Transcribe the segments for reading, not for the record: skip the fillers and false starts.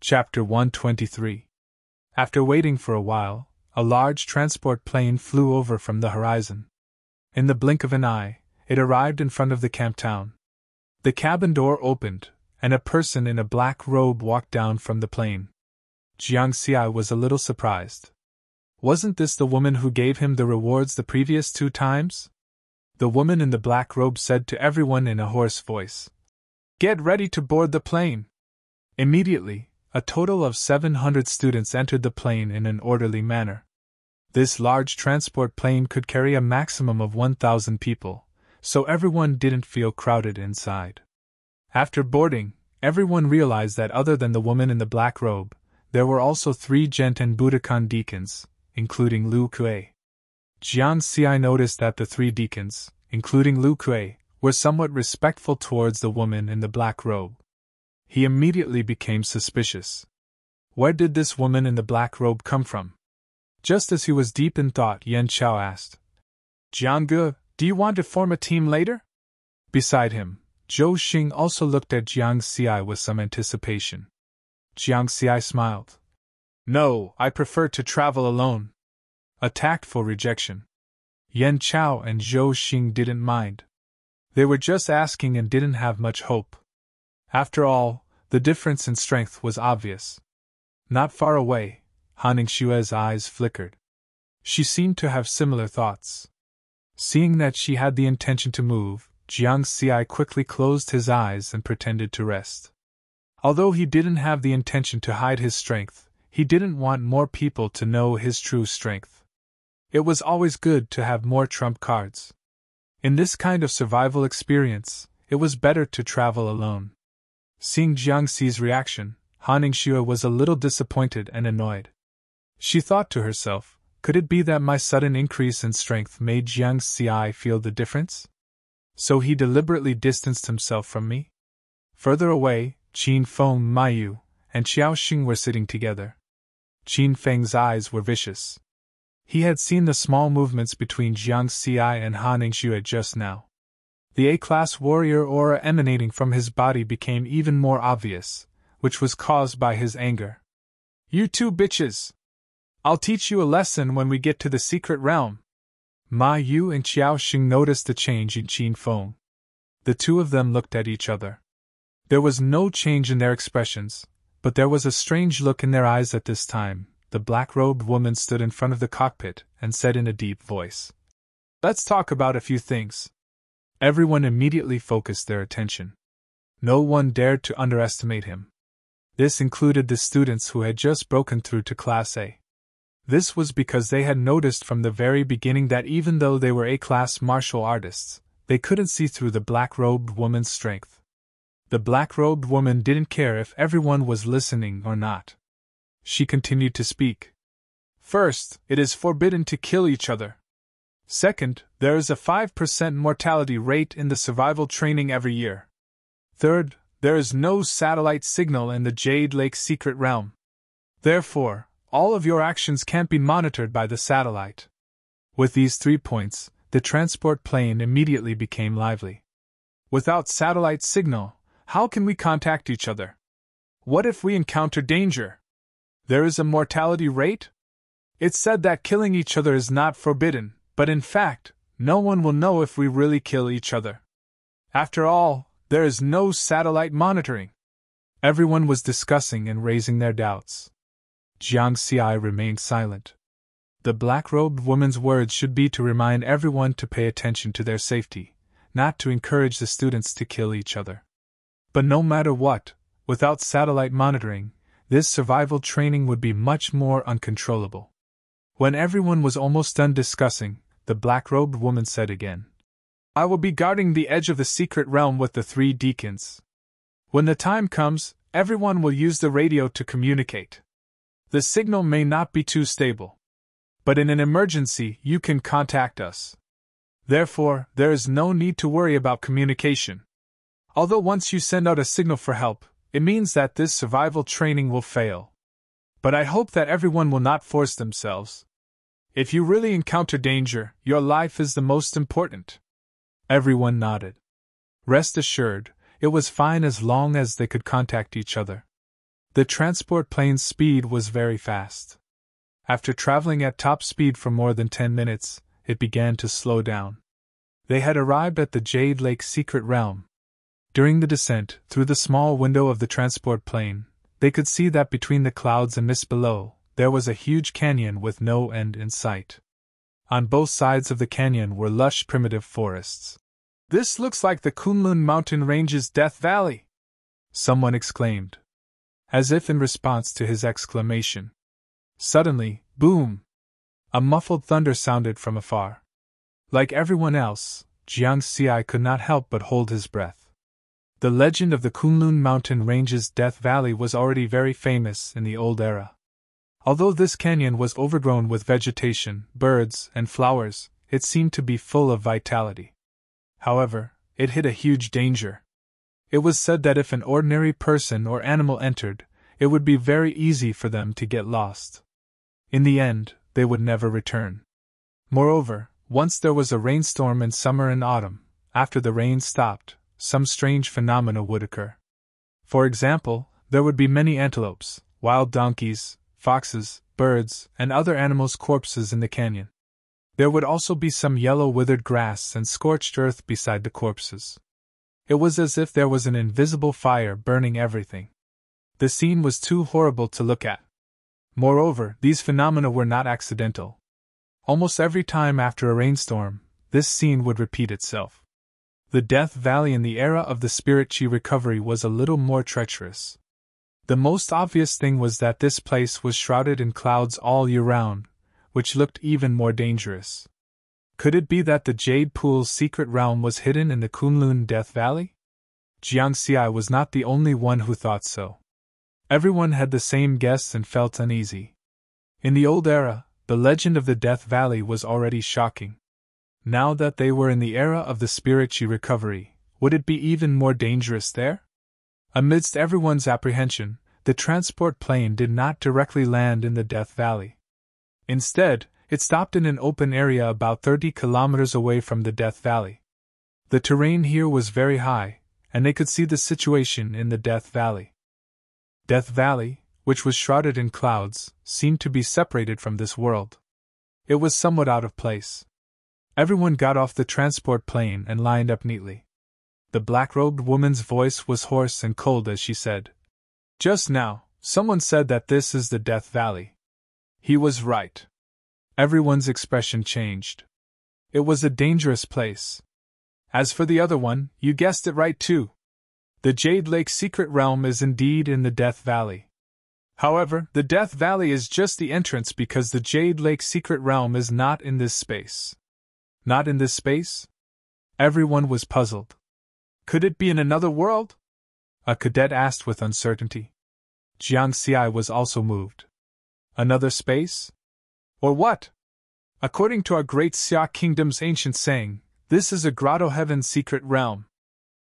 Chapter 123. After waiting for a while, a large transport plane flew over from the horizon. In the blink of an eye, it arrived in front of the camp town. The cabin door opened, and a person in a black robe walked down from the plane. Jiang Xi was a little surprised. Wasn't this the woman who gave him the rewards the previous 2 times? The woman in the black robe said to everyone in a hoarse voice, "Get ready to board the plane." Immediately, a total of 700 students entered the plane in an orderly manner. This large transport plane could carry a maximum of 1,000 people, so everyone didn't feel crowded inside. After boarding, everyone realized that other than the woman in the black robe, there were also 3 Genten Budokan deacons, including Lu Kuei. Jiang Xi noticed that the 3 deacons, including Lu Kuei, were somewhat respectful towards the woman in the black robe. He immediately became suspicious. Where did this woman in the black robe come from? Just as he was deep in thought, Yan Chao asked, "Jiang Ge, do you want to form a team later?" Beside him, Zhou Xing also looked at Jiang Xi with some anticipation. Jiang Xi smiled. "No, I prefer to travel alone." A tactful rejection. Yan Chao and Zhou Xing didn't mind. They were just asking and didn't have much hope. After all, the difference in strength was obvious. Not far away, Han Ningxue's eyes flickered. She seemed to have similar thoughts. Seeing that she had the intention to move, Jiang Xi quickly closed his eyes and pretended to rest. Although he didn't have the intention to hide his strength, he didn't want more people to know his true strength. It was always good to have more trump cards. In this kind of survival experience, it was better to travel alone. Seeing Jiang Xi's reaction, Han Ningxue was a little disappointed and annoyed. She thought to herself, could it be that my sudden increase in strength made Jiang Xi feel the difference? So he deliberately distanced himself from me? Further away, Qin Feng, Mayu, and Xiao Xing were sitting together. Qin Feng's eyes were vicious. He had seen the small movements between Jiang Xi and Han Ningxue just now. The A-class warrior aura emanating from his body became even more obvious, which was caused by his anger. "You 2 bitches! I'll teach you a lesson when we get to the secret realm." Ma Yu and Xiao Xing noticed the change in Qin Feng. The 2 of them looked at each other. There was no change in their expressions, but there was a strange look in their eyes at this time. The black-robed woman stood in front of the cockpit and said in a deep voice, "Let's talk about a few things." Everyone immediately focused their attention. No one dared to underestimate him. This included the students who had just broken through to Class A. This was because they had noticed from the very beginning that even though they were A-class martial artists, they couldn't see through the black-robed woman's strength. The black-robed woman didn't care if everyone was listening or not. She continued to speak. "First, it is forbidden to kill each other. Second, there is a 5% mortality rate in the survival training every year. Third, there is no satellite signal in the Jade Lake secret realm. Therefore, all of your actions can't be monitored by the satellite." With these 3 points, the transport plane immediately became lively. "Without satellite signal, how can we contact each other? What if we encounter danger? There is a mortality rate? It's said that killing each other is not forbidden, but in fact, no one will know if we really kill each other. After all, there is no satellite monitoring." Everyone was discussing and raising their doubts. Jiang Xi remained silent. The black-robed woman's words should be to remind everyone to pay attention to their safety, not to encourage the students to kill each other. But no matter what, without satellite monitoring, this survival training would be much more uncontrollable. When everyone was almost done discussing, the black-robed woman said again, "I will be guarding the edge of the secret realm with the 3 deacons. When the time comes, everyone will use the radio to communicate. The signal may not be too stable, but in an emergency you can contact us. Therefore, there is no need to worry about communication. Although once you send out a signal for help, it means that this survival training will fail. But I hope that everyone will not force themselves. If you really encounter danger, your life is the most important." Everyone nodded. Rest assured, it was fine as long as they could contact each other. The transport plane's speed was very fast. After traveling at top speed for more than 10 minutes, it began to slow down. They had arrived at the Jade Lake secret realm. During the descent, through the small window of the transport plane, they could see that between the clouds and mist below, there was a huge canyon with no end in sight. On both sides of the canyon were lush primitive forests. "This looks like the Kunlun mountain range's Death Valley," someone exclaimed, as if in response to his exclamation. Suddenly, boom! A muffled thunder sounded from afar. Like everyone else, Jiang Xiai could not help but hold his breath. The legend of the Kunlun mountain range's Death Valley was already very famous in the old era. Although this canyon was overgrown with vegetation, birds, and flowers, it seemed to be full of vitality. However, it hid a huge danger. It was said that if an ordinary person or animal entered, it would be very easy for them to get lost. In the end, they would never return. Moreover, once there was a rainstorm in summer and autumn, after the rain stopped, some strange phenomena would occur. For example, there would be many antelopes, wild donkeys, foxes, birds, and other animals' corpses in the canyon. There would also be some yellow withered grass and scorched earth beside the corpses. It was as if there was an invisible fire burning everything. The scene was too horrible to look at. Moreover, these phenomena were not accidental. Almost every time after a rainstorm, this scene would repeat itself. The Death Valley in the era of the Spirit Chi recovery was a little more treacherous. The most obvious thing was that this place was shrouded in clouds all year round, which looked even more dangerous. Could it be that the Jade Pool's secret realm was hidden in the Kunlun Death Valley? Jiang Xiai was not the only one who thought so. Everyone had the same guess and felt uneasy. In the old era, the legend of the Death Valley was already shocking. Now that they were in the era of the Spirit Chi recovery, would it be even more dangerous there? Amidst everyone's apprehension, the transport plane did not directly land in the Death Valley. Instead, it stopped in an open area about 30 kilometers away from the Death Valley. The terrain here was very high, and they could see the situation in the Death Valley. Death Valley, which was shrouded in clouds, seemed to be separated from this world. It was somewhat out of place. Everyone got off the transport plane and lined up neatly. The black-robed woman's voice was hoarse and cold as she said, "Just now, someone said that this is the Death Valley." He was right. Everyone's expression changed. It was a dangerous place. As for the other one, you guessed it right too. The Jade Lake secret realm is indeed in the Death Valley. However, the Death Valley is just the entrance because the Jade Lake secret realm is not in this space. Not in this space? Everyone was puzzled. Could it be in another world? A cadet asked with uncertainty. Jiang Xiai was also moved. Another space? Or what? According to our great Xia Kingdom's ancient saying, this is a grotto heaven secret realm.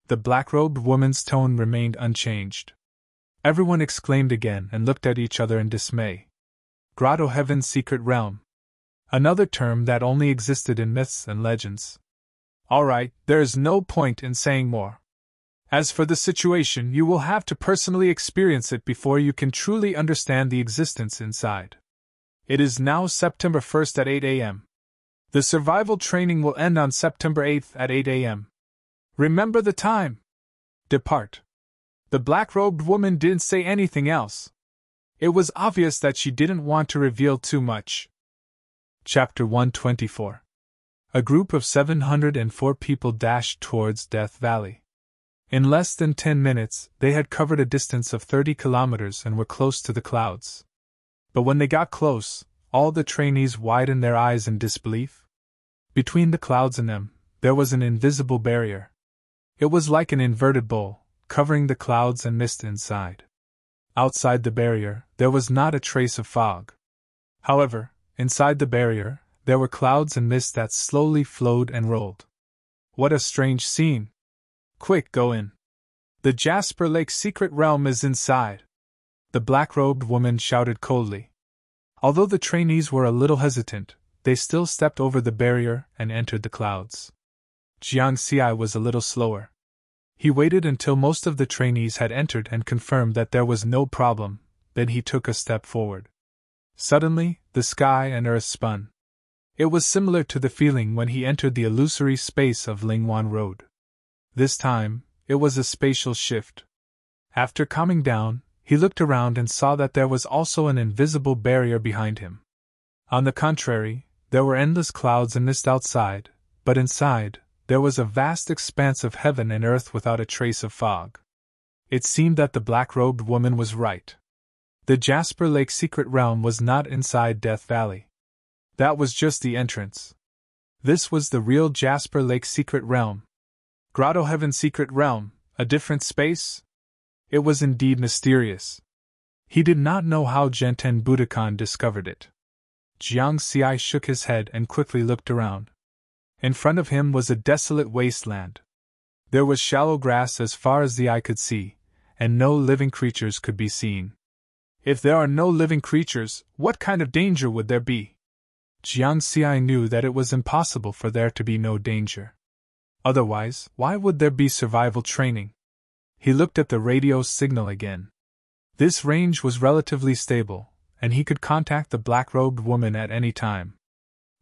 The black-robed woman's tone remained unchanged. Everyone exclaimed again and looked at each other in dismay. Grotto heaven's secret realm. Another term that only existed in myths and legends. All right, there is no point in saying more. As for the situation, you will have to personally experience it before you can truly understand the existence inside. It is now September 1st at 8 a.m. The survival training will end on September 8th at 8 a.m. Remember the time. Depart. The black-robed woman didn't say anything else. It was obvious that she didn't want to reveal too much. Chapter 124. A group of 704 people dashed towards Death Valley. In less than 10 minutes, they had covered a distance of 30 kilometers and were close to the clouds. But when they got close, all the trainees widened their eyes in disbelief. Between the clouds and them, there was an invisible barrier. It was like an inverted bowl, covering the clouds and mist inside. Outside the barrier, there was not a trace of fog. However, inside the barrier, there were clouds and mist that slowly flowed and rolled. What a strange scene! Quick, go in. The Jasper Lake secret realm is inside. The black-robed woman shouted coldly. Although the trainees were a little hesitant, they still stepped over the barrier and entered the clouds. Jiang Xiai was a little slower. He waited until most of the trainees had entered and confirmed that there was no problem, then he took a step forward. Suddenly, the sky and earth spun. It was similar to the feeling when he entered the illusory space of Lingwan Road. This time, it was a spatial shift. After calming down, he looked around and saw that there was also an invisible barrier behind him. On the contrary, there were endless clouds and mist outside, but inside, there was a vast expanse of heaven and earth without a trace of fog. It seemed that the black-robed woman was right. The Jasper Lake Secret Realm was not inside Death Valley. That was just the entrance. This was the real Jasper Lake Secret Realm. Grotto Heaven Secret Realm, a different space? It was indeed mysterious. He did not know how Genten Budokan discovered it. Jiang Xiai shook his head and quickly looked around. In front of him was a desolate wasteland. There was shallow grass as far as the eye could see, and no living creatures could be seen. If there are no living creatures, what kind of danger would there be? Jiang Xiai knew that it was impossible for there to be no danger. Otherwise, why would there be survival training? He looked at the radio signal again. This range was relatively stable, and he could contact the black-robed woman at any time.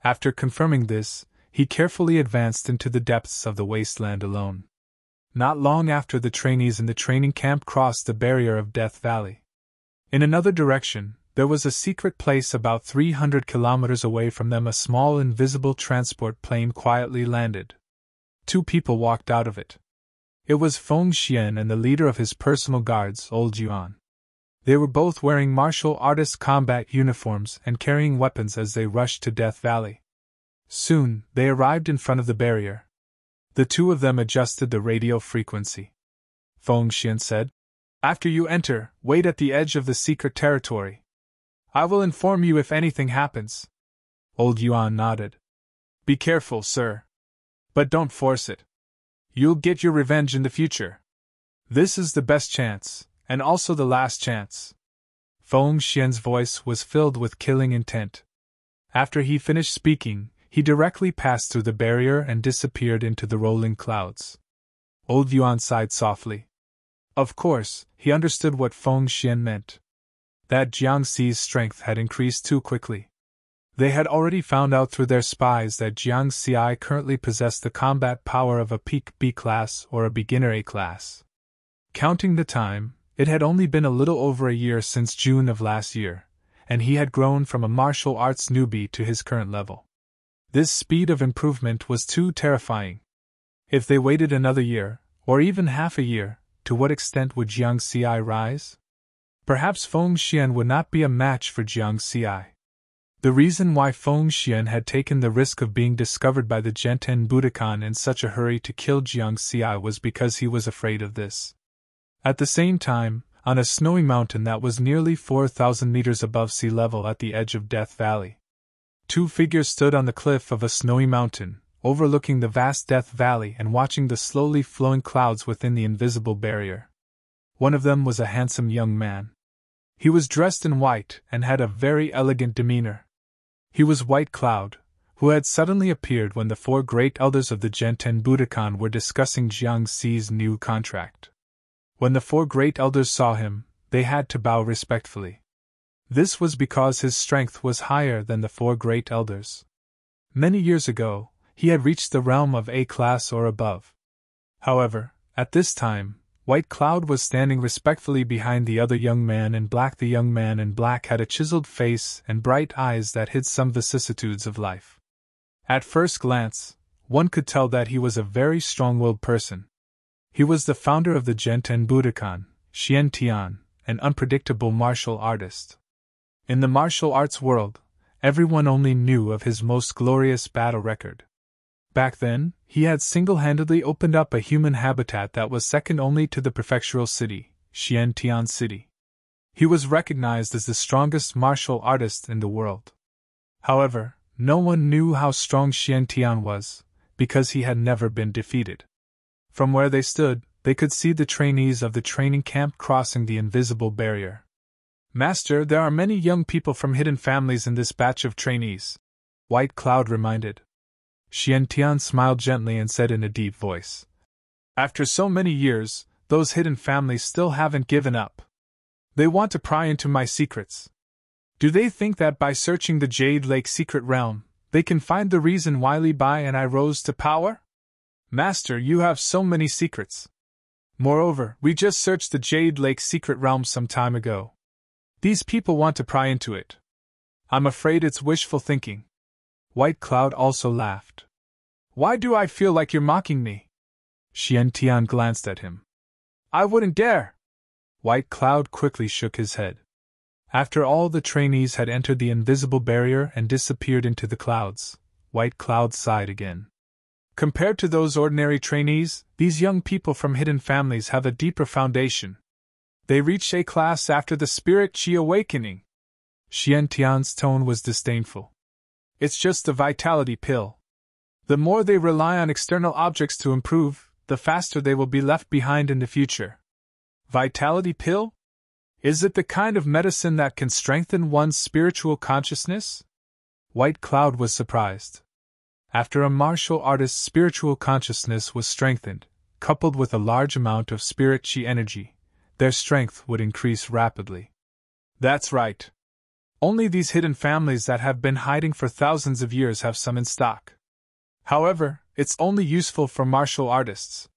After confirming this, he carefully advanced into the depths of the wasteland alone. Not long after, the trainees in the training camp crossed the barrier of Death Valley. In another direction, there was a secret place about 300 kilometers away from them. A small invisible transport plane quietly landed. 2 people walked out of it. It was Feng Xian and the leader of his personal guards, Old Yuan. They were both wearing martial artist combat uniforms and carrying weapons as they rushed to Death Valley. Soon, they arrived in front of the barrier. The 2 of them adjusted the radio frequency. Feng Xian said, "After you enter, wait at the edge of the secret territory. I will inform you if anything happens." Old Yuan nodded. "Be careful, sir. But don't force it. You'll get your revenge in the future. This is the best chance, and also the last chance." Feng Xian's voice was filled with killing intent. After he finished speaking, he directly passed through the barrier and disappeared into the rolling clouds. Old Yuan sighed softly. Of course, he understood what Feng Xian meant. That Jiang Xi's strength had increased too quickly. They had already found out through their spies that Jiang Xi currently possessed the combat power of a peak B class or a beginner A class. Counting the time, it had only been a little over a year since June of last year, and he had grown from a martial arts newbie to his current level. This speed of improvement was too terrifying. If they waited another year, or even half a year, to what extent would Jiang Xi rise? Perhaps Feng Xian would not be a match for Jiang Xi. The reason why Feng Xian had taken the risk of being discovered by the Genten Budokan in such a hurry to kill Jiang Xi was because he was afraid of this. At the same time, on a snowy mountain that was nearly 4,000 meters above sea level at the edge of Death Valley, 2 figures stood on the cliff of a snowy mountain, overlooking the vast Death Valley and watching the slowly flowing clouds within the invisible barrier. One of them was a handsome young man. He was dressed in white and had a very elegant demeanor. He was White Cloud, who had suddenly appeared when the 4 great elders of the Genten Budokan were discussing Jiang Xi's new contract. When the 4 great elders saw him, they had to bow respectfully. This was because his strength was higher than the 4 great elders. Many years ago, he had reached the realm of A class or above. However, at this time, White Cloud was standing respectfully behind the other young man in black. The young man in black had a chiseled face and bright eyes that hid some vicissitudes of life. At first glance, one could tell that he was a very strong-willed person. He was the founder of the Genten Budokan, Xian Tian, an unpredictable martial artist. In the martial arts world, everyone only knew of his most glorious battle record. Back then, he had single-handedly opened up a human habitat that was second only to the prefectural city, Xian Tian City. He was recognized as the strongest martial artist in the world. However, no one knew how strong Xian Tian was, because he had never been defeated. From where they stood, they could see the trainees of the training camp crossing the invisible barrier. "Master, there are many young people from hidden families in this batch of trainees," White Cloud reminded. Xian Tian smiled gently and said in a deep voice, After so many years, those hidden families still haven't given up. They want to pry into my secrets. Do they think that by searching the Jade Lake secret realm, they can find the reason why Li Bai and I rose to power? Master, you have so many secrets. Moreover, we just searched the Jade Lake secret realm some time ago. These people want to pry into it. I'm afraid it's wishful thinking. White Cloud also laughed. Why do I feel like you're mocking me? Xian Tian glanced at him. I wouldn't dare! White Cloud quickly shook his head. After all the trainees had entered the invisible barrier and disappeared into the clouds, White Cloud sighed again. Compared to those ordinary trainees, these young people from hidden families have a deeper foundation. They reached A class after the Spirit Qi awakening. Xian Tian's tone was disdainful. It's just the vitality pill. The more they rely on external objects to improve, the faster they will be left behind in the future. Vitality pill? Is it the kind of medicine that can strengthen one's spiritual consciousness? White Cloud was surprised. After a martial artist's spiritual consciousness was strengthened, coupled with a large amount of spirit Qi energy, their strength would increase rapidly. That's right. Only these hidden families that have been hiding for thousands of years have some in stock. However, it's only useful for martial artists.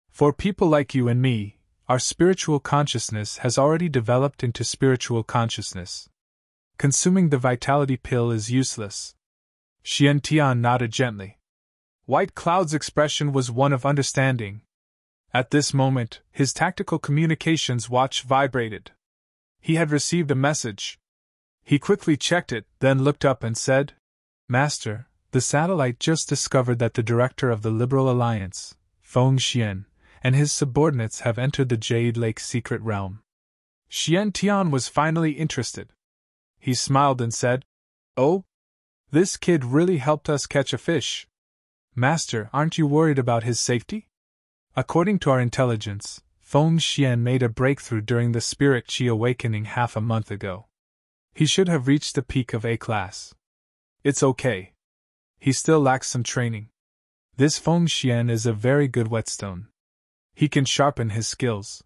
For people like you and me, our spiritual consciousness has already developed into spiritual consciousness. Consuming the vitality pill is useless. Xian Tian nodded gently. White Cloud's expression was one of understanding. At this moment, his tactical communications watch vibrated. He had received a message. He quickly checked it, then looked up and said, Master, the satellite just discovered that the director of the Liberal Alliance, Feng Xian, and his subordinates have entered the Jade Lake secret realm. Xian Tian was finally interested. He smiled and said, Oh? This kid really helped us catch a fish. Master, aren't you worried about his safety? According to our intelligence, Feng Xian made a breakthrough during the Spirit Qi awakening half a month ago. He should have reached the peak of A class. It's okay. He still lacks some training. This Feng Xian is a very good whetstone. He can sharpen his skills.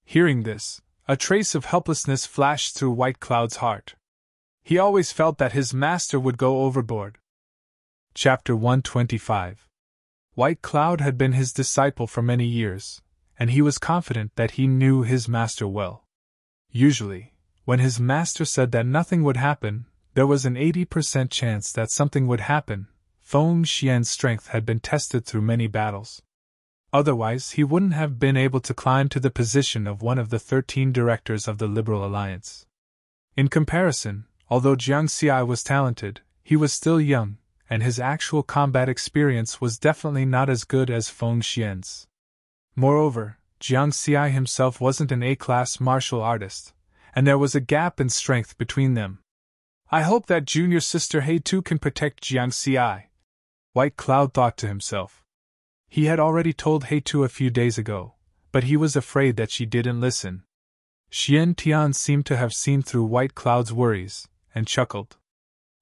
Hearing this, a trace of helplessness flashed through White Cloud's heart. He always felt that his master would go overboard. Chapter 125. White Cloud had been his disciple for many years, and he was confident that he knew his master well. Usually, when his master said that nothing would happen, there was an 80% chance that something would happen. Feng Xian's strength had been tested through many battles. Otherwise, he wouldn't have been able to climb to the position of one of the 13 directors of the Liberal Alliance. In comparison, although Jiang Xi was talented, he was still young, and his actual combat experience was definitely not as good as Feng Xian's. Moreover, Jiang Xi himself wasn't an A-class martial artist, and there was a gap in strength between them. I hope that junior sister He Tu can protect Jiang Xi. White Cloud thought to himself. He had already told He Tu a few days ago, but he was afraid that she didn't listen. Xian Tian seemed to have seen through White Cloud's worries, and chuckled.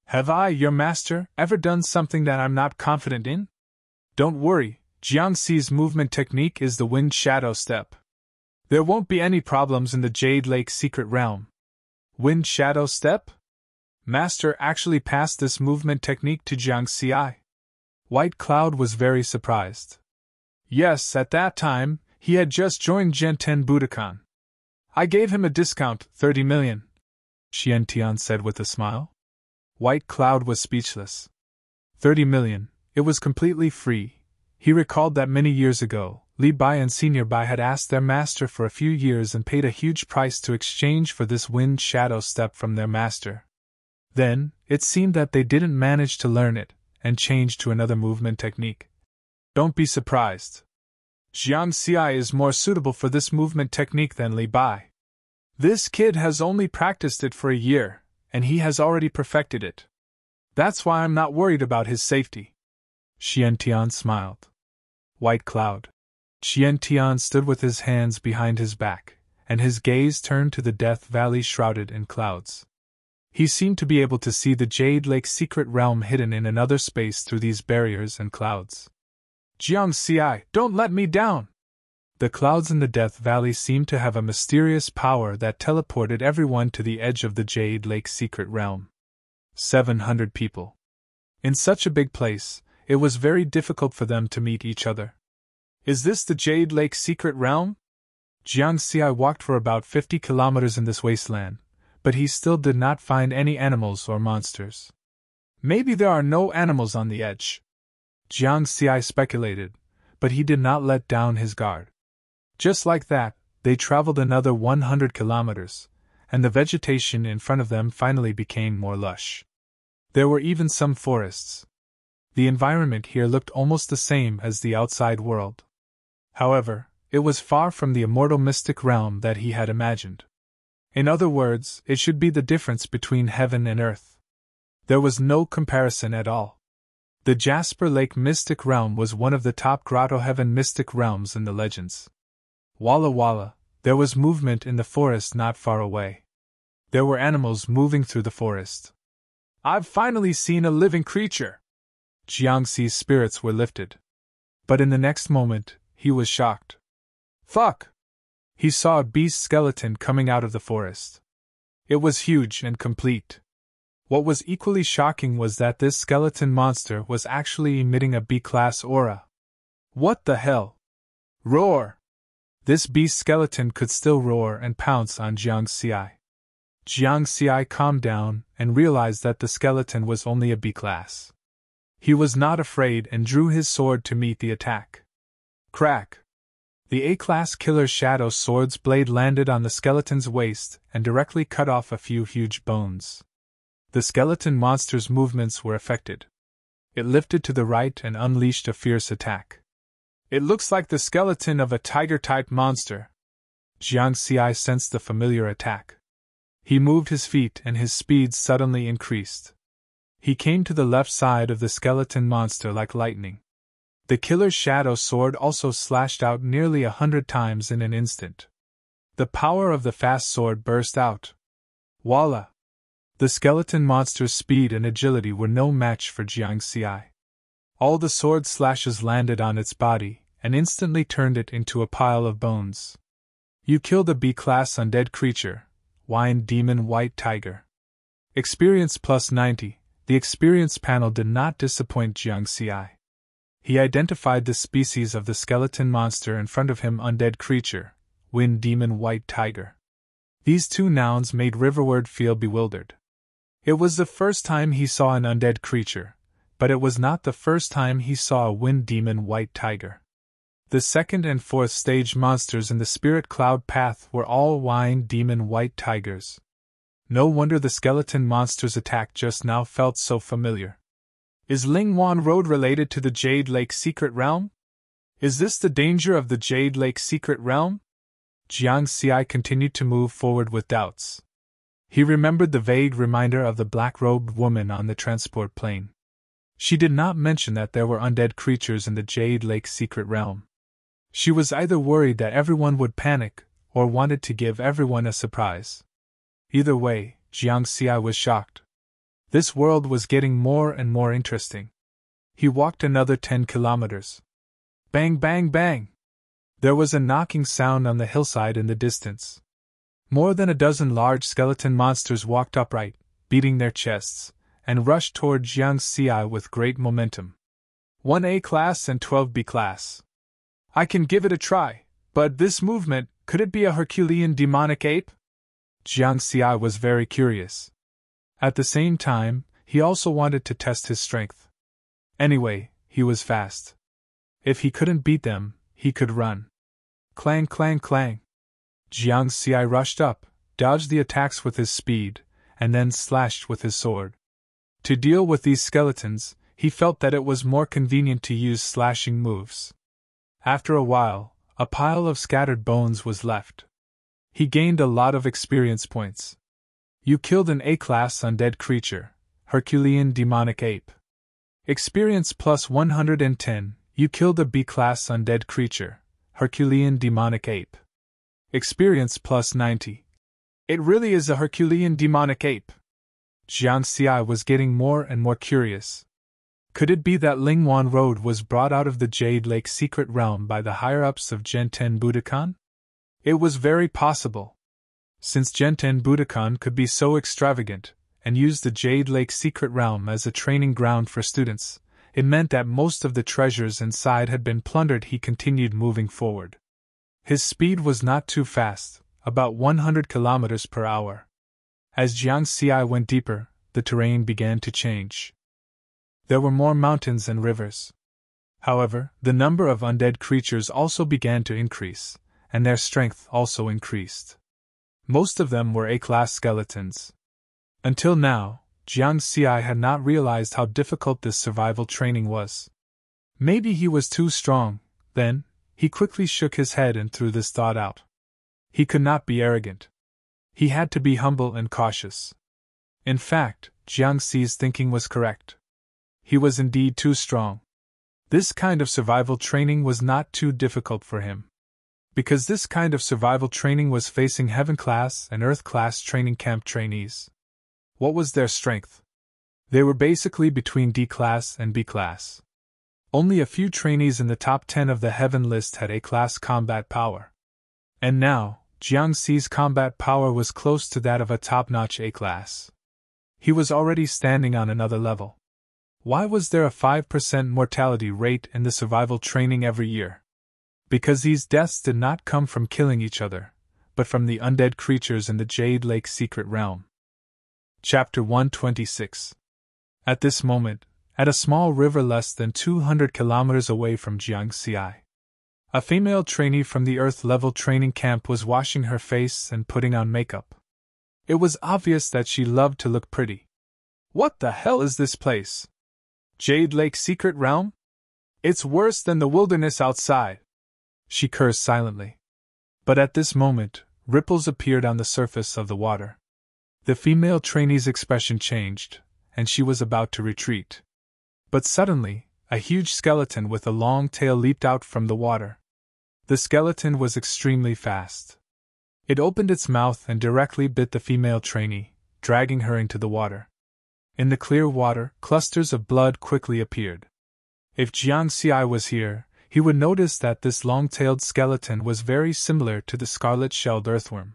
Have I, your master, ever done something that I'm not confident in? Don't worry, Jiang Xi's movement technique is the wind shadow step. There won't be any problems in the Jade Lake secret realm. Wind shadow step? Master actually passed this movement technique to Jiang Xi. White Cloud was very surprised. Yes, at that time, he had just joined Genten Budokan. I gave him a discount, 30 million. Xian Tian said with a smile. White Cloud was speechless. 30 million, it was completely free. He recalled that many years ago, Li Bai and Senior Bai had asked their master for a few years and paid a huge price to exchange for this wind shadow step from their master. Then, it seemed that they didn't manage to learn it, and changed to another movement technique. Don't be surprised. Jiang Xi is more suitable for this movement technique than Li Bai. This kid has only practiced it for a year, and he has already perfected it. That's why I'm not worried about his safety. Xian Tian smiled. White Cloud. Xian Tian stood with his hands behind his back, and his gaze turned to the Death Valley shrouded in clouds. He seemed to be able to see the Jade Lake secret realm hidden in another space through these barriers and clouds. Jiangxi, don't let me down! The clouds in the Death Valley seemed to have a mysterious power that teleported everyone to the edge of the Jade Lake secret realm. 700 people. In such a big place, it was very difficult for them to meet each other. Is this the Jade Lake secret realm? Jiangxi walked for about 50 kilometers in this wasteland, but he still did not find any animals or monsters. Maybe there are no animals on the edge. Jiangxi speculated, but he did not let down his guard. Just like that, they traveled another 100 kilometers, and the vegetation in front of them finally became more lush. There were even some forests. The environment here looked almost the same as the outside world. However, it was far from the immortal mystic realm that he had imagined. In other words, it should be the difference between heaven and earth. There was no comparison at all. The Jasper Lake mystic realm was one of the top grotto heaven mystic realms in the legends. Walla Walla, there was movement in the forest not far away. There were animals moving through the forest. I've finally seen a living creature! Jiangxi's spirits were lifted. But in the next moment, he was shocked. Fuck! He saw a beast skeleton coming out of the forest. It was huge and complete. What was equally shocking was that this skeleton monster was actually emitting a B-class aura. What the hell? Roar! This beast skeleton could still roar and pounce on Jiangxi. Jiangxi calmed down and realized that the skeleton was only a B-class. He was not afraid and drew his sword to meet the attack. Crack! The A-class killer's shadow sword's blade landed on the skeleton's waist and directly cut off a few huge bones. The skeleton monster's movements were affected. It lifted to the right and unleashed a fierce attack. It looks like the skeleton of a tiger-type monster. Jiangxi sensed the familiar attack. He moved his feet and his speed suddenly increased. He came to the left side of the skeleton monster like lightning. The killer's shadow sword also slashed out nearly 100 times in an instant. The power of the fast sword burst out. Voila! The skeleton monster's speed and agility were no match for Jiangxi. All the sword slashes landed on its body and instantly turned it into a pile of bones. You killed a B-class undead creature, whined Demon White Tiger. Experience plus 90. The experience panel did not disappoint Jiangxi. He identified the species of the skeleton monster in front of him: undead creature, Wind Demon White Tiger. These two nouns made Riverward feel bewildered. It was the first time he saw an undead creature, but it was not the first time he saw a Wind Demon White Tiger. The second and fourth stage monsters in the Spirit Cloud path were all Wind Demon White Tigers. No wonder the skeleton monster's attack just now felt so familiar. Is Lingwan Road related to the Jade Lake secret realm? Is this the danger of the Jade Lake secret realm? Jiangxi continued to move forward with doubts. He remembered the vague reminder of the black-robed woman on the transport plane. She did not mention that there were undead creatures in the Jade Lake secret realm. She was either worried that everyone would panic, or wanted to give everyone a surprise. Either way, Jiangxi was shocked. This world was getting more and more interesting. He walked another 10 kilometers. Bang, bang, bang! There was a knocking sound on the hillside in the distance. More than a dozen large skeleton monsters walked upright, beating their chests, and rushed toward Jiangxi with great momentum. 1 A-class and 12 B-class. I can give it a try, but this movement, could it be a Herculean demonic ape? Jiangxi was very curious. At the same time, he also wanted to test his strength. Anyway, he was fast. If he couldn't beat them, he could run. Clang, clang, clang. Jiangxi rushed up, dodged the attacks with his speed, and then slashed with his sword. To deal with these skeletons, he felt that it was more convenient to use slashing moves. After a while, a pile of scattered bones was left. He gained a lot of experience points. You killed an A-class undead creature, Herculean demonic ape. Experience plus 110. You killed a B-class undead creature, Herculean demonic ape. Experience plus 90. It really is a Herculean demonic ape. Jiangxi was getting more and more curious. Could it be that Lingwan Road was brought out of the Jade Lake secret realm by the higher-ups of Genten Budokan? It was very possible. Since Genten Budokan could be so extravagant, and used the Jade Lake secret realm as a training ground for students, it meant that most of the treasures inside had been plundered. He continued moving forward. His speed was not too fast, about 100 kilometers per hour. As Jiangxi went deeper, the terrain began to change. There were more mountains and rivers. However, the number of undead creatures also began to increase, and their strength also increased. Most of them were A-class skeletons. Until now, Jiangxi had not realized how difficult this survival training was. Maybe he was too strong. Then, he quickly shook his head and threw this thought out. He could not be arrogant. He had to be humble and cautious. In fact, Jiangxi's thinking was correct. He was indeed too strong. This kind of survival training was not too difficult for him. Because this kind of survival training was facing Heaven-class and Earth-class training camp trainees. What was their strength? They were basically between D-class and B-class. Only a few trainees in the top 10 of the Heaven list had A-class combat power. And now, Jiangxi's combat power was close to that of a top-notch A-class. He was already standing on another level. Why was there a 5% mortality rate in the survival training every year? Because these deaths did not come from killing each other, but from the undead creatures in the Jade Lake secret realm. Chapter 126. At this moment, at a small river less than 200 kilometers away from Jiangxi, a female trainee from the Earth-level training camp was washing her face and putting on makeup. It was obvious that she loved to look pretty. What the hell is this place? Jade Lake secret realm? It's worse than the wilderness outside. She cursed silently. But at this moment, ripples appeared on the surface of the water. The female trainee's expression changed, and she was about to retreat. But suddenly, a huge skeleton with a long tail leaped out from the water. The skeleton was extremely fast. It opened its mouth and directly bit the female trainee, dragging her into the water. In the clear water, clusters of blood quickly appeared. If Jiangxi was here, he would notice that this long-tailed skeleton was very similar to the scarlet-shelled earthworm.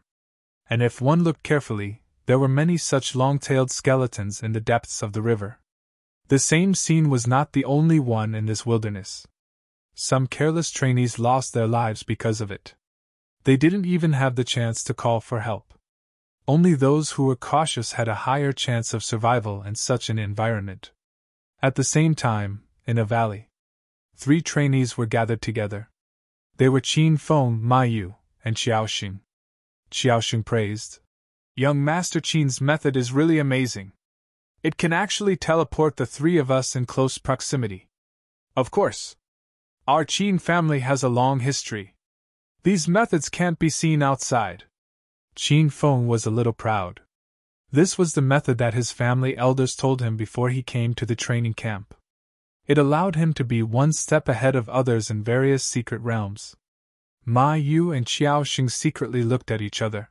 And if one looked carefully, there were many such long-tailed skeletons in the depths of the river. The same scene was not the only one in this wilderness. Some careless trainees lost their lives because of it. They didn't even have the chance to call for help. Only those who were cautious had a higher chance of survival in such an environment. At the same time, in a valley, 3 trainees were gathered together. They were Qin Feng, Ma Yu, and Xiaoxing. Xiaoxing praised. Young Master Qin's method is really amazing. It can actually teleport the 3 of us in close proximity. Of course. Our Qin family has a long history. These methods can't be seen outside. Qin Feng was a little proud. This was the method that his family elders told him before he came to the training camp. It allowed him to be one step ahead of others in various secret realms. Ma Yu and Xiaoxing secretly looked at each other.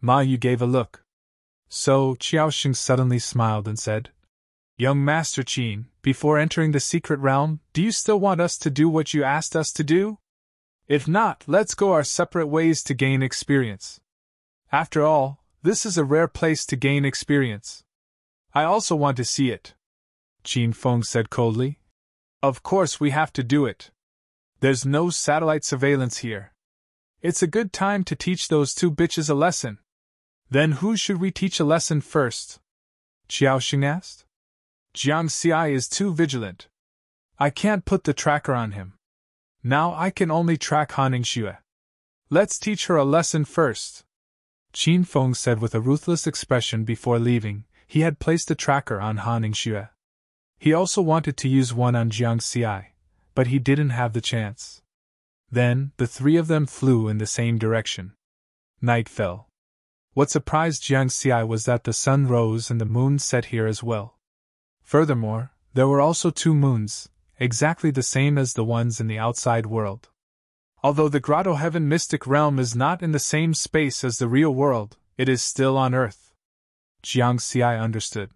Ma Yu gave a look. So Xiaoxing suddenly smiled and said, Young Master Qin, before entering the secret realm, do you still want us to do what you asked us to do? If not, let's go our separate ways to gain experience. After all, this is a rare place to gain experience. I also want to see it. Qin Feng said coldly. Of course we have to do it. There's no satellite surveillance here. It's a good time to teach those 2 bitches a lesson. Then who should we teach a lesson first? Xiaoxing asked. Jiangxi is too vigilant. I can't put the tracker on him. Now I can only track Han Ningxue. Let's teach her a lesson first. Qin Feng said with a ruthless expression before leaving. He had placed a tracker on Han Ningxue. He also wanted to use one on Jiangxi, but he didn't have the chance. Then, the 3 of them flew in the same direction. Night fell. What surprised Jiangxi was that the sun rose and the moon set here as well. Furthermore, there were also 2 moons, exactly the same as the ones in the outside world. Although the Grotto Heaven mystic realm is not in the same space as the real world, it is still on Earth. Jiangxi understood.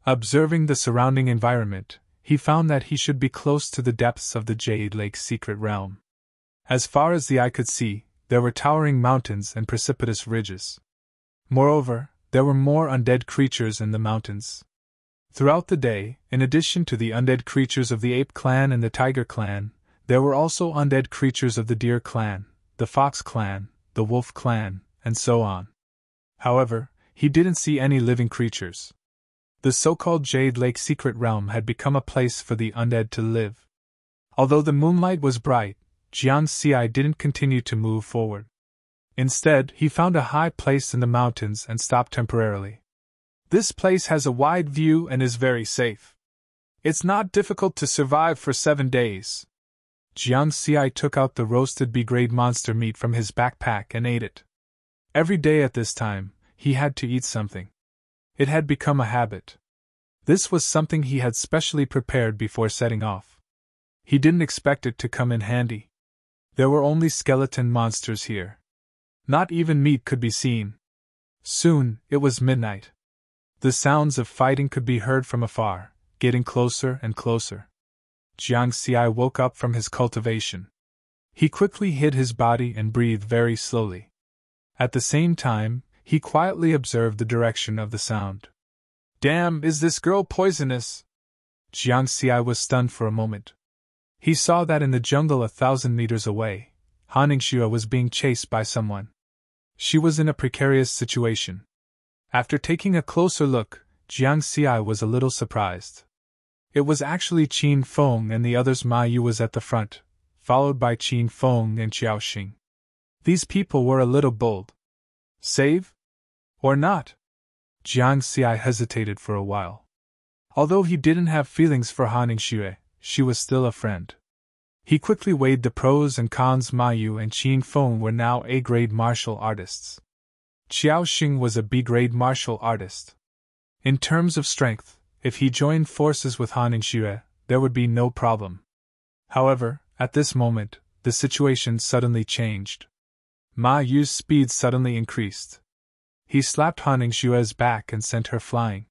Observing the surrounding environment, he found that he should be close to the depths of the Jade Lake's secret realm. As far as the eye could see, there were towering mountains and precipitous ridges. Moreover, there were more undead creatures in the mountains. Throughout the day, in addition to the undead creatures of the Ape Clan and the Tiger Clan, there were also undead creatures of the Deer Clan, the Fox Clan, the Wolf Clan, and so on. However, he didn't see any living creatures. The so-called Jade Lake secret realm had become a place for the undead to live. Although the moonlight was bright, Jiang Xi didn't continue to move forward. Instead, he found a high place in the mountains and stopped temporarily. This place has a wide view and is very safe. It's not difficult to survive for 7 days. Jiang Xi took out the roasted B-grade monster meat from his backpack and ate it. Every day at this time, he had to eat something. It had become a habit. This was something he had specially prepared before setting off. He didn't expect it to come in handy. There were only skeleton monsters here. Not even meat could be seen. Soon, it was midnight. The sounds of fighting could be heard from afar, getting closer and closer. Jiang Xi woke up from his cultivation. He quickly hid his body and breathed very slowly. At the same time, he quietly observed the direction of the sound. Damn, is this girl poisonous? Jiang Xi was stunned for a moment. He saw that in the jungle 1,000 meters away, Han Ningxue was being chased by someone. She was in a precarious situation. After taking a closer look, Jiang Xi was a little surprised. It was actually Qin Feng and the others. Ma Yu was at the front, followed by Qin Feng and Xiao Xing. These people were a little bold. Save? Or not? Jiang Xi hesitated for a while. Although he didn't have feelings for Han Ningxue, she was still a friend. He quickly weighed the pros and cons. Ma Yu and Qin Feng were now A-grade martial artists. Xiao Xing was a B-grade martial artist. In terms of strength, if he joined forces with Han Ningxue, there would be no problem. However, at this moment, the situation suddenly changed. Ma Yu's speed suddenly increased. He slapped Han Ningxue's back and sent her flying.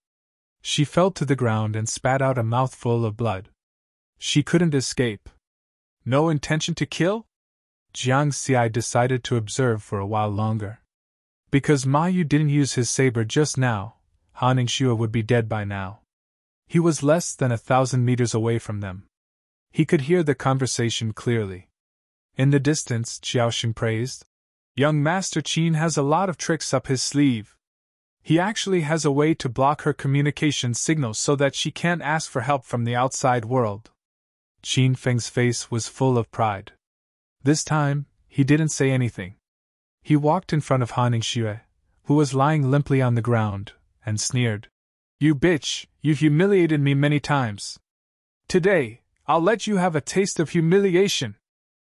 She fell to the ground and spat out a mouthful of blood. She couldn't escape. No intention to kill? Jiang Xi decided to observe for a while longer. Because Ma Yu didn't use his saber just now, Han Ningxue would be dead by now. He was less than 1,000 meters away from them. He could hear the conversation clearly. In the distance, Xiao Xing praised. Young Master Qin has a lot of tricks up his sleeve. He actually has a way to block her communication signals so that she can't ask for help from the outside world. Qin Feng's face was full of pride. This time, he didn't say anything. He walked in front of Han Ningxue, who was lying limply on the ground, and sneered. You bitch, you've humiliated me many times. Today, I'll let you have a taste of humiliation.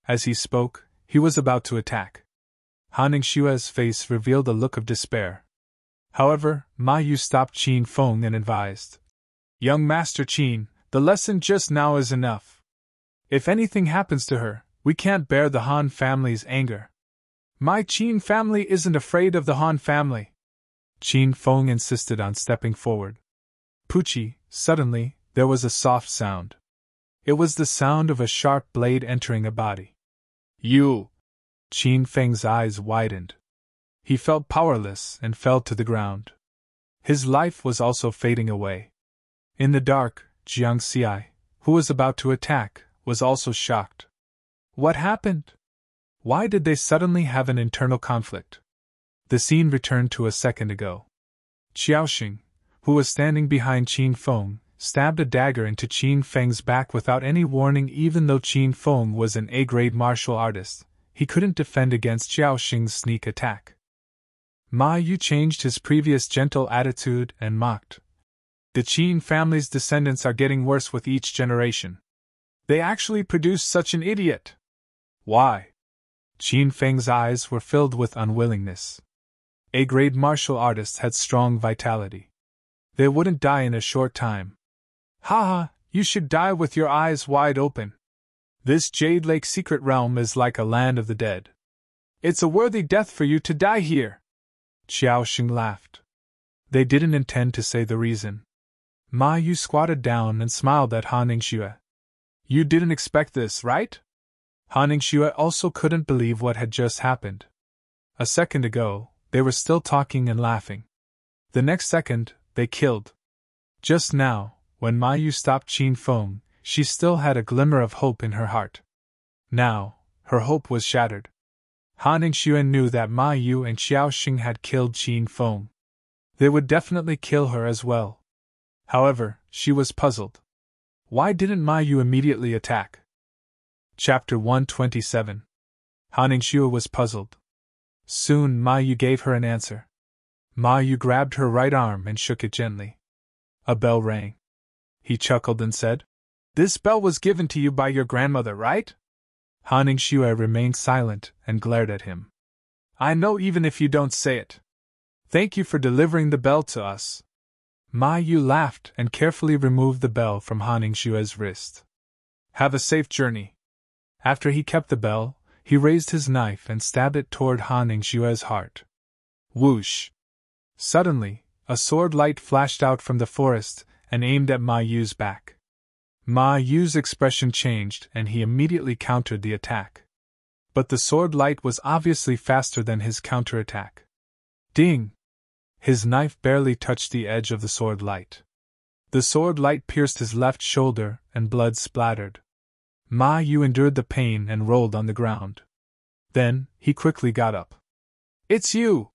As he spoke, he was about to attack. Han Ningxue's face revealed a look of despair. However, Ma Yu stopped Qin Feng and advised. Young Master Qin, the lesson just now is enough. If anything happens to her, we can't bear the Han family's anger. My Qin family isn't afraid of the Han family. Qin Feng insisted on stepping forward. Pucci, suddenly, there was a soft sound. It was the sound of a sharp blade entering a body. You! Qin Feng's eyes widened. He felt powerless and fell to the ground. His life was also fading away. In the dark, Jiang Xi, who was about to attack, was also shocked. What happened? Why did they suddenly have an internal conflict? The scene returned to a second ago. Xiao Xing, who was standing behind Qin Feng, stabbed a dagger into Qin Feng's back without any warning. Even though Qin Feng was an A-grade martial artist, he couldn't defend against Xiao Xing's sneak attack. Ma Yu changed his previous gentle attitude and mocked. The Qin family's descendants are getting worse with each generation. They actually produce such an idiot. Why? Qin Feng's eyes were filled with unwillingness. A-grade martial artists had strong vitality. They wouldn't die in a short time. Haha, you should die with your eyes wide open. This Jade Lake secret realm is like a land of the dead. It's a worthy death for you to die here. Xiao Xing laughed. They didn't intend to say the reason. Ma Yu squatted down and smiled at Han Ningxue. You didn't expect this, right? Han Ningxue also couldn't believe what had just happened. A second ago, they were still talking and laughing. The next second, they killed. Just now, when Ma Yu stopped Qin Feng, she still had a glimmer of hope in her heart. Now, her hope was shattered. Han Ningxue knew that Ma Yu and Xiao Xing had killed Qin Feng. They would definitely kill her as well. However, she was puzzled. Why didn't Ma Yu immediately attack? Chapter 127. Han Ningxue was puzzled. Soon Ma Yu gave her an answer. Ma Yu grabbed her right arm and shook it gently. A bell rang. He chuckled and said, "This bell was given to you by your grandmother, right?" Han Ningxue remained silent and glared at him. "I know even if you don't say it. Thank you for delivering the bell to us." Ma Yu laughed and carefully removed the bell from Han Ningxue's wrist. "Have a safe journey." After he kept the bell, he raised his knife and stabbed it toward Han Ningxue's heart. Whoosh! Suddenly, a sword light flashed out from the forest and aimed at Ma Yu's back. Ma Yu's expression changed and he immediately countered the attack. But the sword light was obviously faster than his counterattack. Ding! His knife barely touched the edge of the sword light. The sword light pierced his left shoulder and blood splattered. Ma Yu endured the pain and rolled on the ground. Then, he quickly got up. "It's you!"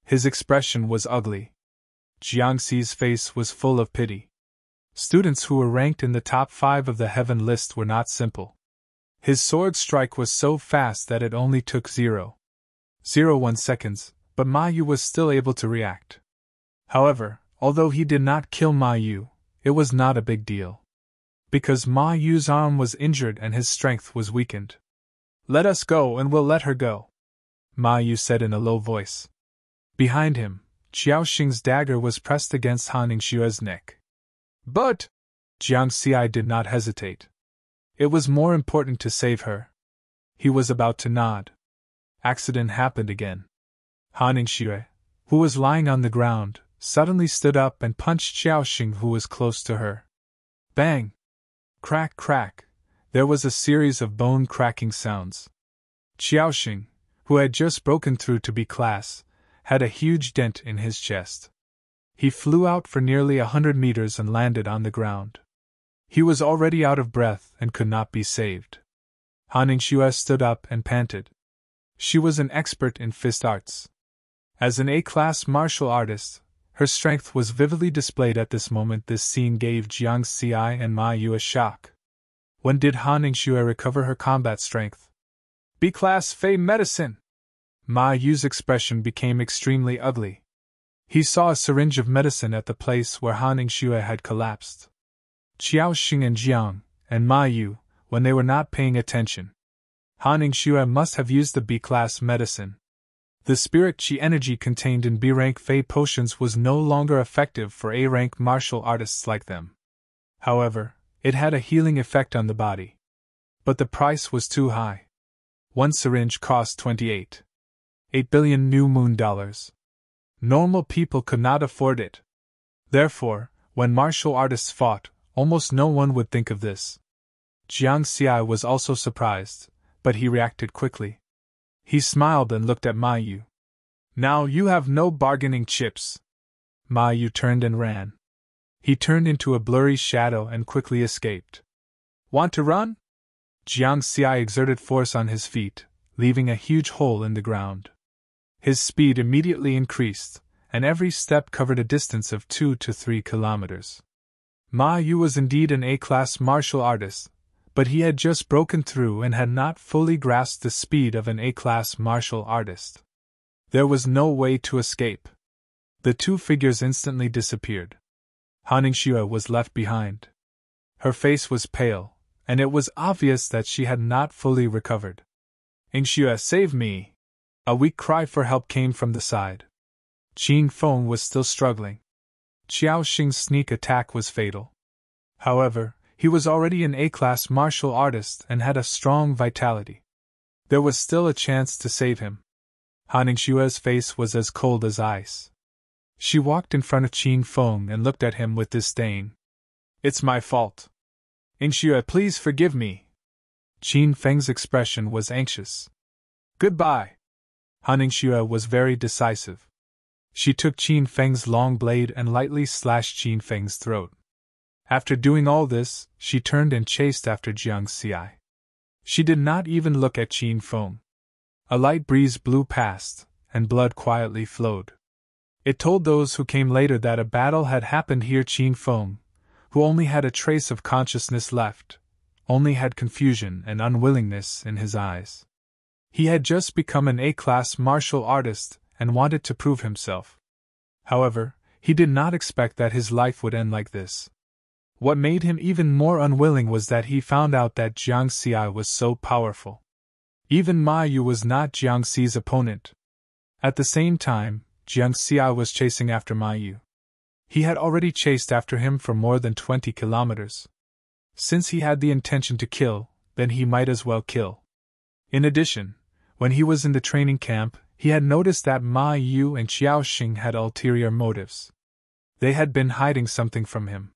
His expression was ugly. Jiangxi's face was full of pity. Students who were ranked in the top 5 of the heaven list were not simple. His sword strike was so fast that it only took 0.01 seconds, but Ma Yu was still able to react. However, although he did not kill Ma Yu, it was not a big deal. Because Ma Yu's arm was injured and his strength was weakened. "Let us go and we'll let her go," Ma Yu said in a low voice. Behind him, Xiao Xing's dagger was pressed against Han Ningxue's neck. "But," Jiang Xi did not hesitate. It was more important to save her. He was about to nod. Accident happened again. Han Ningxue, who was lying on the ground, suddenly stood up and punched Xiao Xing, who was close to her. Bang! Crack, crack! There was a series of bone-cracking sounds. Xiao Xing, who had just broken through to B class, had a huge dent in his chest. He flew out for nearly 100 meters and landed on the ground. He was already out of breath and could not be saved. Han Ningxue stood up and panted. She was an expert in fist arts. As an A-class martial artist, her strength was vividly displayed at this moment. This scene gave Jiang Xi and Ma Yu a shock. When did Han Ningxue recover her combat strength? B-class Fey medicine! Ma Yu's expression became extremely ugly. He saw a syringe of medicine at the place where Han Ningxue had collapsed. Xiao Xing and Jiang, and Ma Yu, when they were not paying attention. Han Ningxue must have used the B-class medicine. The spirit chi energy contained in B-rank Fey potions was no longer effective for A-rank martial artists like them. However, it had a healing effect on the body. But the price was too high. One syringe cost 28 billion new moon dollars. Normal people could not afford it. Therefore, when martial artists fought, almost no one would think of this. Jiang Xi was also surprised, but he reacted quickly. He smiled and looked at Ma Yu. "Now you have no bargaining chips." Ma Yu turned and ran. He turned into a blurry shadow and quickly escaped. "Want to run?" Jiang Xi exerted force on his feet, leaving a huge hole in the ground. His speed immediately increased, and every step covered a distance of 2 to 3 kilometers. Ma Yu was indeed an A-class martial artist, but he had just broken through and had not fully grasped the speed of an A-class martial artist. There was no way to escape. The two figures instantly disappeared. Han Ningxue was left behind. Her face was pale, and it was obvious that she had not fully recovered. "Ningxue, save me!" A weak cry for help came from the side. Qin Feng was still struggling. Xiao Xing's sneak attack was fatal. However, he was already an A-class martial artist and had a strong vitality. There was still a chance to save him. Han Ningxue's face was as cold as ice. She walked in front of Qin Feng and looked at him with disdain. It's my fault. Ingxue, please forgive me. Qin Feng's expression was anxious. Goodbye. Han Ingxue was very decisive. She took Qin Feng's long blade and lightly slashed Qin Feng's throat. After doing all this, she turned and chased after Jiang Xi. She did not even look at Qin Feng. A light breeze blew past, and blood quietly flowed. It told those who came later that a battle had happened here. Qin Feng, who only had a trace of consciousness left, only had confusion and unwillingness in his eyes. He had just become an A-class martial artist and wanted to prove himself. However, he did not expect that his life would end like this. What made him even more unwilling was that he found out that Jiang Xi was so powerful. Even Ma Yu was not Jiang Xi's opponent. At the same time, Jiang Xi was chasing after Ma Yu. He had already chased after him for more than 20 kilometers. Since he had the intention to kill, then he might as well kill. In addition, when he was in the training camp, he had noticed that Ma Yu and Xiaoxing had ulterior motives. They had been hiding something from him.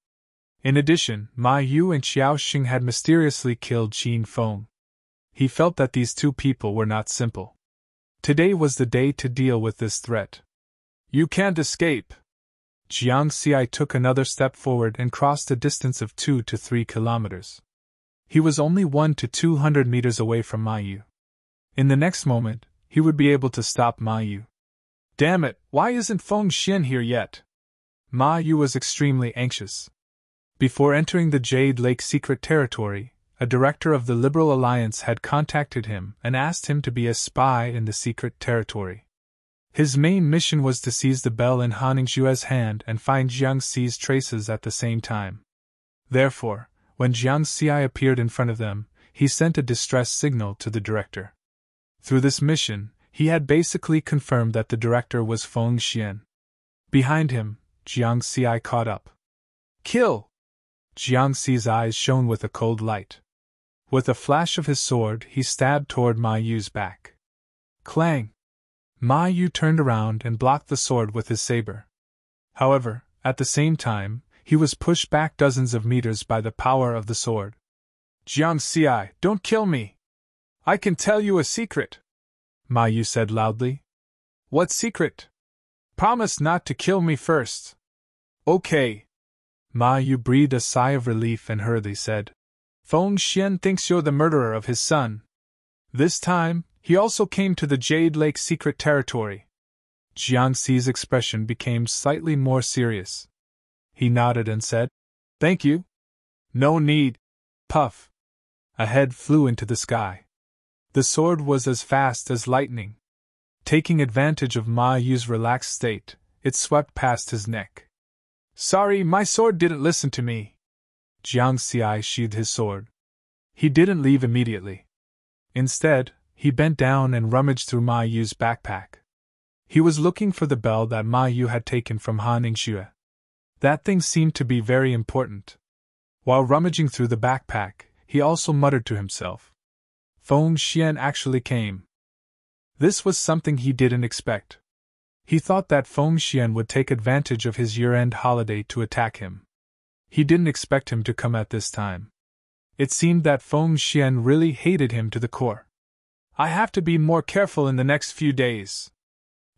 In addition, Ma Yu and Xiaoxing had mysteriously killed Qin Feng. He felt that these two people were not simple. Today was the day to deal with this threat. You can't escape. Jiang Xi took another step forward and crossed a distance of 2 to 3 kilometers. He was only 1 to 200 meters away from Ma Yu. In the next moment, he would be able to stop Ma Yu. Damn it, why isn't Feng Xian here yet? Ma Yu was extremely anxious. Before entering the Jade Lake secret territory, a director of the Liberal Alliance had contacted him and asked him to be a spy in the secret territory. His main mission was to seize the bell in Han Ingxue's hand and find Jiang Xi's traces at the same time. Therefore, when Jiang Xi appeared in front of them, he sent a distress signal to the director. Through this mission, he had basically confirmed that the director was Feng Xian. Behind him, Jiang Xi caught up. Kill! Jiang Xi's eyes shone with a cold light. With a flash of his sword, he stabbed toward Ma Yu's back. Clang! Ma Yu turned around and blocked the sword with his saber. However, at the same time, he was pushed back dozens of meters by the power of the sword. Jiang Xi, don't kill me! I can tell you a secret, Ma Yu said loudly. What secret? Promise not to kill me first. Okay. Ma Yu breathed a sigh of relief and hurriedly said, Feng Xian thinks you're the murderer of his son. This time, he also came to the Jade Lake secret territory. Jiang Xi's expression became slightly more serious. He nodded and said, Thank you. No need. Puff. A head flew into the sky. The sword was as fast as lightning. Taking advantage of Ma Yu's relaxed state, it swept past his neck. Sorry, my sword didn't listen to me. Jiang Xi sheathed his sword. He didn't leave immediately. Instead, he bent down and rummaged through Ma Yu's backpack. He was looking for the bell that Ma Yu had taken from Han Ingxue. That thing seemed to be very important. While rummaging through the backpack, he also muttered to himself. Feng Xian actually came. This was something he didn't expect. He thought that Feng Xian would take advantage of his year-end holiday to attack him. He didn't expect him to come at this time. It seemed that Feng Xian really hated him to the core. I have to be more careful in the next few days.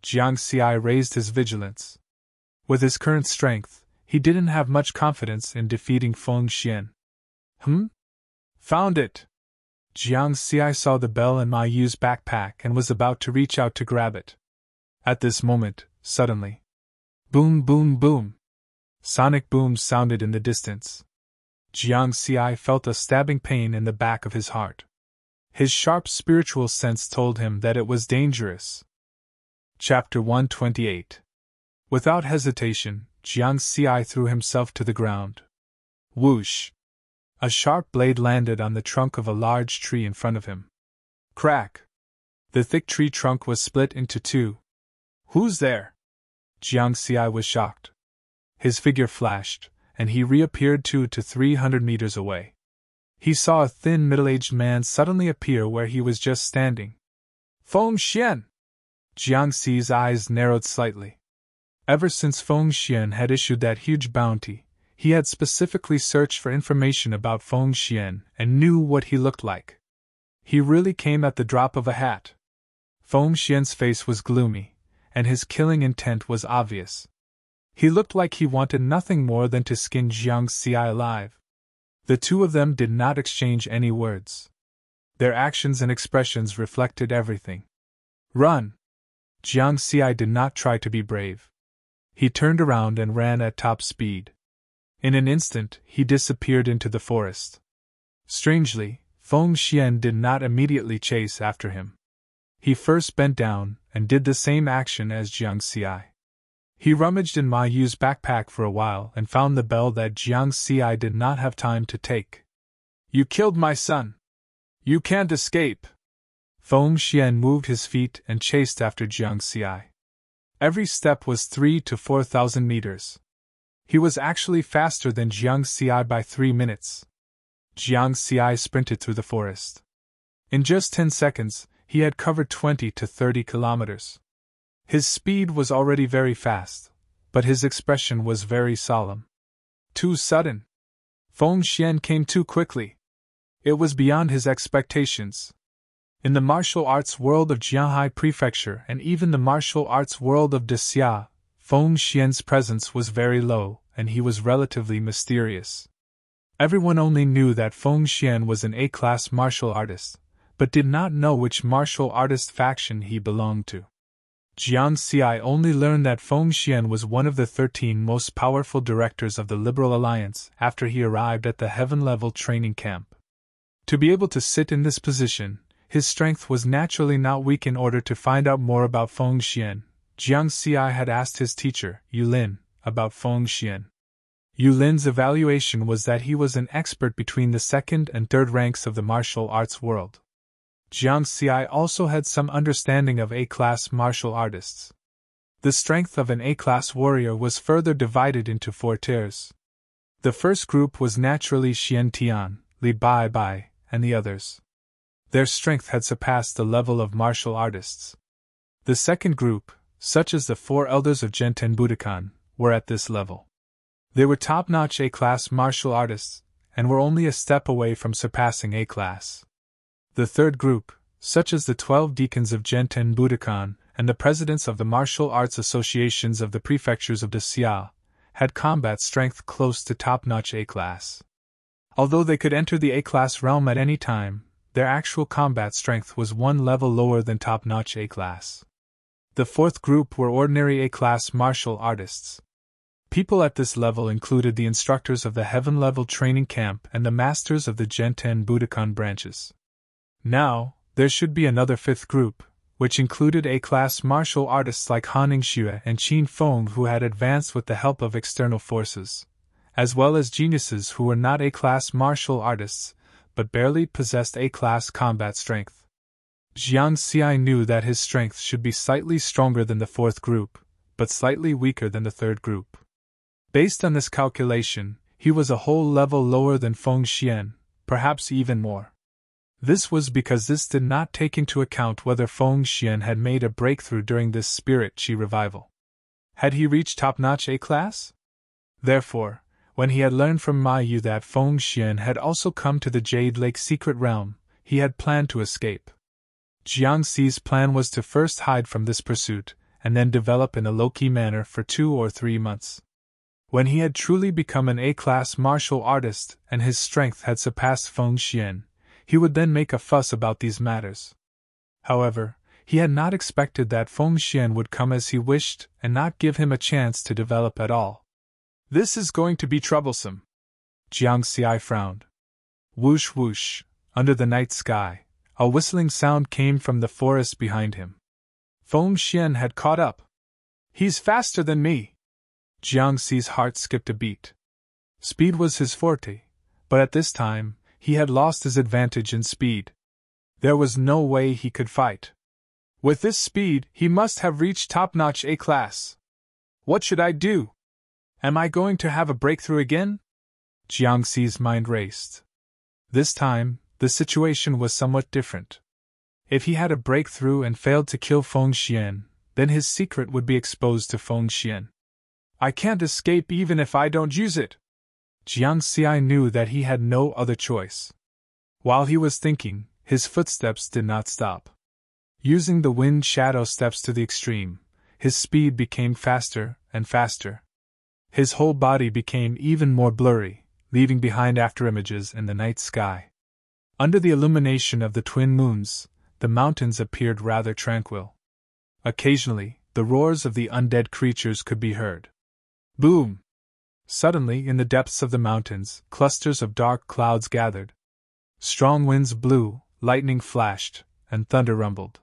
Jiang Xi raised his vigilance. With his current strength, he didn't have much confidence in defeating Feng Xian. Found it! Jiang Xi saw the bell in Ma Yu's backpack and was about to reach out to grab it. At this moment, suddenly, boom, boom, boom! Sonic booms sounded in the distance. Jiang Xi felt a stabbing pain in the back of his heart. His sharp spiritual sense told him that it was dangerous. Chapter 128. Without hesitation, Jiang Xi threw himself to the ground. Whoosh! A sharp blade landed on the trunk of a large tree in front of him. Crack! The thick tree trunk was split into two. Who's there? Jiang Xi was shocked. His figure flashed, and he reappeared 200 to 300 meters away. He saw a thin middle-aged man suddenly appear where he was just standing. Feng Xian! Jiang Xi's eyes narrowed slightly. Ever since Feng Xian had issued that huge bounty, he had specifically searched for information about Feng Xian and knew what he looked like. He really came at the drop of a hat. Feng Xian's face was gloomy, and his killing intent was obvious. He looked like he wanted nothing more than to skin Jiang Xi alive. The two of them did not exchange any words. Their actions and expressions reflected everything. Run! Jiang Xi did not try to be brave. He turned around and ran at top speed. In an instant, he disappeared into the forest. Strangely, Feng Xian did not immediately chase after him. He first bent down and did the same action as Jiang Xi. He rummaged in Ma Yu's backpack for a while and found the bell that Jiang Xi did not have time to take. You killed my son! You can't escape! Feng Xian moved his feet and chased after Jiang Xi. Every step was 3,000 to 4,000 meters. He was actually faster than Jiang Xi by 3 minutes. Jiang Xi sprinted through the forest. In just 10 seconds, he had covered 20 to 30 kilometers. His speed was already very fast, but his expression was very solemn. Too sudden. Feng Xian came too quickly. It was beyond his expectations. In the martial arts world of Jianhai Prefecture and even the martial arts world of Dexia, Feng Xian's presence was very low, and he was relatively mysterious. Everyone only knew that Feng Xian was an A-class martial artist, but did not know which martial artist faction he belonged to. Jiang Xi only learned that Feng Xian was one of the 13 most powerful directors of the Liberal Alliance after he arrived at the heaven-level training camp. To be able to sit in this position, his strength was naturally not weak. In order to find out more about Feng Xian, Jiang Xi had asked his teacher, Yu Lin, about Feng Xian. Yu Lin's evaluation was that he was an expert between the second and third ranks of the martial arts world. Jiang Xi also had some understanding of A-class martial artists. The strength of an A-class warrior was further divided into 4 tiers. The first group was naturally Xian Tian, Li Bai Bai, and the others. Their strength had surpassed the level of martial artists. The second group, such as the 4 elders of Genten Budokan, were at this level. They were top-notch A-class martial artists, and were only a step away from surpassing A-class. The third group, such as the 12 deacons of Genten Budokan and the presidents of the martial arts associations of the prefectures of Dexia, had combat strength close to top-notch A-class. Although they could enter the A-class realm at any time, their actual combat strength was 1 level lower than top-notch A-class. The fourth group were ordinary A-class martial artists. People at this level included the instructors of the heaven-level training camp and the masters of the Genten Budokan branches. Now, there should be another 5th group, which included A-class martial artists like Han Ningxue and Qin Feng who had advanced with the help of external forces, as well as geniuses who were not A-class martial artists, but barely possessed A-class combat strength. Jiang Xi knew that his strength should be slightly stronger than the 4th group, but slightly weaker than the 3rd group. Based on this calculation, he was a whole level lower than Feng Xian, perhaps even more. This was because this did not take into account whether Feng Xian had made a breakthrough during this spirit chi revival. Had he reached top-notch A-class? Therefore, when he had learned from Ma Yu that Feng Xian had also come to the Jade Lake secret realm, he had planned to escape. Jiang Xi's plan was to first hide from this pursuit, and then develop in a low-key manner for 2 or 3 months. When he had truly become an A-class martial artist and his strength had surpassed Feng Xian, he would then make a fuss about these matters. However, he had not expected that Feng Xian would come as he wished and not give him a chance to develop at all. This is going to be troublesome. Jiang Xi frowned. Whoosh whoosh, under the night sky, a whistling sound came from the forest behind him. Feng Xian had caught up. He's faster than me. Jiang Xi's heart skipped a beat. Speed was his forte, but at this time, he had lost his advantage in speed. There was no way he could fight. With this speed, he must have reached top-notch A-class. What should I do? Am I going to have a breakthrough again? Jiang Xi's mind raced. This time, the situation was somewhat different. If he had a breakthrough and failed to kill Feng Xian, then his secret would be exposed to Feng Xian. I can't escape even if I don't use it. Jiang Xi knew that he had no other choice. While he was thinking, his footsteps did not stop. Using the wind shadow steps to the extreme, his speed became faster and faster. His whole body became even more blurry, leaving behind afterimages in the night sky. Under the illumination of the twin moons, the mountains appeared rather tranquil. Occasionally, the roars of the undead creatures could be heard. Boom! Suddenly, in the depths of the mountains, clusters of dark clouds gathered. Strong winds blew, lightning flashed, and thunder rumbled.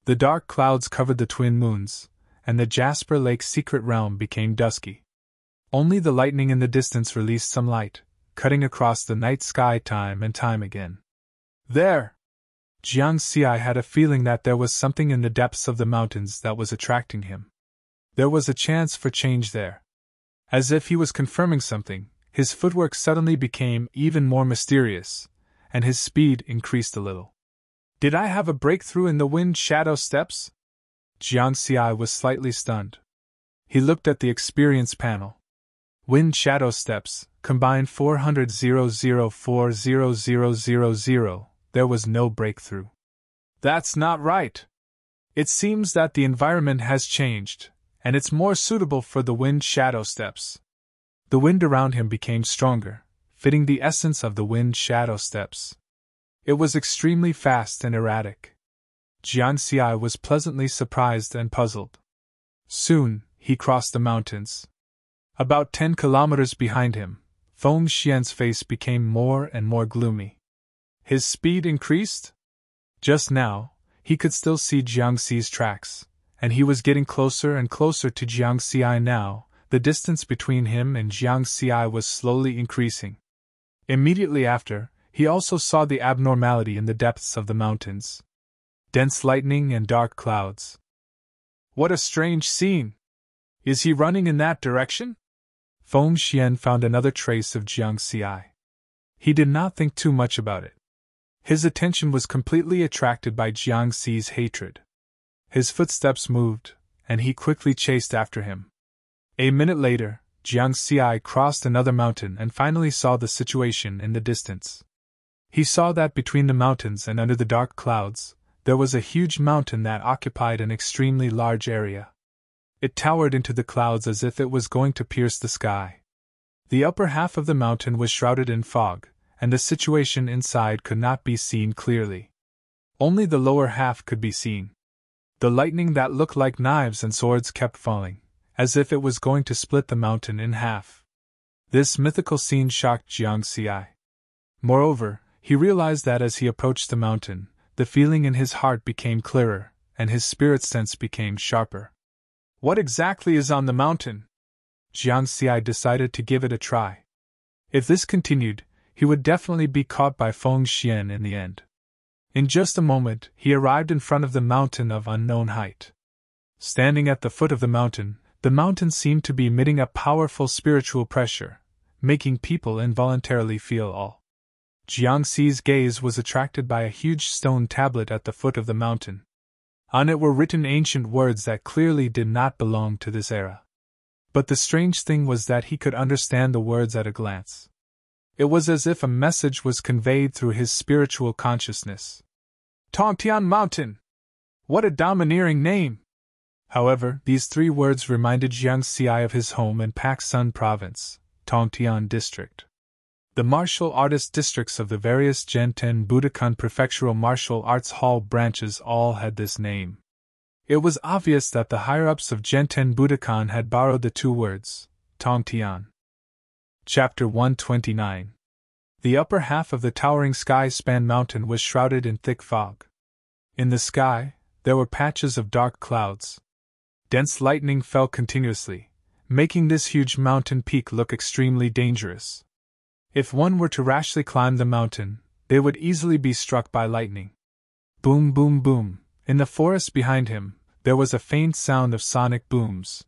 The dark clouds covered the twin moons, and the Jasper Lake's secret realm became dusky. Only the lightning in the distance released some light, cutting across the night sky time and time again. There! Jiang Xi had a feeling that there was something in the depths of the mountains that was attracting him. There was a chance for change there. As if he was confirming something, his footwork suddenly became even more mysterious, and his speed increased a little. Did I have a breakthrough in the wind shadow steps? Jiang Xi was slightly stunned. He looked at the experience panel. Wind shadow steps, combined 400,004,000. There was no breakthrough. That's not right. It seems that the environment has changed, and it's more suitable for the wind shadow steps. The wind around him became stronger, fitting the essence of the wind shadow steps. It was extremely fast and erratic. Jiang Xi was pleasantly surprised and puzzled. Soon, he crossed the mountains. About 10 kilometers behind him, Feng Xian's face became more and more gloomy. His speed increased? Just now, he could still see Jiang Xi's tracks, and he was getting closer and closer to Jiang Xi now. The distance between him and Jiang Xi was slowly increasing. Immediately after, he also saw the abnormality in the depths of the mountains. Dense lightning and dark clouds. What a strange scene! Is he running in that direction? Feng Xian found another trace of Jiang Xi. He did not think too much about it. His attention was completely attracted by Jiang Xi's hatred. His footsteps moved, and he quickly chased after him. A minute later, Jiang Xi crossed another mountain and finally saw the situation in the distance. He saw that between the mountains and under the dark clouds, there was a huge mountain that occupied an extremely large area. It towered into the clouds as if it was going to pierce the sky. The upper half of the mountain was shrouded in fog, and the situation inside could not be seen clearly. Only the lower half could be seen. The lightning that looked like knives and swords kept falling, as if it was going to split the mountain in half. This mythical scene shocked Jiang Xi. Moreover, he realized that as he approached the mountain, the feeling in his heart became clearer, and his spirit sense became sharper. What exactly is on the mountain? Jiang Xi decided to give it a try. If this continued, he would definitely be caught by Feng Xian in the end. In just a moment, he arrived in front of the mountain of unknown height. Standing at the foot of the mountain seemed to be emitting a powerful spiritual pressure, making people involuntarily feel awe. Jiang Xi's gaze was attracted by a huge stone tablet at the foot of the mountain. On it were written ancient words that clearly did not belong to this era. But the strange thing was that he could understand the words at a glance. It was as if a message was conveyed through his spiritual consciousness. Tongtian Mountain! What a domineering name! However, these 3 words reminded Jiang Xi of his home in Paksun Province, Tongtian District. The martial artist districts of the various Genten Budokan prefectural martial arts hall branches all had this name. It was obvious that the higher-ups of Genten Budokan had borrowed the 2 words, Tongtian. Chapter 129. The upper half of the towering sky-span mountain was shrouded in thick fog. In the sky, there were patches of dark clouds. Dense lightning fell continuously, making this huge mountain peak look extremely dangerous. If one were to rashly climb the mountain, they would easily be struck by lightning. Boom, boom, boom. In the forest behind him, there was a faint sound of sonic booms.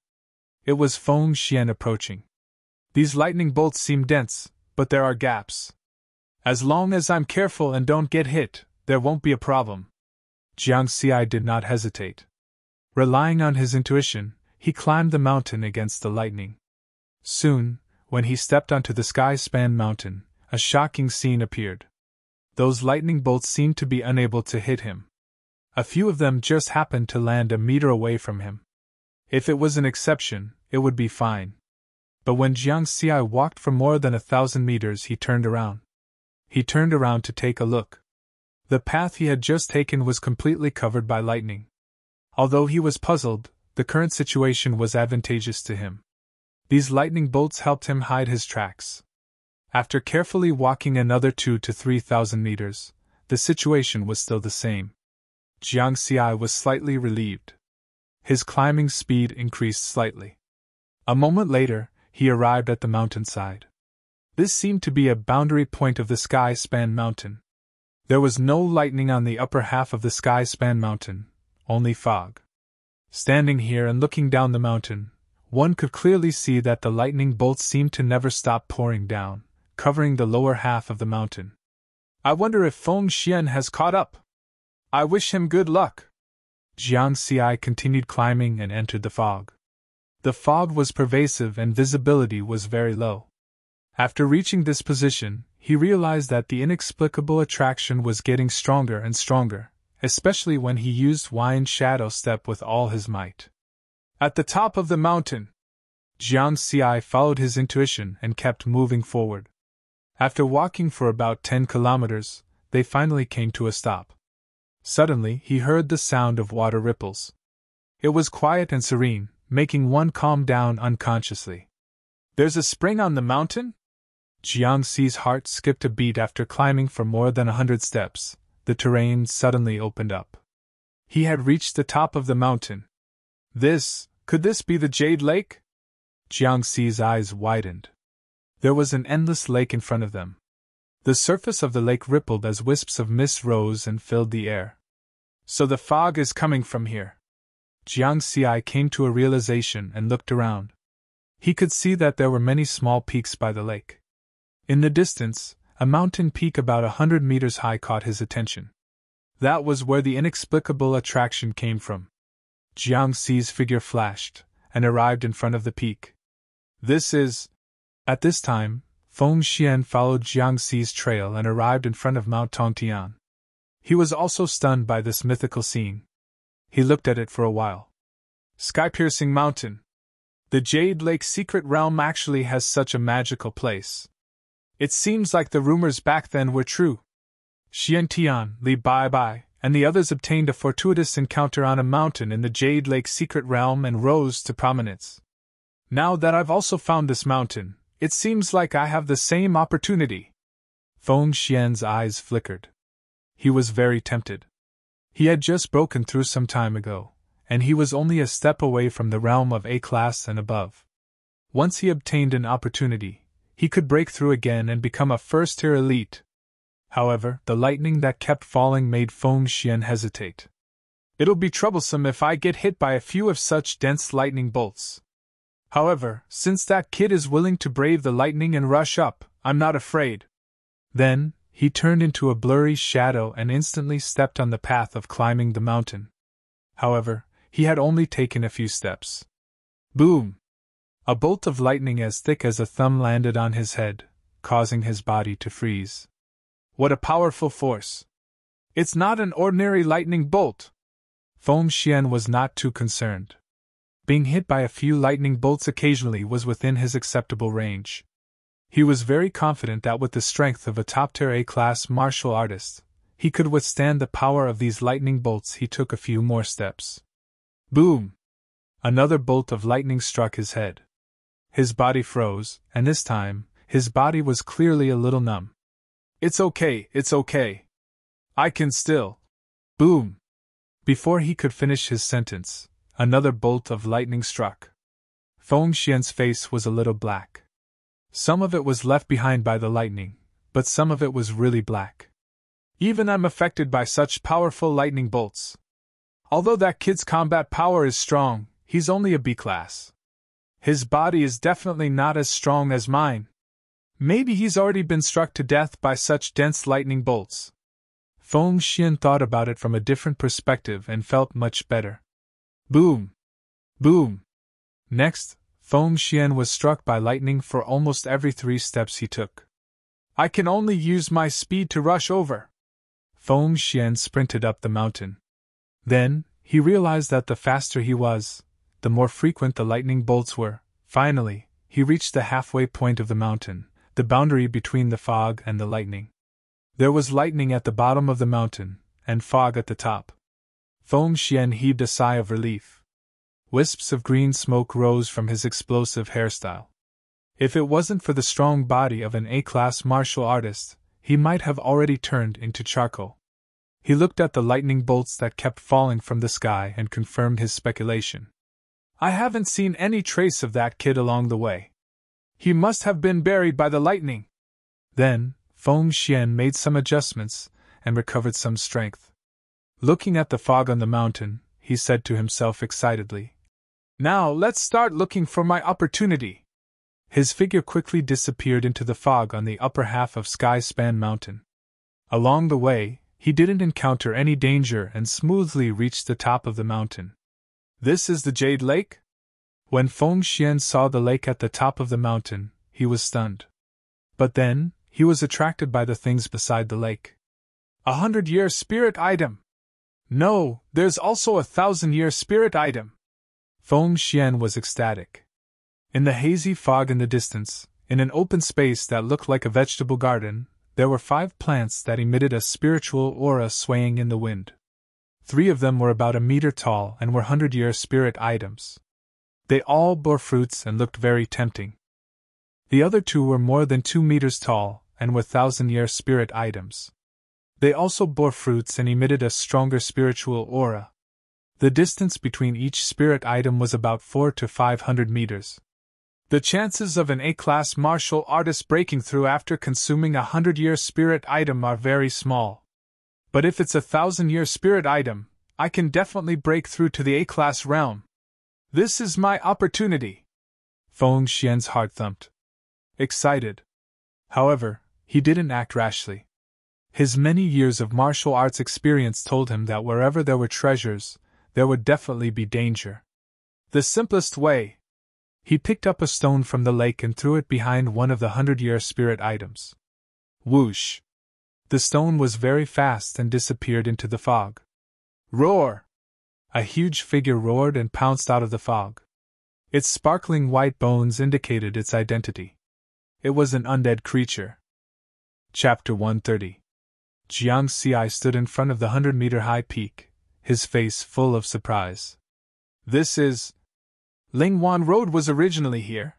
It was Feng Xian approaching. These lightning bolts seem dense, but there are gaps. As long as I'm careful and don't get hit, there won't be a problem. Jiang Xi did not hesitate. Relying on his intuition, he climbed the mountain against the lightning. Soon, when he stepped onto the sky-span mountain, a shocking scene appeared. Those lightning bolts seemed to be unable to hit him. A few of them just happened to land a meter away from him. If it was an exception, it would be fine. But when Jiang Xi walked for more than 1,000 meters, he turned around. He turned around to take a look. The path he had just taken was completely covered by lightning. Although he was puzzled, the current situation was advantageous to him. These lightning bolts helped him hide his tracks. After carefully walking another 2,000 to 3,000 meters, the situation was still the same. Jiang Xi was slightly relieved. His climbing speed increased slightly. A moment later, he arrived at the mountainside. This seemed to be a boundary point of the sky-span mountain. There was no lightning on the upper half of the sky-span mountain, only fog. Standing here and looking down the mountain, one could clearly see that the lightning bolts seemed to never stop pouring down, covering the lower half of the mountain. I wonder if Feng Xian has caught up. I wish him good luck. Jiang Xi continued climbing and entered the fog. The fog was pervasive and visibility was very low. After reaching this position, he realized that the inexplicable attraction was getting stronger and stronger, especially when he used Wind Shadow Step with all his might. At the top of the mountain, Jiang Xi followed his intuition and kept moving forward. After walking for about 10 kilometers, they finally came to a stop. Suddenly, he heard the sound of water ripples. It was quiet and serene, making one calm down unconsciously. There's a spring on the mountain? Jiang Xi's heart skipped a beat after climbing for more than 100 steps. The terrain suddenly opened up. He had reached the top of the mountain. Could this be the Jade Lake? Jiang Xi's eyes widened. There was an endless lake in front of them. The surface of the lake rippled as wisps of mist rose and filled the air. So the fog is coming from here. Jiang Xi came to a realization and looked around. He could see that there were many small peaks by the lake. In the distance, a mountain peak about 100 meters high caught his attention. That was where the inexplicable attraction came from. Jiang Xi's figure flashed, and arrived in front of the peak. At this time, Feng Xian followed Jiang Xi's trail and arrived in front of Mount Tongtian. He was also stunned by this mythical scene. He looked at it for a while. Sky-piercing mountain. The Jade Lake secret realm actually has such a magical place. It seems like the rumors back then were true. Xian Tian, Li Bai, and the others obtained a fortuitous encounter on a mountain in the Jade Lake secret realm and rose to prominence. Now that I've also found this mountain, it seems like I have the same opportunity. Feng Xian's eyes flickered. He was very tempted. He had just broken through some time ago, and he was only a step away from the realm of A-class and above. Once he obtained an opportunity, he could break through again and become a first-tier elite. However, the lightning that kept falling made Feng Xian hesitate. It'll be troublesome if I get hit by a few of such dense lightning bolts. However, since that kid is willing to brave the lightning and rush up, I'm not afraid. Then, he turned into a blurry shadow and instantly stepped on the path of climbing the mountain. However, he had only taken a few steps. Boom! A bolt of lightning as thick as a thumb landed on his head, causing his body to freeze. What a powerful force! It's not an ordinary lightning bolt! Feng Xian was not too concerned. Being hit by a few lightning bolts occasionally was within his acceptable range. He was very confident that with the strength of a top-tier A-class martial artist, he could withstand the power of these lightning bolts. He took a few more steps. Boom! Another bolt of lightning struck his head. His body froze, and this time, his body was clearly a little numb. It's okay. I can still. Boom! Before he could finish his sentence, another bolt of lightning struck. Feng Xian's face was a little black. Some of it was left behind by the lightning, but some of it was really black. Even I'm affected by such powerful lightning bolts. Although that kid's combat power is strong, he's only a B-class. His body is definitely not as strong as mine. Maybe he's already been struck to death by such dense lightning bolts. Feng Xian thought about it from a different perspective and felt much better. Boom! Boom! Next, Feng Xian was struck by lightning for almost every 3 steps he took. I can only use my speed to rush over. Feng Xian sprinted up the mountain. Then, he realized that the faster he was, the more frequent the lightning bolts were. Finally, he reached the halfway point of the mountain, the boundary between the fog and the lightning. There was lightning at the bottom of the mountain, and fog at the top. Feng Xian heaved a sigh of relief. Wisps of green smoke rose from his explosive hairstyle. If it wasn't for the strong body of an A-class martial artist, he might have already turned into charcoal. He looked at the lightning bolts that kept falling from the sky and confirmed his speculation. I haven't seen any trace of that kid along the way. He must have been buried by the lightning. Then, Feng Xian made some adjustments and recovered some strength. Looking at the fog on the mountain, he said to himself excitedly, Now let's start looking for my opportunity. His figure quickly disappeared into the fog on the upper half of Sky Span Mountain. Along the way, he didn't encounter any danger and smoothly reached the top of the mountain. This is the Jade Lake? When Feng Xian saw the lake at the top of the mountain, he was stunned. But then, he was attracted by the things beside the lake. 100-year spirit item! No, there's also a 1,000-year spirit item! Feng Xian was ecstatic. In the hazy fog in the distance, in an open space that looked like a vegetable garden, there were 5 plants that emitted a spiritual aura swaying in the wind. 3 of them were about a meter tall and were 100-year spirit items. They all bore fruits and looked very tempting. The other 2 were more than 2 meters tall and were 1,000-year spirit items. They also bore fruits and emitted a stronger spiritual aura. The distance between each spirit item was about 400 to 500 meters. The chances of an A-class martial artist breaking through after consuming a 100-year spirit item are very small. But if it's a 1,000-year spirit item, I can definitely break through to the A-class realm. This is my opportunity. Feng Xian's heart thumped. Excited. However, he didn't act rashly. His many years of martial arts experience told him that wherever there were treasures, there would definitely be danger. The simplest way. He picked up a stone from the lake and threw it behind one of the 100-year spirit items. Whoosh! The stone was very fast and disappeared into the fog. Roar! A huge figure roared and pounced out of the fog. Its sparkling white bones indicated its identity. It was an undead creature. Chapter 130. Jiang Xi stood in front of the 100-meter-high peak, his face full of surprise. This is... Lingwan Road was originally here.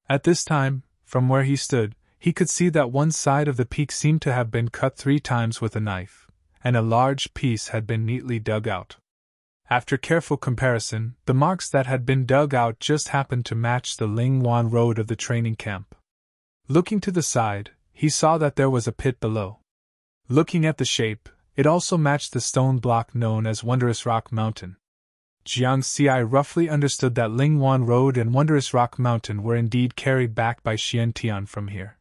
At this time, from where he stood, he could see that one side of the peak seemed to have been cut 3 times with a knife, and a large piece had been neatly dug out. After careful comparison, the marks that had been dug out just happened to match the Lingwan Road of the training camp. Looking to the side, he saw that there was a pit below. Looking at the shape, it also matched the stone block known as Wondrous Rock Mountain. Jiang Xi roughly understood that Lingwan Road and Wondrous Rock Mountain were indeed carried back by Xian Tian from here.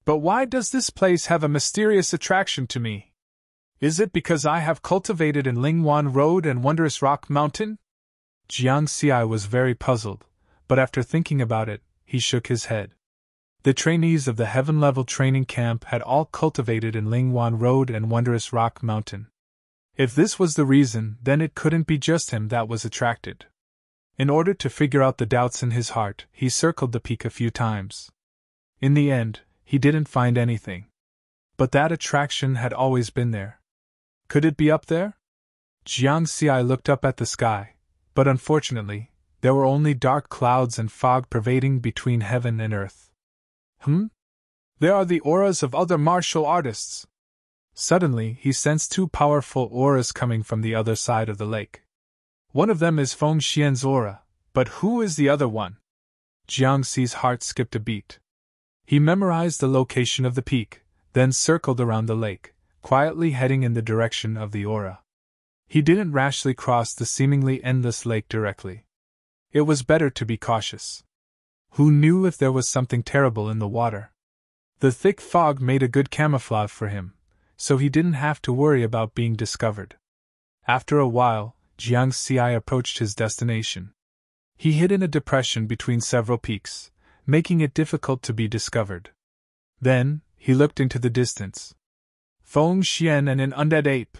But why does this place have a mysterious attraction to me? Is it because I have cultivated in Lingwan Road and Wondrous Rock Mountain? Jiang Xi was very puzzled, but after thinking about it, he shook his head. The trainees of the Heaven-level training camp had all cultivated in Lingwan Road and Wondrous Rock Mountain. If this was the reason, then it couldn't be just him that was attracted. In order to figure out the doubts in his heart, he circled the peak a few times. In the end, he didn't find anything. But that attraction had always been there. Could it be up there? Jiang Xi looked up at the sky, but unfortunately, there were only dark clouds and fog pervading between heaven and earth. There are the auras of other martial artists. Suddenly, he sensed 2 powerful auras coming from the other side of the lake. One of them is Feng Xian's aura, but who is the other one? Jiang Xi's heart skipped a beat. He memorized the location of the peak, then circled around the lake, quietly heading in the direction of the aura. He didn't rashly cross the seemingly endless lake directly. It was better to be cautious. Who knew if there was something terrible in the water? The thick fog made a good camouflage for him, so he didn't have to worry about being discovered. After a while, Jiang Xi approached his destination. He hid in a depression between several peaks, making it difficult to be discovered. Then, he looked into the distance. Feng Xian and an undead ape.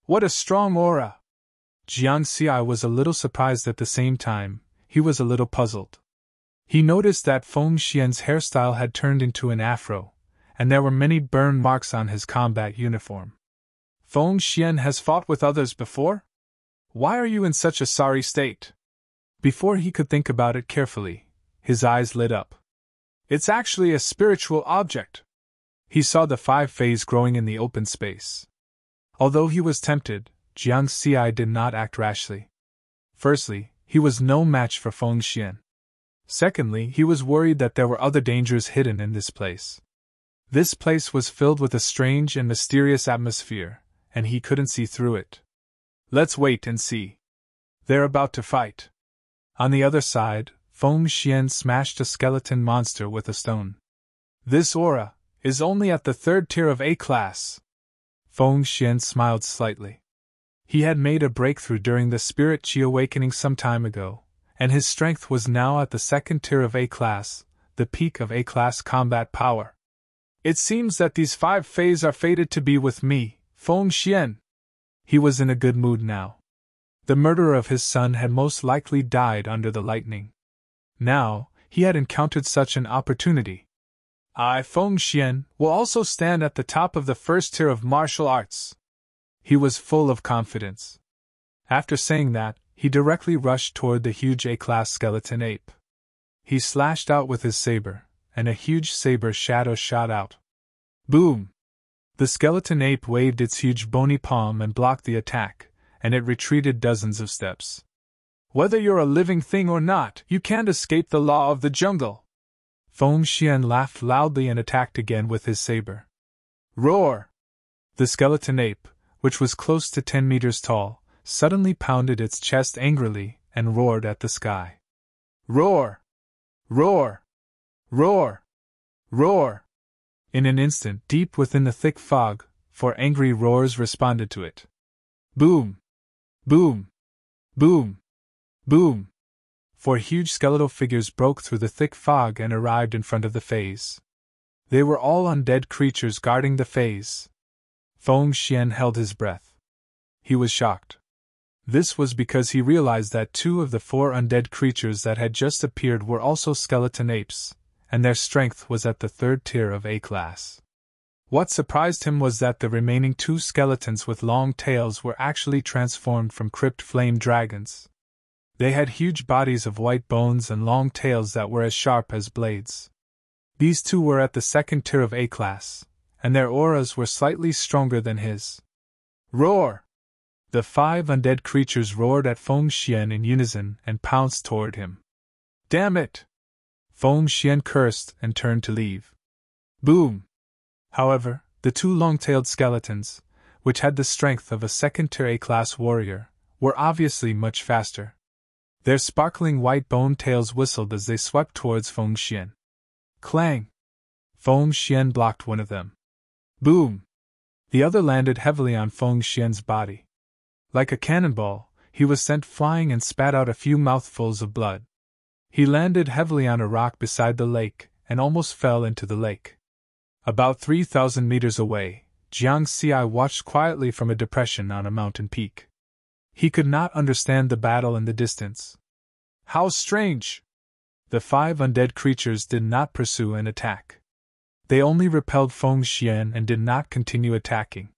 What a strong aura! Jiang Xi was a little surprised at the same time. He was a little puzzled. He noticed that Feng Xian's hairstyle had turned into an afro, and there were many burn marks on his combat uniform. Feng Xian has fought with others before? Why are you in such a sorry state? Before he could think about it carefully, his eyes lit up. It's actually a spiritual object. He saw the 5 phase growing in the open space. Although he was tempted, Jiang Xi did not act rashly. Firstly, he was no match for Feng Xian. Secondly, he was worried that there were other dangers hidden in this place. This place was filled with a strange and mysterious atmosphere, and he couldn't see through it. Let's wait and see. They're about to fight. On the other side, Feng Xian smashed a skeleton monster with a stone. This aura is only at the 3rd tier of A class. Feng Xian smiled slightly. He had made a breakthrough during the Spirit Chi awakening some time ago, and his strength was now at the 2nd tier of A class, the peak of A class combat power. It seems that these 5 phase are fated to be with me, Feng Xian. He was in a good mood now. The murderer of his son had most likely died under the lightning. Now, he had encountered such an opportunity. I, Feng Xian, will also stand at the top of the 1st tier of martial arts. He was full of confidence. After saying that, he directly rushed toward the huge A-class skeleton ape. He slashed out with his saber, and a huge saber shadow shot out. Boom! The skeleton ape waved its huge bony palm and blocked the attack, and it retreated dozens of steps. Whether you're a living thing or not, you can't escape the law of the jungle. Feng Xian laughed loudly and attacked again with his saber. Roar! The skeleton ape, which was close to 10 meters tall, suddenly pounded its chest angrily and roared at the sky. Roar! Roar! Roar! Roar! In an instant, deep within the thick fog, 4 angry roars responded to it. Boom! Boom! Boom! Boom! 4 huge skeletal figures broke through the thick fog and arrived in front of the phase. They were all undead creatures guarding the phase. Feng Xian held his breath. He was shocked. This was because he realized that 2 of the 4 undead creatures that had just appeared were also skeleton apes, and their strength was at the 3rd tier of A class. What surprised him was that the remaining 2 skeletons with long tails were actually transformed from crypt flame dragons. They had huge bodies of white bones and long tails that were as sharp as blades. These 2 were at the 2nd tier of A class, and their auras were slightly stronger than his. Roar! The 5 undead creatures roared at Feng Xian in unison and pounced toward him. Damn it! Feng Xian cursed and turned to leave. Boom! However, the 2 long-tailed skeletons, which had the strength of a 2nd-tier A-class warrior, were obviously much faster. Their sparkling white bone tails whistled as they swept towards Feng Xian. Clang! Feng Xian blocked one of them. Boom! The other landed heavily on Feng Xian's body. Like a cannonball, he was sent flying and spat out a few mouthfuls of blood. He landed heavily on a rock beside the lake and almost fell into the lake. About 3,000 meters away, Jiang Xi watched quietly from a depression on a mountain peak. He could not understand the battle in the distance. How strange! The 5 undead creatures did not pursue an attack. They only repelled Feng Xian and did not continue attacking.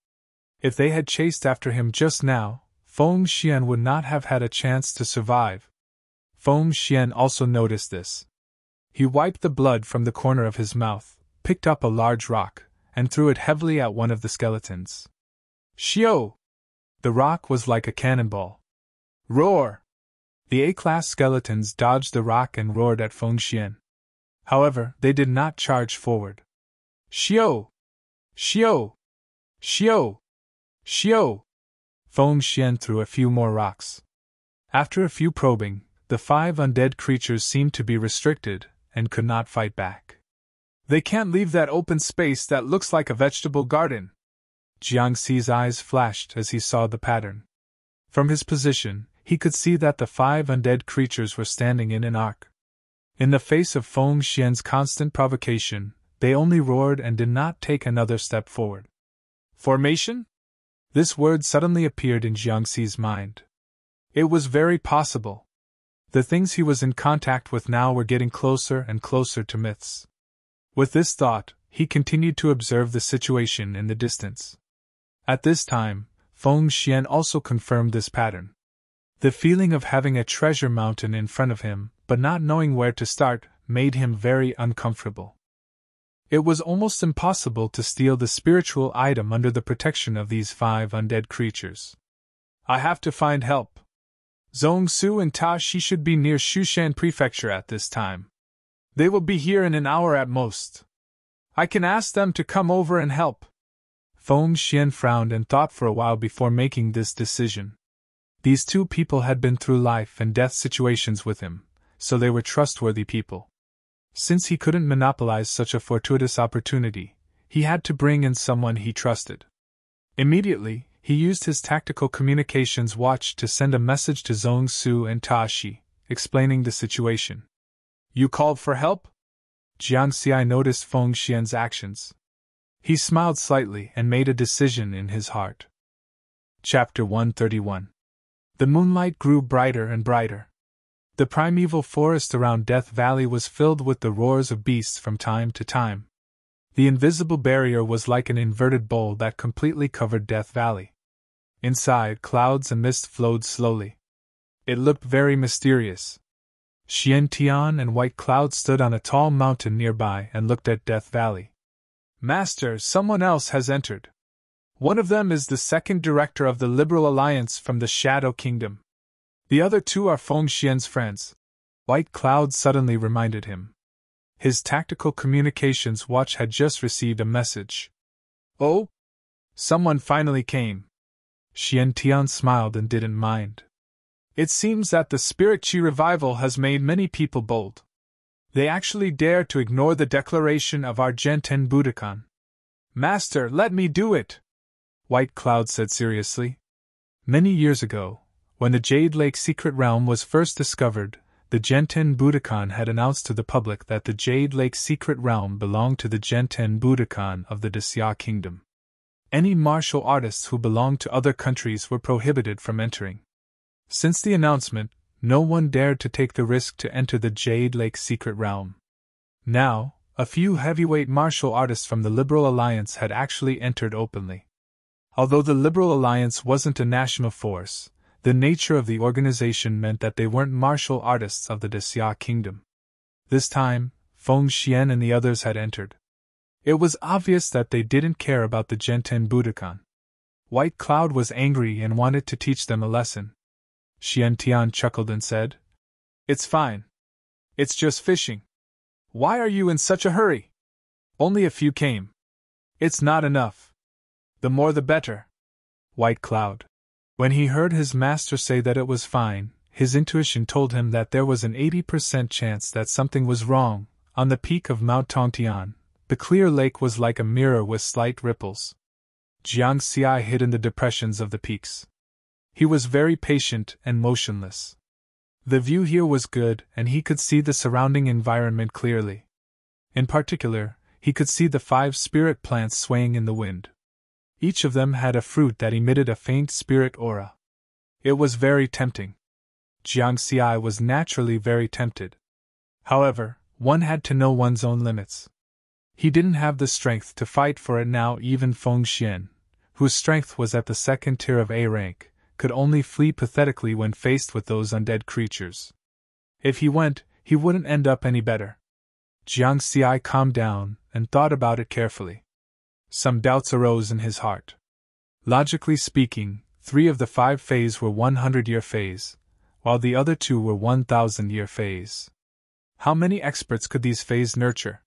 If they had chased after him just now, Feng Xian would not have had a chance to survive. Feng Xian also noticed this. He wiped the blood from the corner of his mouth, picked up a large rock, and threw it heavily at one of the skeletons. Xiao! The rock was like a cannonball. Roar! The A-class skeletons dodged the rock and roared at Feng Xian. However, they did not charge forward. Xiao! Xiao! Xiao! Xiao! Feng Xian threw a few more rocks. After a few probing, the 5 undead creatures seemed to be restricted and could not fight back. They can't leave that open space that looks like a vegetable garden. Jiang Xi's eyes flashed as he saw the pattern. From his position, he could see that the 5 undead creatures were standing in an arc. In the face of Feng Xian's constant provocation, they only roared and did not take another step forward. Formation? This word suddenly appeared in Jiangxi's mind. It was very possible. The things he was in contact with now were getting closer and closer to myths. With this thought, he continued to observe the situation in the distance. At this time, Feng Xian also confirmed this pattern. The feeling of having a treasure mountain in front of him, but not knowing where to start, made him very uncomfortable. It was almost impossible to steal the spiritual item under the protection of these 5 undead creatures. I have to find help. Zhongsu and Ta Shi should be near Shushan Prefecture at this time. They will be here in an hour at most. I can ask them to come over and help. Feng Xian frowned and thought for a while before making this decision. These 2 people had been through life and death situations with him, so they were trustworthy people. Since he couldn't monopolize such a fortuitous opportunity, he had to bring in someone he trusted. Immediately, he used his tactical communications watch to send a message to Zhongsu and Ta Shi, explaining the situation. You called for help? Jiangxi noticed Feng Xian's actions. He smiled slightly and made a decision in his heart. Chapter 131. The moonlight grew brighter and brighter. The primeval forest around Death Valley was filled with the roars of beasts from time to time. The invisible barrier was like an inverted bowl that completely covered Death Valley. Inside, clouds and mist flowed slowly. It looked very mysterious. Xian Tian and White Cloud stood on a tall mountain nearby and looked at Death Valley. Master, someone else has entered. One of them is the second director of the Liberal Alliance from the Shadow Kingdom. The other 2 are Feng Xian's friends. White Cloud suddenly reminded him. His tactical communications watch had just received a message. Oh? Someone finally came. Xian Tian smiled and didn't mind. It seems that the Spirit Qi revival has made many people bold. They actually dare to ignore the declaration of our Genten Budokan. Master, let me do it! White Cloud said seriously. Many years ago, when the Jade Lake Secret Realm was first discovered, the Genten Budokan had announced to the public that the Jade Lake Secret Realm belonged to the Genten Budokan of the Xia Kingdom. Any martial artists who belonged to other countries were prohibited from entering. Since the announcement, no one dared to take the risk to enter the Jade Lake Secret Realm. Now, a few heavyweight martial artists from the Liberal Alliance had actually entered openly. Although the Liberal Alliance wasn't a national force, the nature of the organization meant that they weren't martial artists of the Xia Kingdom. This time, Feng Xian and the others had entered. It was obvious that they didn't care about the Genten Budokan. White Cloud was angry and wanted to teach them a lesson. Xian Tian chuckled and said, It's fine. It's just fishing. Why are you in such a hurry? Only a few came. It's not enough. The more the better. White Cloud. When he heard his master say that it was fine, his intuition told him that there was an 80% chance that something was wrong. On the peak of Mount Tongtian, the clear lake was like a mirror with slight ripples. Jiangxi hid in the depressions of the peaks. He was very patient and motionless. The view here was good, and he could see the surrounding environment clearly. In particular, he could see the 5 spirit plants swaying in the wind. Each of them had a fruit that emitted a faint spirit aura. It was very tempting. Jiangxi was naturally very tempted. However, one had to know one's own limits. He didn't have the strength to fight for it now. Even Feng Xian, whose strength was at the 2nd tier of A rank, could only flee pathetically when faced with those undead creatures. If he went, he wouldn't end up any better. Jiangxi calmed down and thought about it carefully. Some doubts arose in his heart. Logically speaking, 3 of the 5 Fays were 100-year Fays, while the other 2 were 1,000-year Fays. How many experts could these Fays nurture?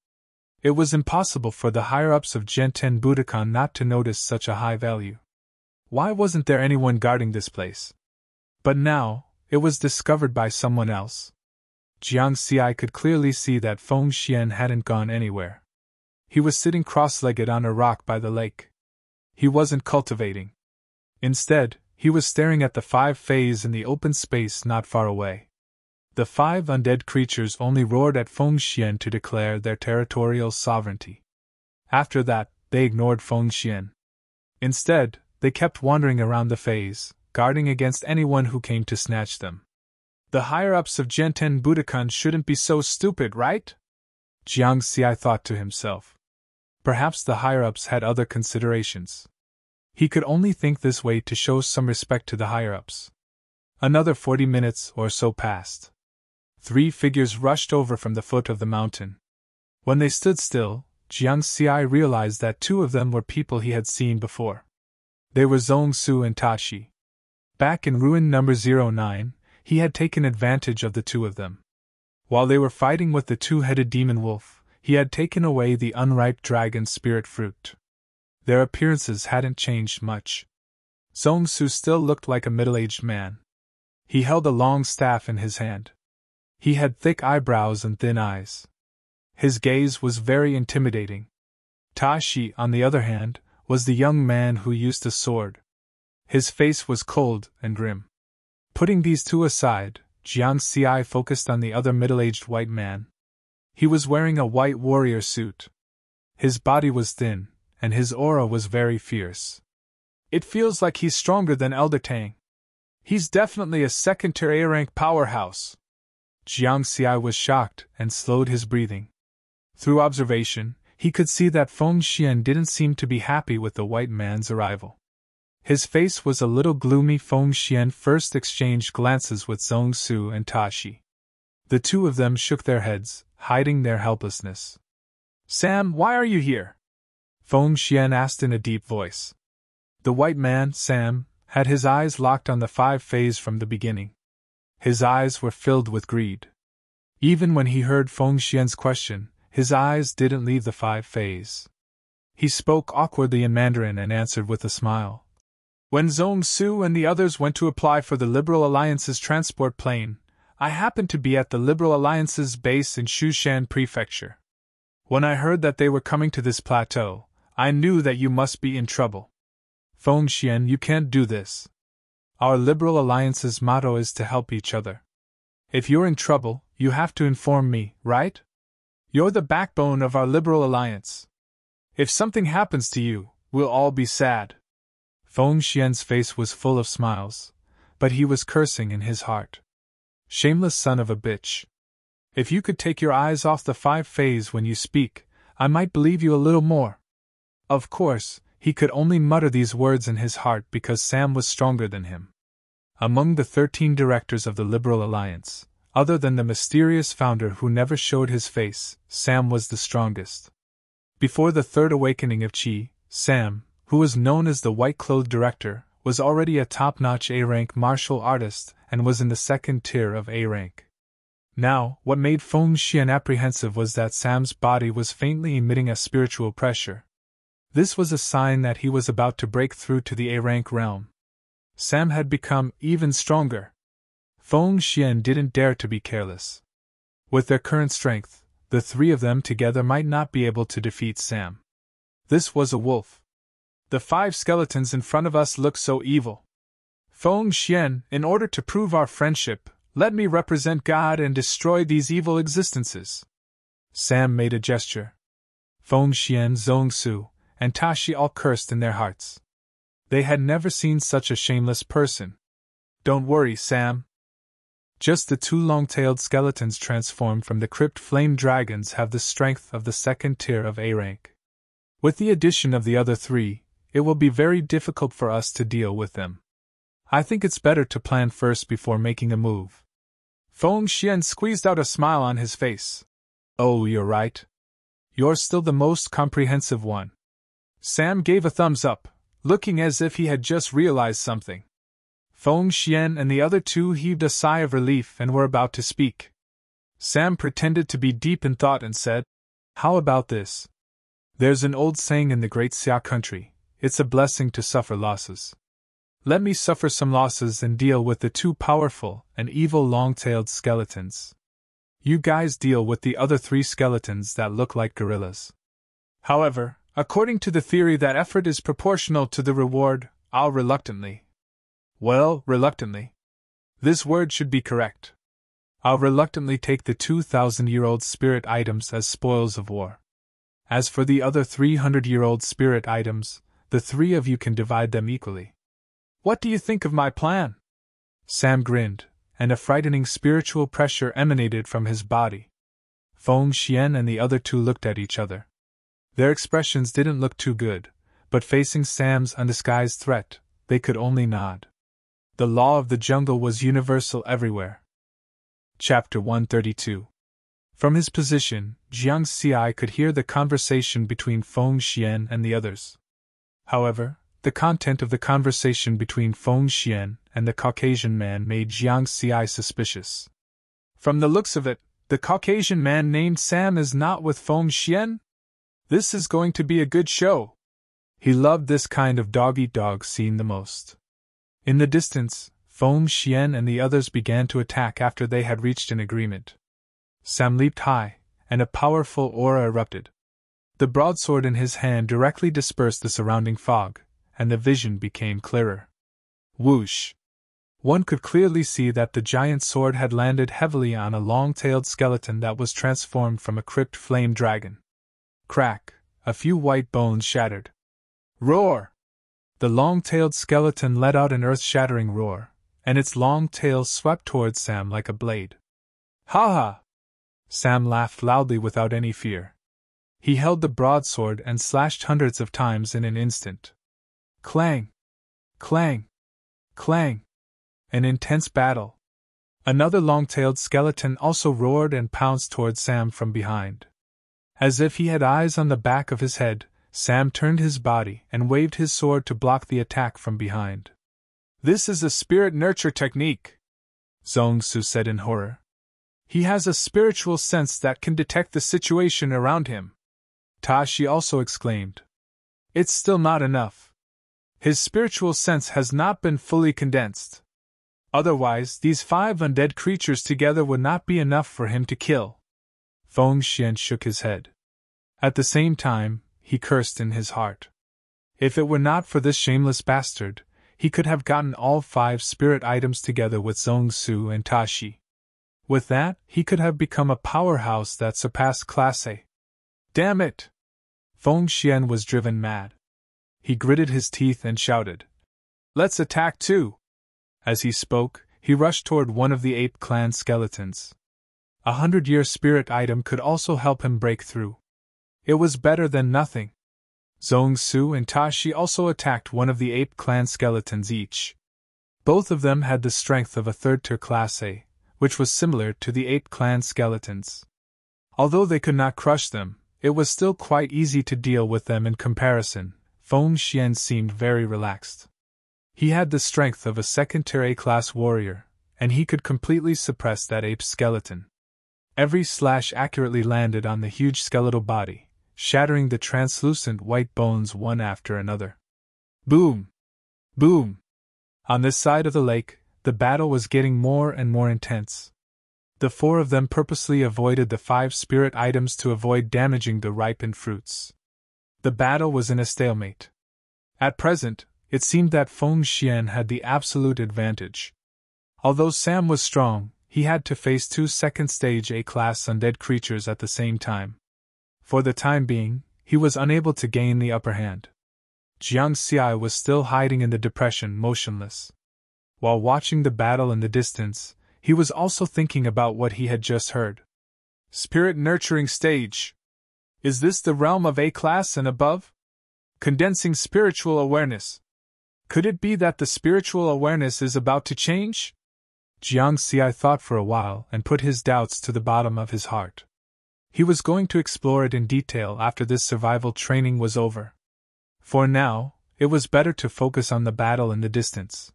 It was impossible for the higher-ups of Genten Budokan not to notice such a high value. Why wasn't there anyone guarding this place? But now, it was discovered by someone else. Jiangxi could clearly see that Feng Xian hadn't gone anywhere. He was sitting cross-legged on a rock by the lake. He wasn't cultivating. Instead, he was staring at the 5 Fays in the open space not far away. The 5 undead creatures only roared at Feng Xian to declare their territorial sovereignty. After that, they ignored Feng Xian. Instead, they kept wandering around the Fays, guarding against anyone who came to snatch them. The higher-ups of Genten Budokan shouldn't be so stupid, right? Jiang Xi thought to himself. Perhaps the higher-ups had other considerations. He could only think this way to show some respect to the higher-ups. Another 40 minutes or so passed. 3 figures rushed over from the foot of the mountain. When they stood still, Jiang Xi realized that 2 of them were people he had seen before. They were Zhongsu and Tashi. Back in ruin number 09, he had taken advantage of the 2 of them. While they were fighting with the 2-headed demon wolf, he had taken away the unripe dragon spirit fruit. Their appearances hadn't changed much. Zhongsu still looked like a middle-aged man. He held a long staff in his hand. He had thick eyebrows and thin eyes. His gaze was very intimidating. Tashi, on the other hand, was the young man who used a sword. His face was cold and grim. Putting these 2 aside, Jiang Xi focused on the other middle-aged white man. He was wearing a white warrior suit. His body was thin, and his aura was very fierce. It feels like he's stronger than Elder Tang. He's definitely a second-tier A-rank powerhouse. Jiang Xi was shocked and slowed his breathing. Through observation, he could see that Feng Xian didn't seem to be happy with the white man's arrival. His face was a little gloomy. Feng Xian first exchanged glances with Zhongsu and Tashi. The 2 of them shook their heads, hiding their helplessness. "Sam, why are you here?" Feng Xian asked in a deep voice. The white man, Sam, had his eyes locked on the 5 Fays from the beginning. His eyes were filled with greed. Even when he heard Feng Xian's question, his eyes didn't leave the 5 Fays. He spoke awkwardly in Mandarin and answered with a smile. "When Zhongsu and the others went to apply for the Liberal Alliance's transport plane, I happened to be at the Liberal Alliance's base in Shushan Prefecture. When I heard that they were coming to this plateau, I knew that you must be in trouble. Feng Xian, you can't do this. Our Liberal Alliance's motto is to help each other. If you're in trouble, you have to inform me, right? You're the backbone of our Liberal Alliance. If something happens to you, we'll all be sad." Feng Xian's face was full of smiles, but he was cursing in his heart. Shameless son of a bitch. If you could take your eyes off the 5 Fays when you speak, I might believe you a little more. Of course, he could only mutter these words in his heart because Sam was stronger than him. Among the 13 directors of the Liberal Alliance, other than the mysterious founder who never showed his face, Sam was the strongest. Before the 3rd awakening of Qi, Sam, who was known as the white-clothed director, was already a top-notch A-rank martial artist and was in the 2nd tier of A-rank. Now, what made Feng Xian apprehensive was that Sam's body was faintly emitting a spiritual pressure. This was a sign that he was about to break through to the A-rank realm. Sam had become even stronger. Feng Xian didn't dare to be careless. With their current strength, the 3 of them together might not be able to defeat Sam. This was a wolf. The 5 skeletons in front of us look so evil. Feng Xian, in order to prove our friendship, let me represent God and destroy these evil existences. Sam made a gesture. Feng Xian, Zhongsu, and Tashi all cursed in their hearts. They had never seen such a shameless person. Don't worry, Sam. Just the 2 long-tailed skeletons transformed from the crypt flame dragons have the strength of the 2nd tier of A-rank. With the addition of the other 3, it will be very difficult for us to deal with them. I think it's better to plan first before making a move. Feng Xian squeezed out a smile on his face. Oh, you're right. You're still the most comprehensive one. Sam gave a thumbs up, looking as if he had just realized something. Feng Xian and the other 2 heaved a sigh of relief and were about to speak. Sam pretended to be deep in thought and said, "How about this? There's an old saying in the Great Xia country, it's a blessing to suffer losses. Let me suffer some losses and deal with the 2 powerful and evil long-tailed skeletons. You guys deal with the other 3 skeletons that look like gorillas. However, according to the theory that effort is proportional to the reward, I'll reluctantly Well, reluctantly. This word should be correct. I'll reluctantly take the 2,000-year-old spirit items as spoils of war. As for the other 300-year-old spirit items, the three of you can divide them equally. What do you think of my plan? Sam grinned, and a frightening spiritual pressure emanated from his body. Feng Xian and the other two looked at each other. Their expressions didn't look too good, but facing Sam's undisguised threat, they could only nod. The law of the jungle was universal everywhere. Chapter 132. From his position, Jiang Xi could hear the conversation between Feng Xian and the others. However, the content of the conversation between Feng Xian and the Caucasian man made Jiang Xi suspicious. From the looks of it, the Caucasian man named Sam is not with Feng Xian? This is going to be a good show. He loved this kind of dog-eat-dog scene the most. In the distance, Feng Xian and the others began to attack after they had reached an agreement. Sam leaped high, and a powerful aura erupted. The broadsword in his hand directly dispersed the surrounding fog, and the vision became clearer. Whoosh! One could clearly see that the giant sword had landed heavily on a long-tailed skeleton that was transformed from a crypt flame dragon. Crack! A few white bones shattered. Roar! The long-tailed skeleton let out an earth-shattering roar, and its long tail swept towards Sam like a blade. Ha ha! Sam laughed loudly without any fear. He held the broadsword and slashed hundreds of times in an instant. Clang! Clang! Clang! An intense battle. Another long-tailed skeleton also roared and pounced towards Sam from behind. As if he had eyes on the back of his head, Sam turned his body and waved his sword to block the attack from behind. This is a spirit nurture technique, Zhong Su said in horror. He has a spiritual sense that can detect the situation around him. Tashi also exclaimed. It's still not enough. His spiritual sense has not been fully condensed. Otherwise, these 5 undead creatures together would not be enough for him to kill. Feng Xian shook his head. At the same time, he cursed in his heart. If it were not for this shameless bastard, he could have gotten all 5 spirit items together with Zhong Su and Tashi. With that, he could have become a powerhouse that surpassed Class A. Damn it! Feng Xian was driven mad. He gritted his teeth and shouted, Let's attack too! As he spoke, he rushed toward one of the ape clan skeletons. 100-year spirit item could also help him break through. It was better than nothing. Zhong Su and Tashi also attacked one of the ape clan skeletons each. Both of them had the strength of a third-tier Class A, which was similar to the ape clan skeletons. Although they could not crush them, it was still quite easy to deal with them in comparison. Feng Xian seemed very relaxed. He had the strength of a second-tier A-class warrior, and he could completely suppress that ape skeleton. Every slash accurately landed on the huge skeletal body, shattering the translucent white bones one after another. Boom! Boom! On this side of the lake, the battle was getting more and more intense. The 4 of them purposely avoided the 5 spirit items to avoid damaging the ripened fruits. The battle was in a stalemate. At present, it seemed that Feng Xian had the absolute advantage. Although Sam was strong, he had to face 2 second-stage A-class undead creatures at the same time. For the time being, he was unable to gain the upper hand. Jiang Xi was still hiding in the depression, motionless. While watching the battle in the distance, he was also thinking about what he had just heard. Spirit nurturing stage. Is this the realm of A-class and above? Condensing spiritual awareness. Could it be that the spiritual awareness is about to change? Jiang Xi thought for a while and put his doubts to the bottom of his heart. He was going to explore it in detail after this survival training was over. For now, it was better to focus on the battle in the distance.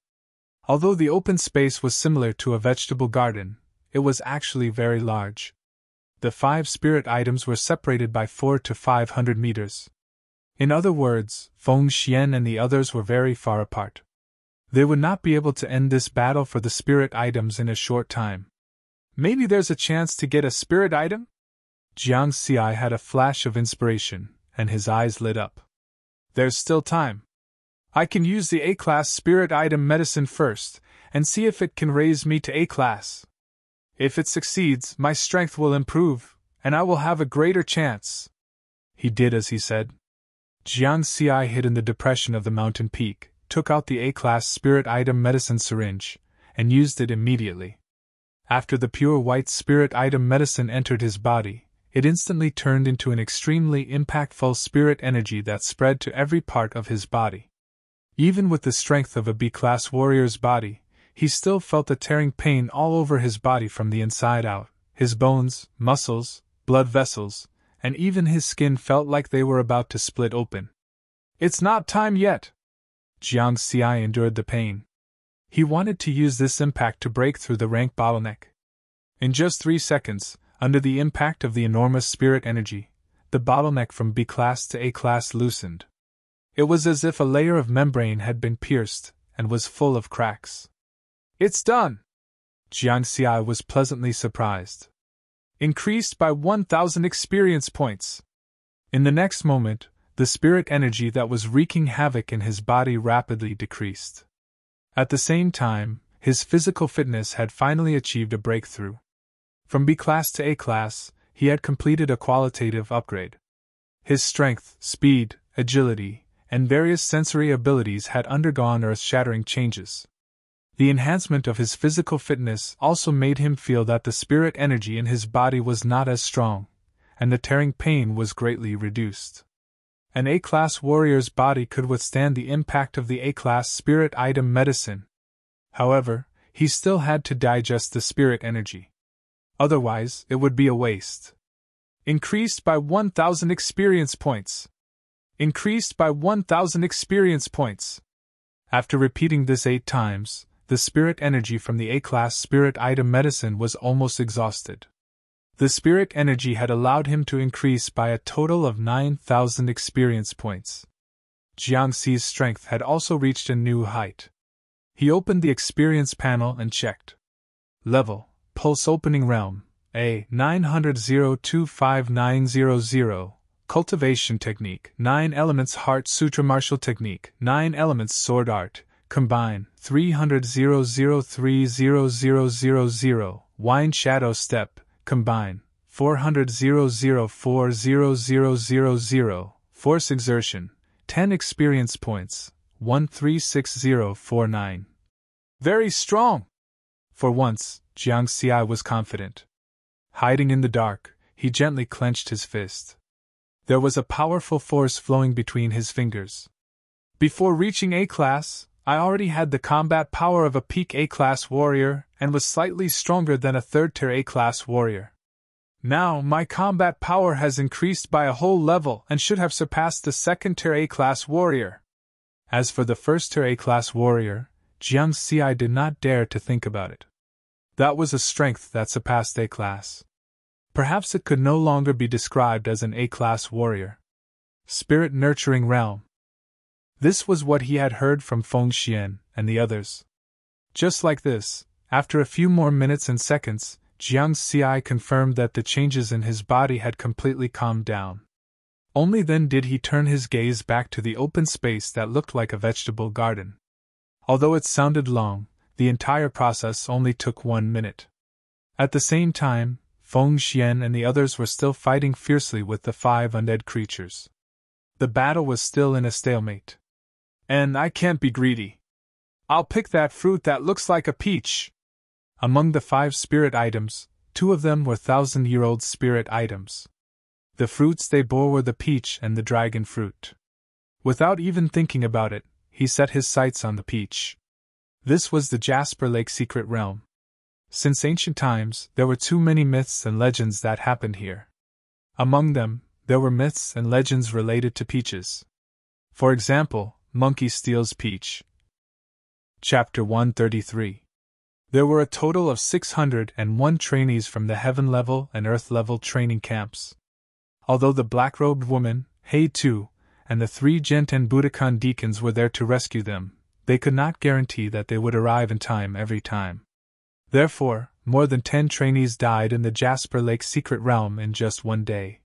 Although the open space was similar to a vegetable garden, it was actually very large. The 5 spirit items were separated by 400 to 500 meters. In other words, Feng Xian and the others were very far apart. They would not be able to end this battle for the spirit items in a short time. Maybe there's a chance to get a spirit item? Jiang Xi had a flash of inspiration, and his eyes lit up. There's still time. I can use the A-class spirit item medicine first, and see if it can raise me to A-class. If it succeeds, my strength will improve, and I will have a greater chance." He did as he said. Jiang Xi hid in the depression of the mountain peak, took out the A-class spirit item medicine syringe, and used it immediately. After the pure white spirit item medicine entered his body, it instantly turned into an extremely impactful spirit energy that spread to every part of his body. Even with the strength of a B-class warrior's body, he still felt a tearing pain all over his body from the inside out. His bones, muscles, blood vessels, and even his skin felt like they were about to split open. "It's not time yet." Jiang Xi endured the pain. He wanted to use this impact to break through the rank bottleneck. In just 3 seconds, under the impact of the enormous spirit energy, the bottleneck from B-class to A-class loosened. It was as if a layer of membrane had been pierced and was full of cracks. "It's done!" Jiang Xi was pleasantly surprised. "Increased by 1,000 experience points." In the next moment, the spirit energy that was wreaking havoc in his body rapidly decreased. At the same time, his physical fitness had finally achieved a breakthrough. From B-class to A-class, he had completed a qualitative upgrade. His strength, speed, agility, and various sensory abilities had undergone earth-shattering changes. The enhancement of his physical fitness also made him feel that the spirit energy in his body was not as strong, and the tearing pain was greatly reduced. An A-class warrior's body could withstand the impact of the A-class spirit item medicine. However, he still had to digest the spirit energy. Otherwise, it would be a waste. Increased by 1,000 experience points. Increased by 1,000 experience points. After repeating this 8 times, the spirit energy from the A-class spirit item medicine was almost exhausted. The spirit energy had allowed him to increase by a total of 9,000 experience points. Jiang Xi's strength had also reached a new height. He opened the experience panel and checked. Level, Pulse Opening Realm, A 900-25900. Cultivation Technique, 9 Elements Heart Sutra Martial Technique, 9 Elements Sword Art, Combine, 300-003-0000. Wind Shadow Step, Combine, 400-004-0000. Force Exertion, 10 Experience Points, 136049. Very strong! For once, Jiang Xi was confident. Hiding in the dark, he gently clenched his fist. There was a powerful force flowing between his fingers. Before reaching A-class, I already had the combat power of a peak A-class warrior and was slightly stronger than a third-tier A-class warrior. Now my combat power has increased by a whole level and should have surpassed the second-tier A-class warrior. As for the first-tier A-class warrior, Jiang Xi did not dare to think about it. That was a strength that surpassed A-class. Perhaps it could no longer be described as an A-class warrior. Spirit Nurturing Realm. This was what he had heard from Feng Xian and the others. Just like this, after a few more minutes and seconds, Jiang Xi confirmed that the changes in his body had completely calmed down. Only then did he turn his gaze back to the open space that looked like a vegetable garden. Although it sounded long, the entire process only took 1 minute. At the same time, Feng Xian and the others were still fighting fiercely with the 5 undead creatures. The battle was still in a stalemate. And I can't be greedy. I'll pick that fruit that looks like a peach. Among the 5 spirit items, 2 of them were 1,000-year-old spirit items. The fruits they bore were the peach and the dragon fruit. Without even thinking about it, he set his sights on the peach. This was the Jasper Lake Secret Realm. Since ancient times, there were too many myths and legends that happened here. Among them, there were myths and legends related to peaches. For example, Monkey Steals Peach. Chapter 133. There were a total of 601 trainees from the Heaven Level and Earth Level training camps. Although the black-robed woman, Hei Tu, and the 3 Genten Budokan deacons were there to rescue them, they could not guarantee that they would arrive in time every time. Therefore, more than 10 trainees died in the Jasper Lake Secret Realm in just 1 day.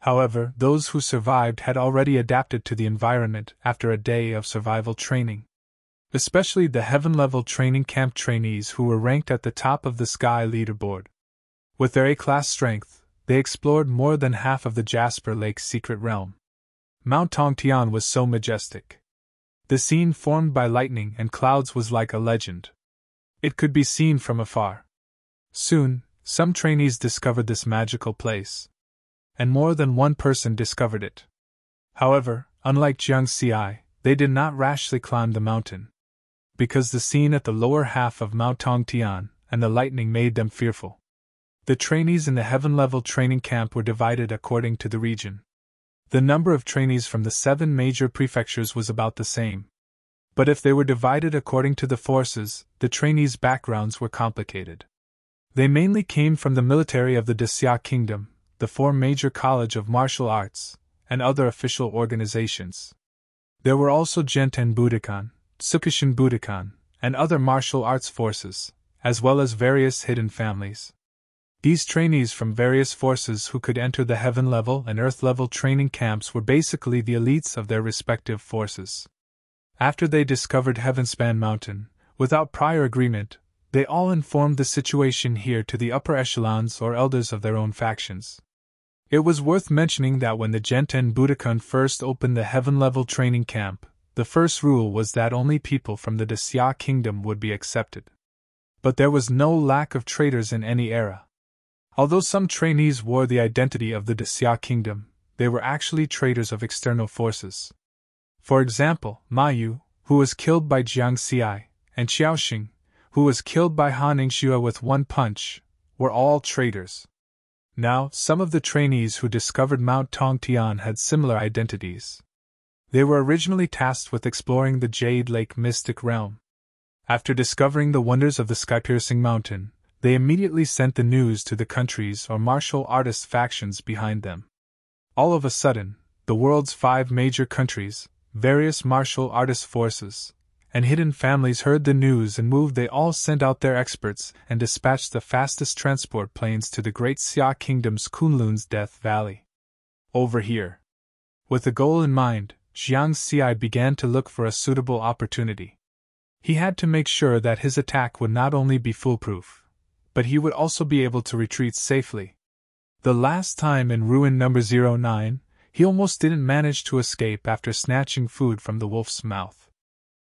However, those who survived had already adapted to the environment after a day of survival training. Especially the heaven-level training camp trainees who were ranked at the top of the sky leaderboard. With their A-class strength, they explored more than half of the Jasper Lake's secret realm. Mount Tongtian was so majestic. The scene formed by lightning and clouds was like a legend. It could be seen from afar. Soon, some trainees discovered this magical place. And more than one person discovered it. However, unlike Jiang Xi, they did not rashly climb the mountain. Because the scene at the lower half of Mount Tongtian and the lightning made them fearful. The trainees in the heaven-level training camp were divided according to the region. The number of trainees from the 7 major prefectures was about the same. But if they were divided according to the forces, the trainees' backgrounds were complicated. They mainly came from the military of the Xia Kingdom, the 4 major college of martial arts, and other official organizations. There were also Genten Budokan, Tsukishin Budokan, and other martial arts forces, as well as various hidden families. These trainees from various forces who could enter the heaven-level and earth-level training camps were basically the elites of their respective forces. After they discovered Heavenspan Mountain, without prior agreement, they all informed the situation here to the upper echelons or elders of their own factions. It was worth mentioning that when the Genten Budokan first opened the heaven-level training camp, the first rule was that only people from the Xia Kingdom would be accepted. But there was no lack of traitors in any era. Although some trainees wore the identity of the Xia Kingdom, they were actually traitors of external forces. For example, Ma Yu, who was killed by Jiang Xi, and Xiaoxing, who was killed by Han Ningxue with one punch, were all traitors. Now, some of the trainees who discovered Mount Tongtian had similar identities. They were originally tasked with exploring the Jade Lake mystic realm. After discovering the wonders of the sky-piercing mountain, they immediately sent the news to the countries or martial artist factions behind them. All of a sudden, the world's 5 major countries, various martial artist forces, and hidden families heard the news and moved. They all sent out their experts and dispatched the fastest transport planes to the Great Xia Kingdom's Kunlun's Death Valley. Over here. With the goal in mind, Jiang Xi began to look for a suitable opportunity. He had to make sure that his attack would not only be foolproof, but he would also be able to retreat safely. The last time in ruin number 09, he almost didn't manage to escape after snatching food from the wolf's mouth.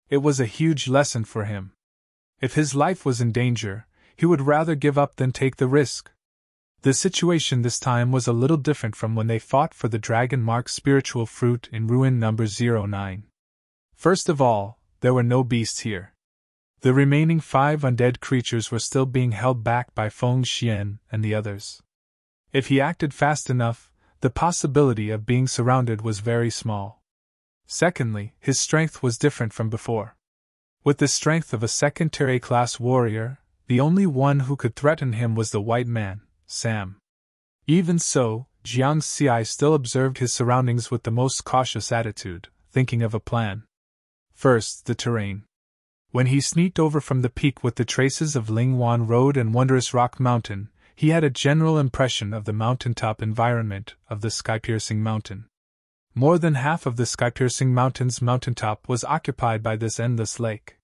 It was a huge lesson for him. If his life was in danger, he would rather give up than take the risk. The situation this time was a little different from when they fought for the dragon-marked spiritual fruit in ruin number 09. First of all, there were no beasts here. The remaining 5 undead creatures were still being held back by Feng Xian and the others. If he acted fast enough, the possibility of being surrounded was very small. Secondly, his strength was different from before. With the strength of a second-tier A-class warrior, the only one who could threaten him was the white man, Sam. Even so, Jiang Xi still observed his surroundings with the most cautious attitude, thinking of a plan. First, the terrain. When he sneaked over from the peak with the traces of Lingwan Road and Wondrous Rock Mountain, he had a general impression of the mountaintop environment of the sky-piercing mountain. More than half of the sky-piercing mountain's mountaintop was occupied by this endless lake.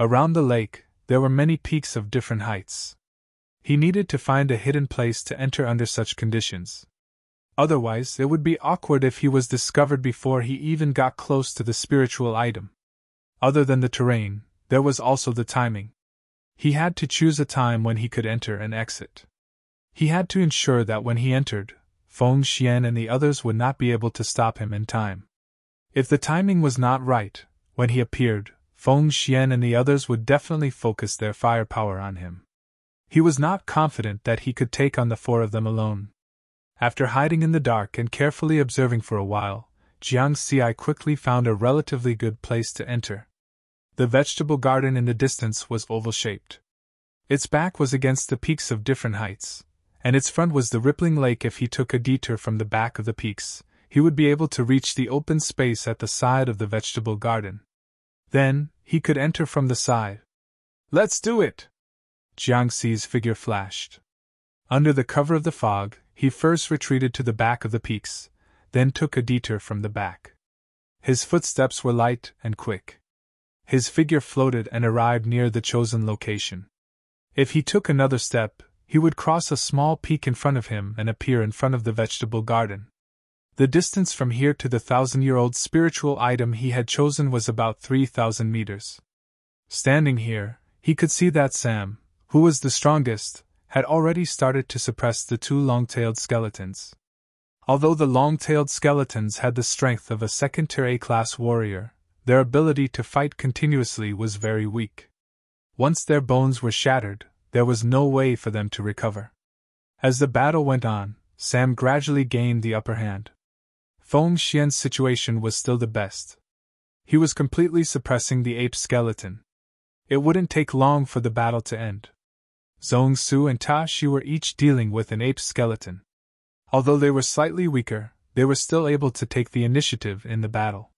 Around the lake, there were many peaks of different heights. He needed to find a hidden place to enter under such conditions. Otherwise, it would be awkward if he was discovered before he even got close to the spiritual item. Other than the terrain, there was also the timing. He had to choose a time when he could enter and exit. He had to ensure that when he entered, Feng Xian and the others would not be able to stop him in time. If the timing was not right, when he appeared, Feng Xian and the others would definitely focus their firepower on him. He was not confident that he could take on the 4 of them alone. After hiding in the dark and carefully observing for a while, Jiang Xi quickly found a relatively good place to enter. The vegetable garden in the distance was oval-shaped. Its back was against the peaks of different heights, and its front was the rippling lake. If he took a detour from the back of the peaks, he would be able to reach the open space at the side of the vegetable garden. Then, he could enter from the side. "Let's do it!" Jiang Xi's figure flashed. Under the cover of the fog, he first retreated to the back of the peaks, then took a detour from the back. His footsteps were light and quick. His figure floated and arrived near the chosen location. If he took another step, he would cross a small peak in front of him and appear in front of the vegetable garden. The distance from here to the 1,000-year-old spiritual item he had chosen was about 3,000 meters. Standing here, he could see that Sam, who was the strongest, had already started to suppress the two long-tailed skeletons. Although the long-tailed skeletons had the strength of a second-tier A-class warrior, their ability to fight continuously was very weak. Once their bones were shattered, there was no way for them to recover. As the battle went on, Sam gradually gained the upper hand. Feng Xian's situation was still the best. He was completely suppressing the ape skeleton. It wouldn't take long for the battle to end. Zhong Su and Ta Shi were each dealing with an ape skeleton. Although they were slightly weaker, they were still able to take the initiative in the battle.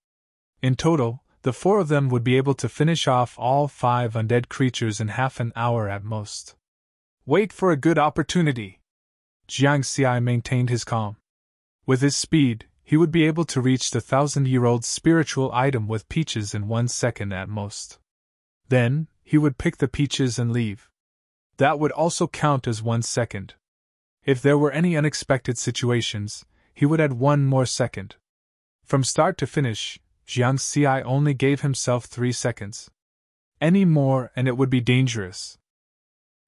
In total, the four of them would be able to finish off all 5 undead creatures in half an hour at most. Wait for a good opportunity. Jiang Xi maintained his calm. With his speed, he would be able to reach the 1,000-year-old spiritual item with peaches in 1 second at most. Then, he would pick the peaches and leave. That would also count as 1 second. If there were any unexpected situations, he would add 1 more second. From start to finish, Jiang Xi only gave himself 3 seconds. Any more and it would be dangerous.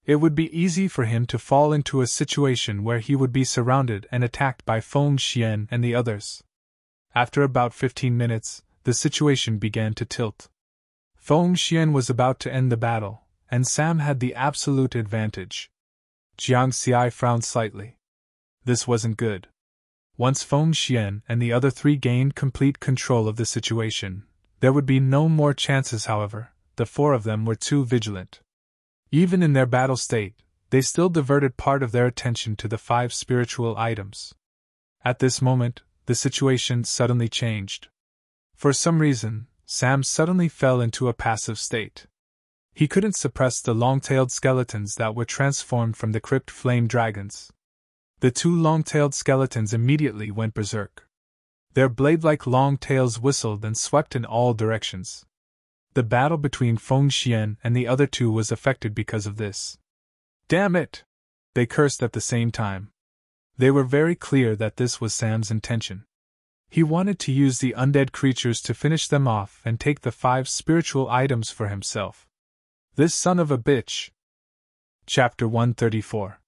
It would be easy for him to fall into a situation where he would be surrounded and attacked by Feng Xian and the others. After about 15 minutes, the situation began to tilt. Feng Xian was about to end the battle, and Sam had the absolute advantage. Jiang Xi frowned slightly. This wasn't good. Once Feng Xian and the other 3 gained complete control of the situation, there would be no more chances. However, the 4 of them were too vigilant. Even in their battle state, they still diverted part of their attention to the 5 spiritual items. At this moment, the situation suddenly changed. For some reason, Sam suddenly fell into a passive state. He couldn't suppress the long-tailed skeletons that were transformed from the crypt flame dragons. The 2 long-tailed skeletons immediately went berserk. Their blade-like long tails whistled and swept in all directions. The battle between Feng Xian and the other 2 was affected because of this. Damn it! They cursed at the same time. They were very clear that this was Sam's intention. He wanted to use the undead creatures to finish them off and take the 5 spiritual items for himself. This son of a bitch! Chapter 134.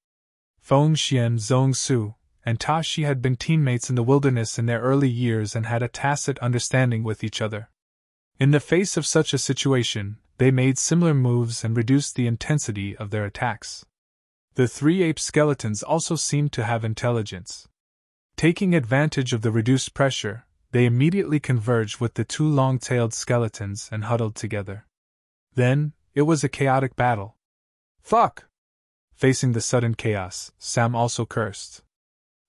Feng Xian, Zhong Su, and Ta Shi had been teammates in the wilderness in their early years and had a tacit understanding with each other. In the face of such a situation, they made similar moves and reduced the intensity of their attacks. The 3 ape skeletons also seemed to have intelligence. Taking advantage of the reduced pressure, they immediately converged with the 2 long-tailed skeletons and huddled together. Then, it was a chaotic battle. Fuck! Facing the sudden chaos, Sam also cursed.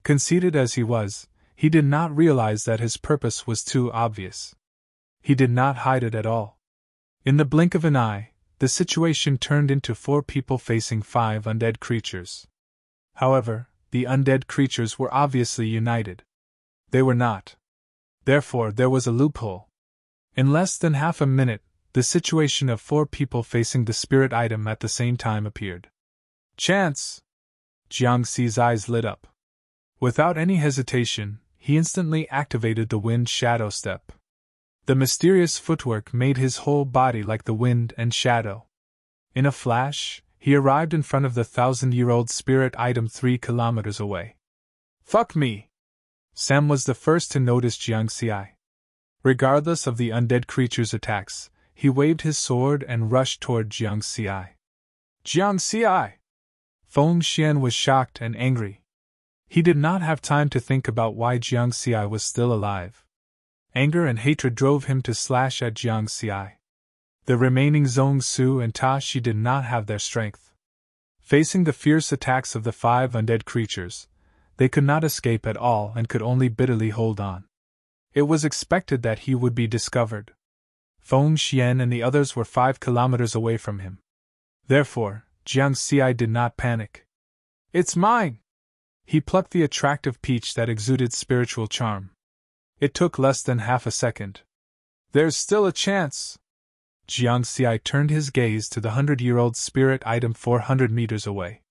Conceited as he was, he did not realize that his purpose was too obvious. He did not hide it at all. In the blink of an eye, the situation turned into 4 people facing 5 undead creatures. However, the undead creatures were obviously united. They were not. Therefore, there was a loophole. In less than half a minute, the situation of 4 people facing the spirit item at the same time appeared. Chance! Jiang Xi's eyes lit up. Without any hesitation, he instantly activated the wind shadow step. The mysterious footwork made his whole body like the wind and shadow. In a flash, he arrived in front of the 1,000-year-old spirit item 3 kilometers away. Fuck me! Sam was the first to notice Jiang Xi. Regardless of the undead creature's attacks, he waved his sword and rushed toward Jiang Xi. Jiang Xi! Feng Xian was shocked and angry. He did not have time to think about why Jiang Xi was still alive. Anger and hatred drove him to slash at Jiang Xi. The remaining Zhong Su and Ta Shi did not have their strength. Facing the fierce attacks of the 5 undead creatures, they could not escape at all and could only bitterly hold on. It was expected that he would be discovered. Feng Xian and the others were 5 kilometers away from him. Therefore, Jiang Xi did not panic. It's mine! He plucked the attractive peach that exuded spiritual charm. It took less than half a second. There's still a chance. Jiang Xi turned his gaze to the 100-year-old spirit item 400 meters away.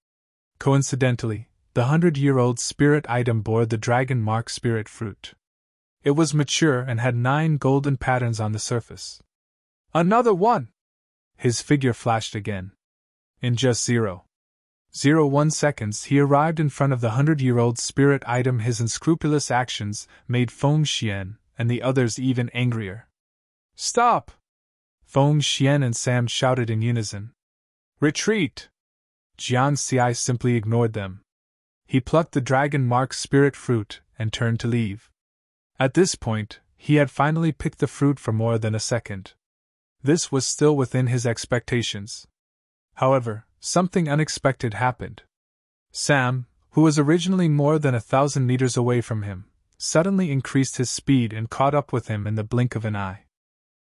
Coincidentally, the 100-year-old spirit item bore the dragon mark spirit fruit. It was mature and had 9 golden patterns on the surface. Another one! His figure flashed again. In just 0.01 seconds, he arrived in front of the 100-year-old spirit item. His unscrupulous actions made Feng Xian and the others even angrier. Stop! Feng Xian and Sam shouted in unison. Retreat! Jiang Xi simply ignored them. He plucked the dragon mark spirit fruit and turned to leave. At this point, he had finally picked the fruit for more than a second. This was still within his expectations. However, something unexpected happened. Sam, who was originally more than 1,000 meters away from him, suddenly increased his speed and caught up with him in the blink of an eye.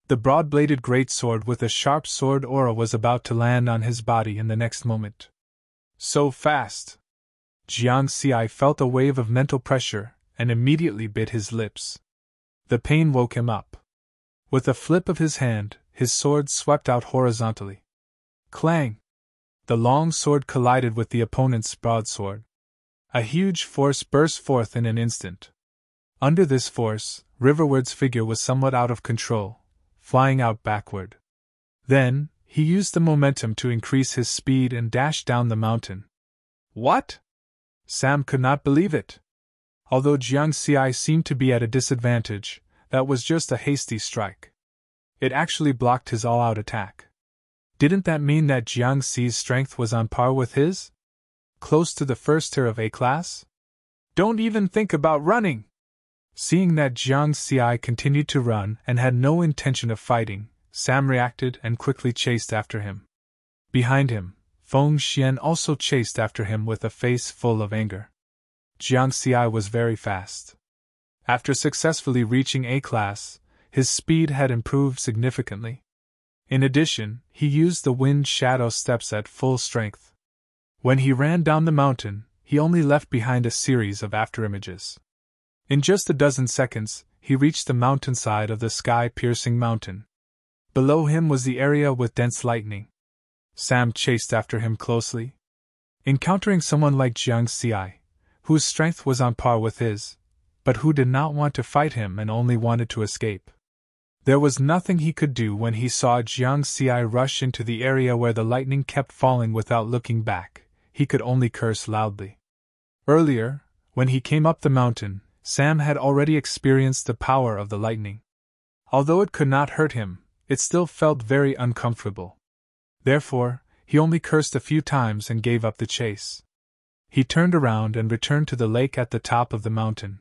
The broad-bladed greatsword with a sharp sword aura was about to land on his body in the next moment. So fast! Jiang Xi felt a wave of mental pressure and immediately bit his lips. The pain woke him up. With a flip of his hand, his sword swept out horizontally. Clang! The long sword collided with the opponent's broadsword. A huge force burst forth in an instant. Under this force, Riverwood's figure was somewhat out of control, flying out backward. Then, he used the momentum to increase his speed and dashed down the mountain. What? Sam could not believe it. Although Jiang Xi seemed to be at a disadvantage, that was just a hasty strike. It actually blocked his all-out attack. Didn't that mean that Jiang Xi's strength was on par with his? Close to the first tier of A-class? Don't even think about running! Seeing that Jiang Xi continued to run and had no intention of fighting, Sam reacted and quickly chased after him. Behind him, Feng Xian also chased after him with a face full of anger. Jiang Xi was very fast. After successfully reaching A-class, his speed had improved significantly. In addition, he used the wind shadow steps at full strength. When he ran down the mountain, he only left behind a series of afterimages. In just a dozen seconds, he reached the mountainside of the sky-piercing mountain. Below him was the area with dense lightning. Sam chased after him closely. Encountering someone like Jiang Xi, whose strength was on par with his, but who did not want to fight him and only wanted to escape. There was nothing he could do when he saw Jiang Xi rush into the area where the lightning kept falling without looking back. He could only curse loudly. Earlier, when he came up the mountain, Sam had already experienced the power of the lightning. Although it could not hurt him, it still felt very uncomfortable. Therefore, he only cursed a few times and gave up the chase. He turned around and returned to the lake at the top of the mountain.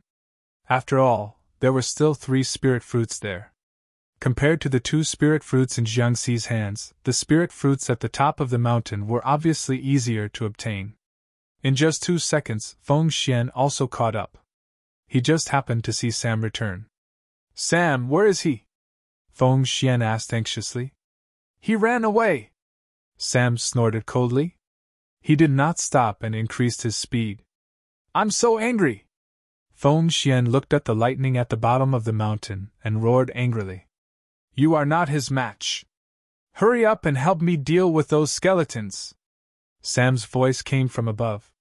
After all, there were still 3 spirit fruits there. Compared to the 2 spirit fruits in Jiang Xi's hands, the spirit fruits at the top of the mountain were obviously easier to obtain. In just 2 seconds, Feng Xian also caught up. He just happened to see Sam return. Sam, where is he? Feng Xian asked anxiously. He ran away. Sam snorted coldly. He did not stop and increased his speed. I'm so angry. Feng Xian looked at the lightning at the bottom of the mountain and roared angrily. You are not his match. Hurry up and help me deal with those skeletons. Sam's voice came from above.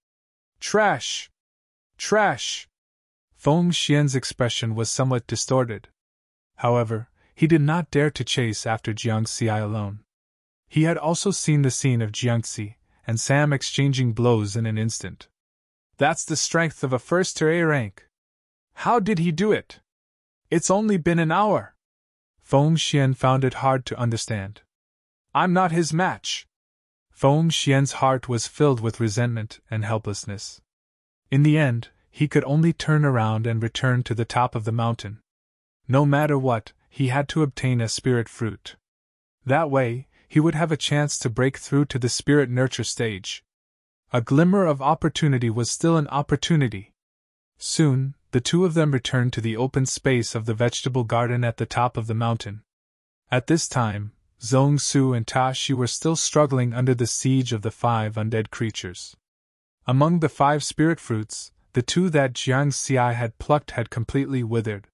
Trash! Trash! Feng Xian's expression was somewhat distorted. However, he did not dare to chase after Jiang Xi alone. He had also seen the scene of Jiang Xi and Sam exchanging blows in an instant. That's the strength of a first-tier A rank. How did he do it? It's only been an hour. Feng Xian found it hard to understand. I'm not his match. Feng Xian's heart was filled with resentment and helplessness. In the end, he could only turn around and return to the top of the mountain. No matter what, he had to obtain a spirit fruit. That way, he would have a chance to break through to the spirit nurture stage. A glimmer of opportunity was still an opportunity. Soon, the 2 of them returned to the open space of the vegetable garden at the top of the mountain. At this time, Zhong Su and Ta Shi were still struggling under the siege of the 5 undead creatures. Among the 5 spirit fruits, the two that Jiang Xi had plucked had completely withered.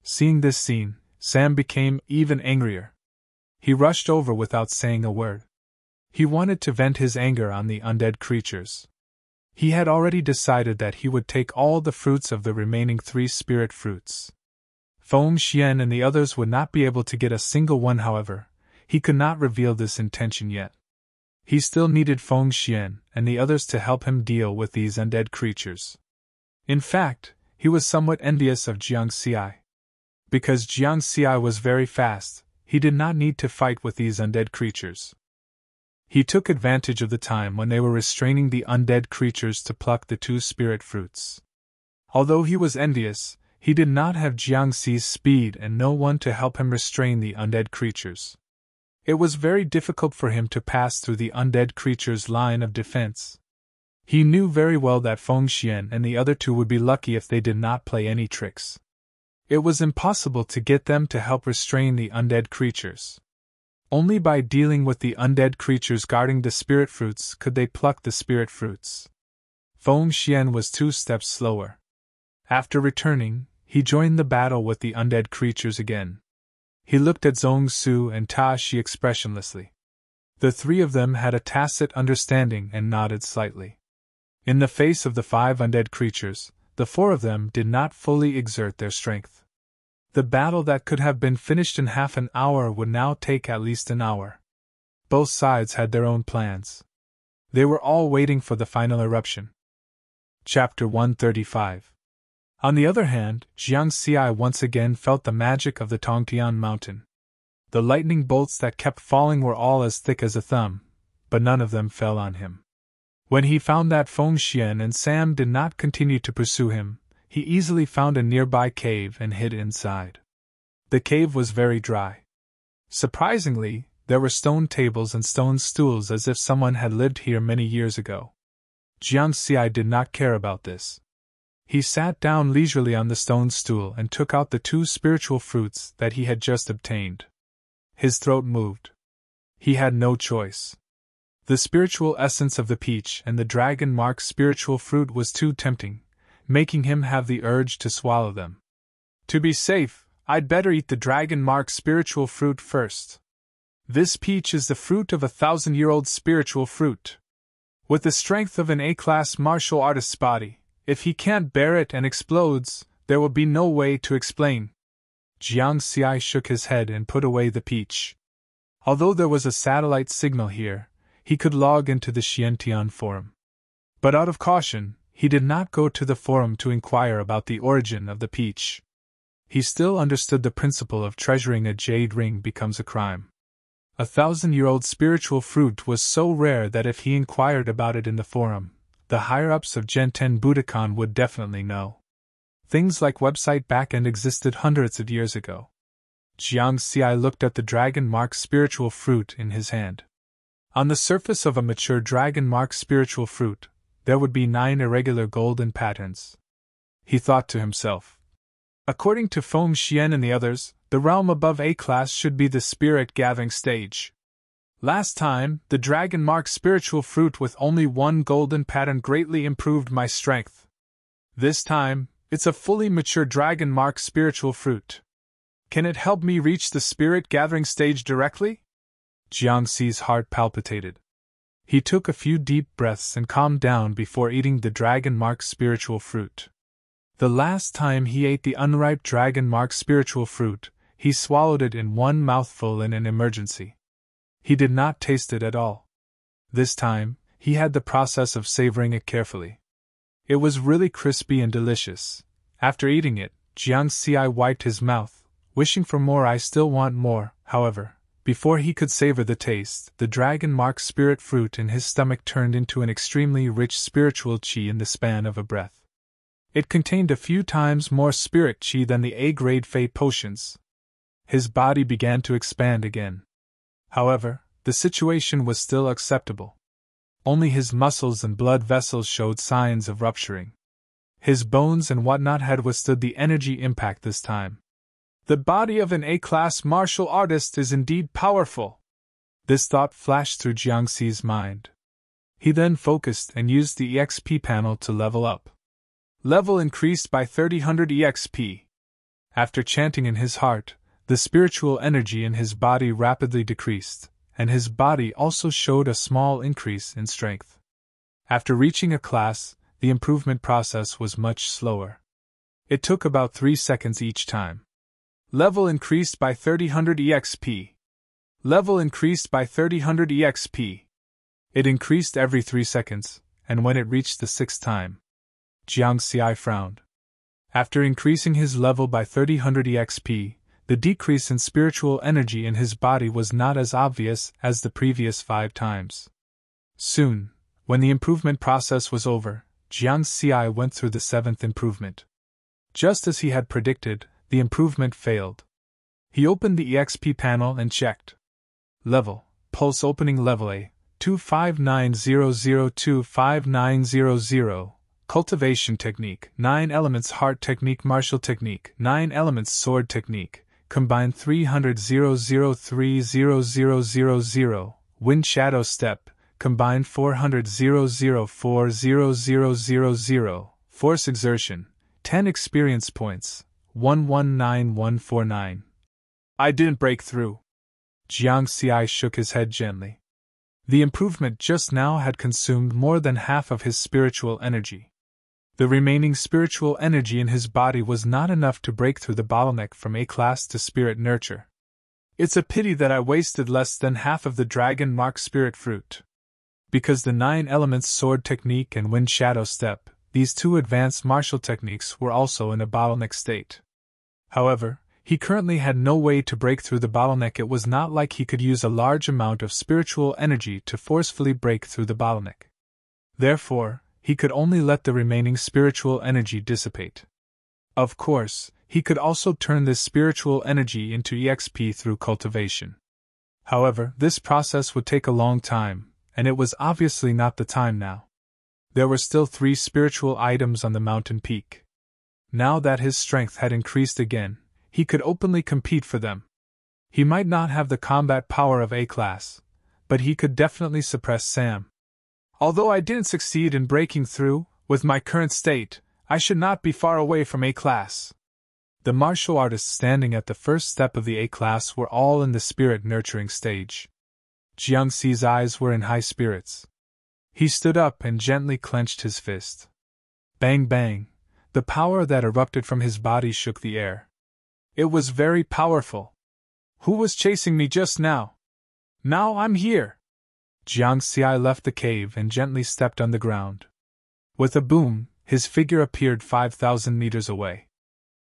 Seeing this scene, Sam became even angrier. He rushed over without saying a word. He wanted to vent his anger on the undead creatures. He had already decided that he would take all the fruits of the remaining 3 spirit fruits. Feng Xian and the others would not be able to get a single one, however. He could not reveal this intention yet. He still needed Feng Xian and the others to help him deal with these undead creatures. In fact, he was somewhat envious of Jiang Xi. Because Jiang Xi was very fast, he did not need to fight with these undead creatures. He took advantage of the time when they were restraining the undead creatures to pluck the 2 spirit fruits. Although he was envious, he did not have Jiang Xi's speed and no one to help him restrain the undead creatures. It was very difficult for him to pass through the undead creatures' line of defense. He knew very well that Feng Xian and the other 2 would be lucky if they did not play any tricks. It was impossible to get them to help restrain the undead creatures. Only by dealing with the undead creatures guarding the spirit fruits could they pluck the spirit fruits. Feng Xian was 2 steps slower. After returning, he joined the battle with the undead creatures again. He looked at Zhong Su and Ta Shi expressionlessly. The 3 of them had a tacit understanding and nodded slightly. In the face of the 5 undead creatures, the 4 of them did not fully exert their strength. The battle that could have been finished in half an hour would now take at least an hour. Both sides had their own plans. They were all waiting for the final eruption. Chapter 135. On the other hand, Jiang Xi once again felt the magic of the Tongtian mountain. The lightning bolts that kept falling were all as thick as a thumb, but none of them fell on him. When he found that Feng Xian and Sam did not continue to pursue him, he easily found a nearby cave and hid inside. The cave was very dry. Surprisingly, there were stone tables and stone stools as if someone had lived here many years ago. Jiang Xi did not care about this. He sat down leisurely on the stone stool and took out the 2 spiritual fruits that he had just obtained. His throat moved. He had no choice. The spiritual essence of the peach and the dragon mark spiritual fruit was too tempting, making him have the urge to swallow them. To be safe, I'd better eat the dragon mark spiritual fruit first. This peach is the fruit of a 1,000-year-old spiritual fruit. With the strength of an A-class martial artist's body, if he can't bear it and explodes, there will be no way to explain. Jiang Xi shook his head and put away the peach. Although there was a satellite signal here, he could log into the Xiantian forum. But out of caution, he did not go to the forum to inquire about the origin of the peach. He still understood the principle of treasuring a jade ring becomes a crime. A 1,000-year-old spiritual fruit was so rare that if he inquired about it in the forum, the higher-ups of Genten Budokan would definitely know. Things like website backend existed hundreds of years ago. Jiang Xi looked at the dragon mark spiritual fruit in his hand. On the surface of a mature dragon mark spiritual fruit, there would be 9 irregular golden patterns. He thought to himself. According to Feng Xian and the others, the realm above A-class should be the spirit gathering stage. Last time, the dragon mark spiritual fruit with only 1 golden pattern greatly improved my strength. This time, it's a fully mature dragon mark spiritual fruit. Can it help me reach the spirit gathering stage directly? Jiang Xi's heart palpitated. He took a few deep breaths and calmed down before eating the dragon mark spiritual fruit. The last time he ate the unripe dragon mark spiritual fruit, he swallowed it in 1 mouthful in an emergency. He did not taste it at all. This time, he had the process of savoring it carefully. It was really crispy and delicious. After eating it, Jiang Xi wiped his mouth, wishing for more. I still want more, however. Before he could savor the taste, the dragon mark spirit fruit in his stomach turned into an extremely rich spiritual qi in the span of a breath. It contained a few times more spirit qi than the A-grade fate potions. His body began to expand again. However, the situation was still acceptable. Only his muscles and blood vessels showed signs of rupturing. His bones and whatnot had withstood the energy impact this time. The body of an A-class martial artist is indeed powerful. This thought flashed through Jiang Xi's mind. He then focused and used the EXP panel to level up. Level increased by 3000 EXP. After chanting in his heart, the spiritual energy in his body rapidly decreased, and his body also showed a small increase in strength. After reaching a class, the improvement process was much slower. It took about 3 seconds each time. Level increased by 3000 EXP. Level increased by 3000 EXP. It increased every 3 seconds, and when it reached the 6th time, Jiang Xi frowned. After increasing his level by 3000 EXP, the decrease in spiritual energy in his body was not as obvious as the previous 5 times. Soon, when the improvement process was over, Jiang Xi went through the 7th improvement. Just as he had predicted, the improvement failed. He opened the EXP panel and checked. Level, pulse opening level A, 25900-25900. Cultivation technique, 9 elements heart technique, martial technique, 9 elements sword technique, combined 300-003-0000, wind shadow step, combined 400-004-0000, force exertion, 10 experience points, 119149. I didn't break through. Jiang Xi shook his head gently. The improvement just now had consumed more than half of his spiritual energy. The remaining spiritual energy in his body was not enough to break through the bottleneck from A class to spirit nurture. It's a pity that I wasted less than half of the dragon mark spirit fruit. Because the 9 elements sword technique and wind shadow step, these 2 advanced martial techniques were also in a bottleneck state. However, he currently had no way to break through the bottleneck. It was not like he could use a large amount of spiritual energy to forcefully break through the bottleneck. Therefore, he could only let the remaining spiritual energy dissipate. Of course, he could also turn this spiritual energy into EXP through cultivation. However, this process would take a long time, and it was obviously not the time now. There were still 3 spiritual items on the mountain peak. Now that his strength had increased again, he could openly compete for them. He might not have the combat power of A class, but he could definitely suppress Sam. Although I didn't succeed in breaking through, with my current state, I should not be far away from A class. The martial artists standing at the first step of the A class were all in the spirit nurturing stage. Jiang Xi's eyes were in high spirits. He stood up and gently clenched his fist. Bang bang, the power that erupted from his body shook the air. It was very powerful. Who was chasing me just now? Now I'm here! Jiang Xi left the cave and gently stepped on the ground. With a boom, his figure appeared 5,000 meters away.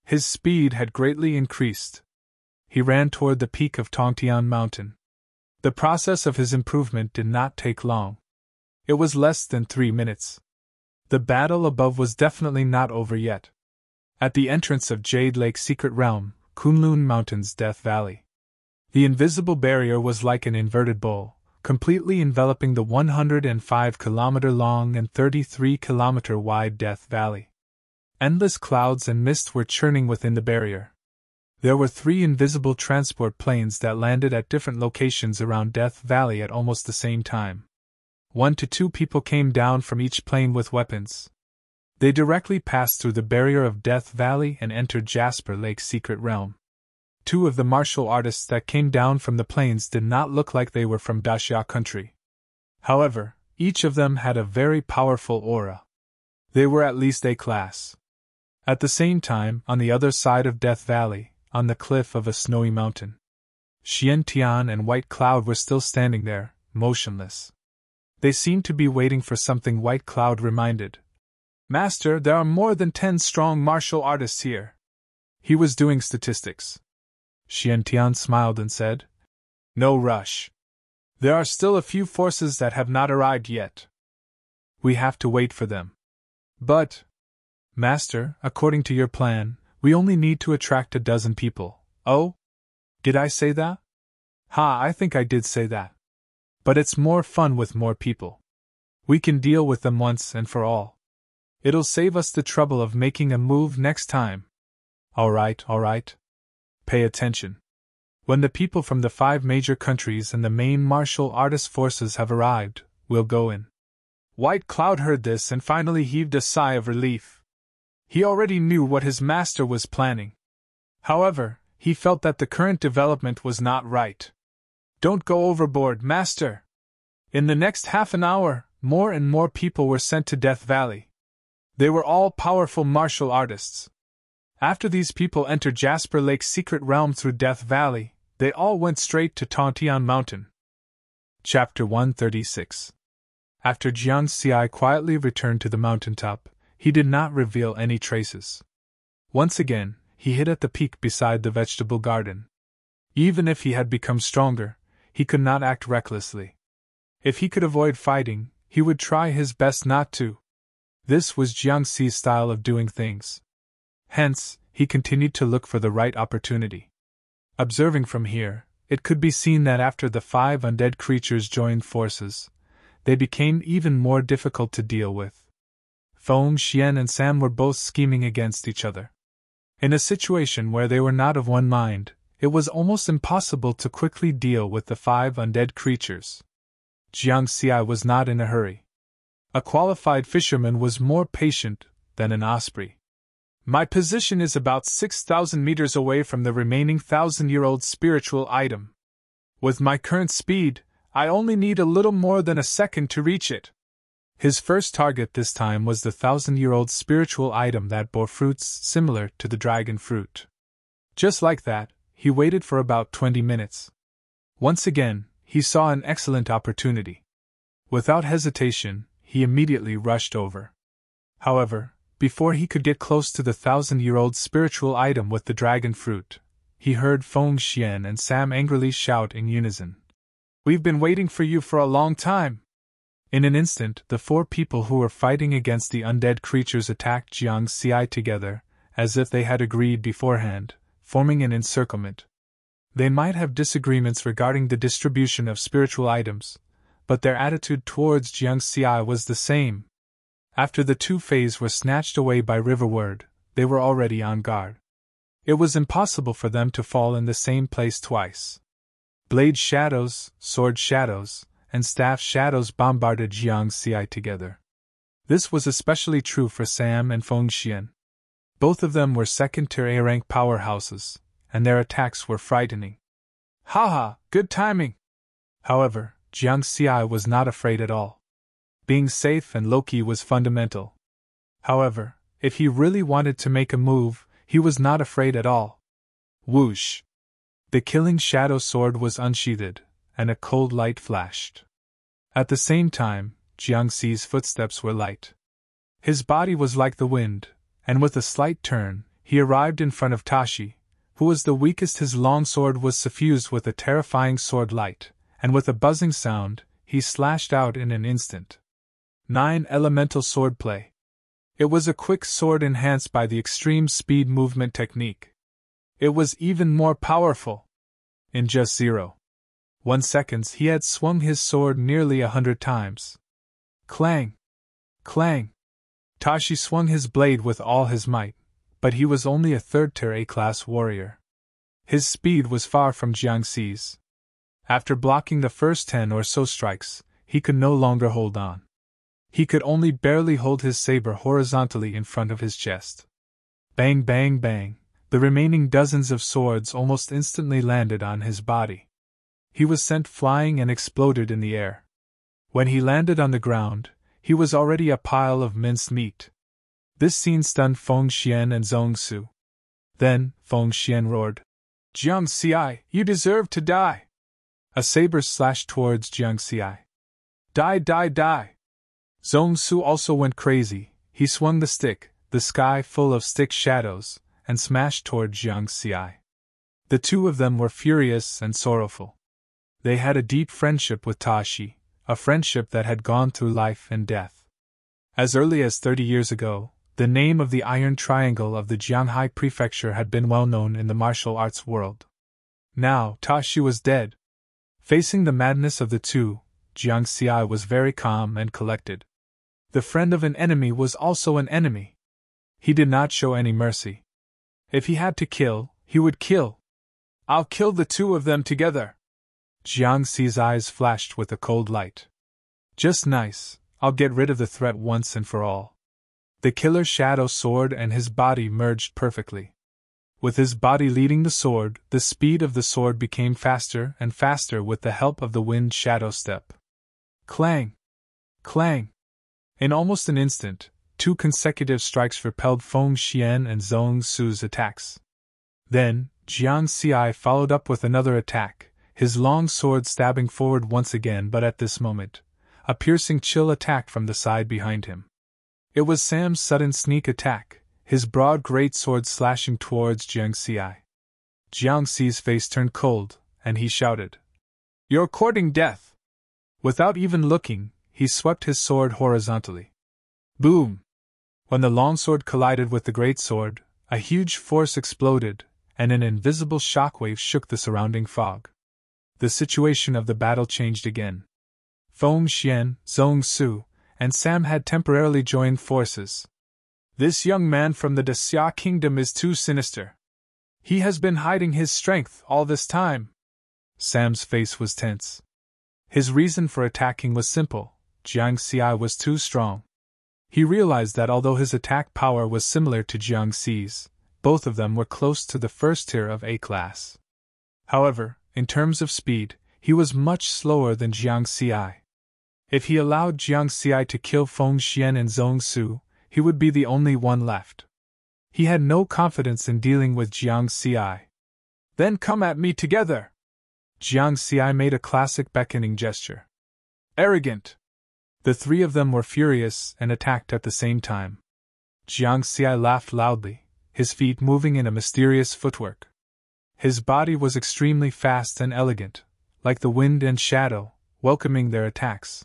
His speed had greatly increased. He ran toward the peak of Tongtian Mountain. The process of his improvement did not take long. It was less than 3 minutes. The battle above was definitely not over yet. At the entrance of Jade Lake's secret realm, Kunlun Mountain's Death Valley. The invisible barrier was like an inverted bowl, completely enveloping the 105-kilometer-long and 33-kilometer-wide Death Valley. Endless clouds and mist were churning within the barrier. There were 3 invisible transport planes that landed at different locations around Death Valley at almost the same time. 1 to 2 people came down from each plane with weapons. They directly passed through the barrier of Death Valley and entered Jasper Lake's secret realm. 2 of the martial artists that came down from the plains did not look like they were from Daxia country. However, each of them had a very powerful aura. They were at least A class. At the same time, on the other side of Death Valley, on the cliff of a snowy mountain, Xian Tian and White Cloud were still standing there, motionless. They seemed to be waiting for something. White Cloud reminded. Master, there are more than 10 strong martial artists here. He was doing statistics. Xian Tian smiled and said, No rush. There are still a few forces that have not arrived yet. We have to wait for them. But, Master, according to your plan, we only need to attract 12 people. Oh? Did I say that? Ha, I think I did say that. But it's more fun with more people. We can deal with them once and for all. It'll save us the trouble of making a move next time. All right. Pay attention. When the people from the 5 major countries and the main martial artist forces have arrived, we'll go in. White Cloud heard this and finally heaved a sigh of relief. He already knew what his master was planning. However, he felt that the current development was not right. Don't go overboard, master! In the next half an hour, more and more people were sent to Death Valley. They were all powerful martial artists. After these people entered Jasper Lake's secret realm through Death Valley, they all went straight to Tontian Mountain. Chapter 136. After Jiang Xi quietly returned to the mountaintop, he did not reveal any traces. Once again, he hid at the peak beside the vegetable garden. Even if he had become stronger, he could not act recklessly. If he could avoid fighting, he would try his best not to. This was Jiang Xi's style of doing things. Hence, he continued to look for the right opportunity. Observing from here, it could be seen that after the 5 undead creatures joined forces, they became even more difficult to deal with. Feng Xian and Sam were both scheming against each other. In a situation where they were not of one mind, it was almost impossible to quickly deal with the 5 undead creatures. Jiang Xi was not in a hurry. A qualified fisherman was more patient than an osprey. My position is about 6,000 meters away from the remaining 1,000-year-old spiritual item. With my current speed, I only need a little more than a second to reach it. His first target this time was the 1,000-year-old spiritual item that bore fruits similar to the dragon fruit. Just like that, he waited for about 20 minutes. Once again, he saw an excellent opportunity. Without hesitation, he immediately rushed over. However, before he could get close to the 1,000-year-old spiritual item with the dragon fruit, he heard Feng Xian and Sam angrily shout in unison. "We've been waiting for you for a long time!" In an instant, the 4 people who were fighting against the undead creatures attacked Jiang Xi together, as if they had agreed beforehand, forming an encirclement. They might have disagreements regarding the distribution of spiritual items, but their attitude towards Jiang Xi was the same. After the 2 Fays were snatched away by Riverward, they were already on guard. It was impossible for them to fall in the same place twice. Blade shadows, sword shadows, and staff shadows bombarded Jiang Xi together. This was especially true for Sam and Feng Xian. Both of them were second-tier A-rank powerhouses, and their attacks were frightening. Haha, good timing! However, Jiang Xi was not afraid at all. Being safe and low-key was fundamental. However, if he really wanted to make a move, he was not afraid at all. Whoosh! The killing shadow sword was unsheathed, and a cold light flashed. At the same time, Jiang Xi's footsteps were light. His body was like the wind, and with a slight turn, he arrived in front of Tashi, who was the weakest. His long sword was suffused with a terrifying sword light, and with a buzzing sound, he slashed out in an instant. 9 elemental swordplay. It was a quick sword enhanced by the extreme speed movement technique. It was even more powerful. In just 0.1 seconds he had swung his sword nearly 100 times. Clang! Clang! Tashi swung his blade with all his might, but he was only a 3rd-tier A-class warrior. His speed was far from Jiang Xi's. After blocking the first 10 or so strikes, he could no longer hold on. He could only barely hold his saber horizontally in front of his chest. Bang, bang, bang, the remaining dozens of swords almost instantly landed on his body. He was sent flying and exploded in the air. When he landed on the ground, he was already a pile of minced meat. This scene stunned Feng Xian and Zhong Su. Then, Feng Xian roared, "Jiang Xi, you deserve to die!" A saber slashed towards Jiang Xi. Die, die, die! Zhong Su also went crazy. He swung the stick, the sky full of stick shadows, and smashed toward Jiang Xi. The 2 of them were furious and sorrowful. They had a deep friendship with Tashi, a friendship that had gone through life and death. As early as 30 years ago, the name of the Iron Triangle of the Jianghai Prefecture had been well known in the martial arts world. Now, Tashi was dead. Facing the madness of the 2, Jiang Xi was very calm and collected. The friend of an enemy was also an enemy. He did not show any mercy. If he had to kill, he would kill. "I'll kill the 2 of them together." Jiang Xi's eyes flashed with a cold light. "Just nice, I'll get rid of the threat once and for all." The killer's shadow sword and his body merged perfectly. With his body leading the sword, the speed of the sword became faster and faster with the help of the wind shadow step. Clang! Clang! In almost an instant, 2 consecutive strikes repelled Feng Xian and Zhong Su's attacks. Then, Jiang Xi followed up with another attack, his long sword stabbing forward once again, but at this moment, a piercing chill attacked from the side behind him. It was Sam's sudden sneak attack, his broad great sword slashing towards Jiang Xi. Jiang Xi's face turned cold, and he shouted, "You're courting death!" Without even looking, he swept his sword horizontally. Boom! When the longsword collided with the great sword, a huge force exploded, and an invisible shockwave shook the surrounding fog. The situation of the battle changed again. Feng Xian, Zhong Su, and Sam had temporarily joined forces. "This young man from the Xia kingdom is too sinister. He has been hiding his strength all this time." Sam's face was tense. His reason for attacking was simple: Jiang Xi was too strong. He realized that although his attack power was similar to Jiang Xi's, both of them were close to the first tier of A class. However, in terms of speed, he was much slower than Jiang Xi. If he allowed Jiang Xi to kill Feng Xian and Zhong Su, he would be the only one left. He had no confidence in dealing with Jiang Xi. "Then come at me together!" Jiang Xi made a classic beckoning gesture. "Arrogant!" The 3 of them were furious and attacked at the same time. Jiang Xi laughed loudly, his feet moving in a mysterious footwork. His body was extremely fast and elegant, like the wind and shadow, welcoming their attacks.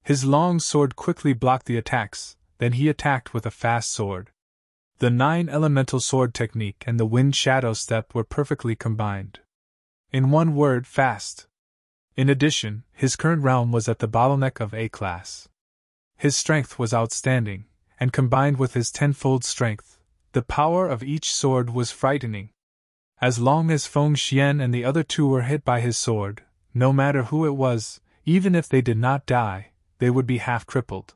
His long sword quickly blocked the attacks, then he attacked with a fast sword. The 9 elemental sword technique and the wind shadow step were perfectly combined. In one word, fast. In addition, his current realm was at the bottleneck of A class. His strength was outstanding, and combined with his 10-fold strength, the power of each sword was frightening. As long as Feng Xian and the other 2 were hit by his sword, no matter who it was, even if they did not die, they would be half crippled.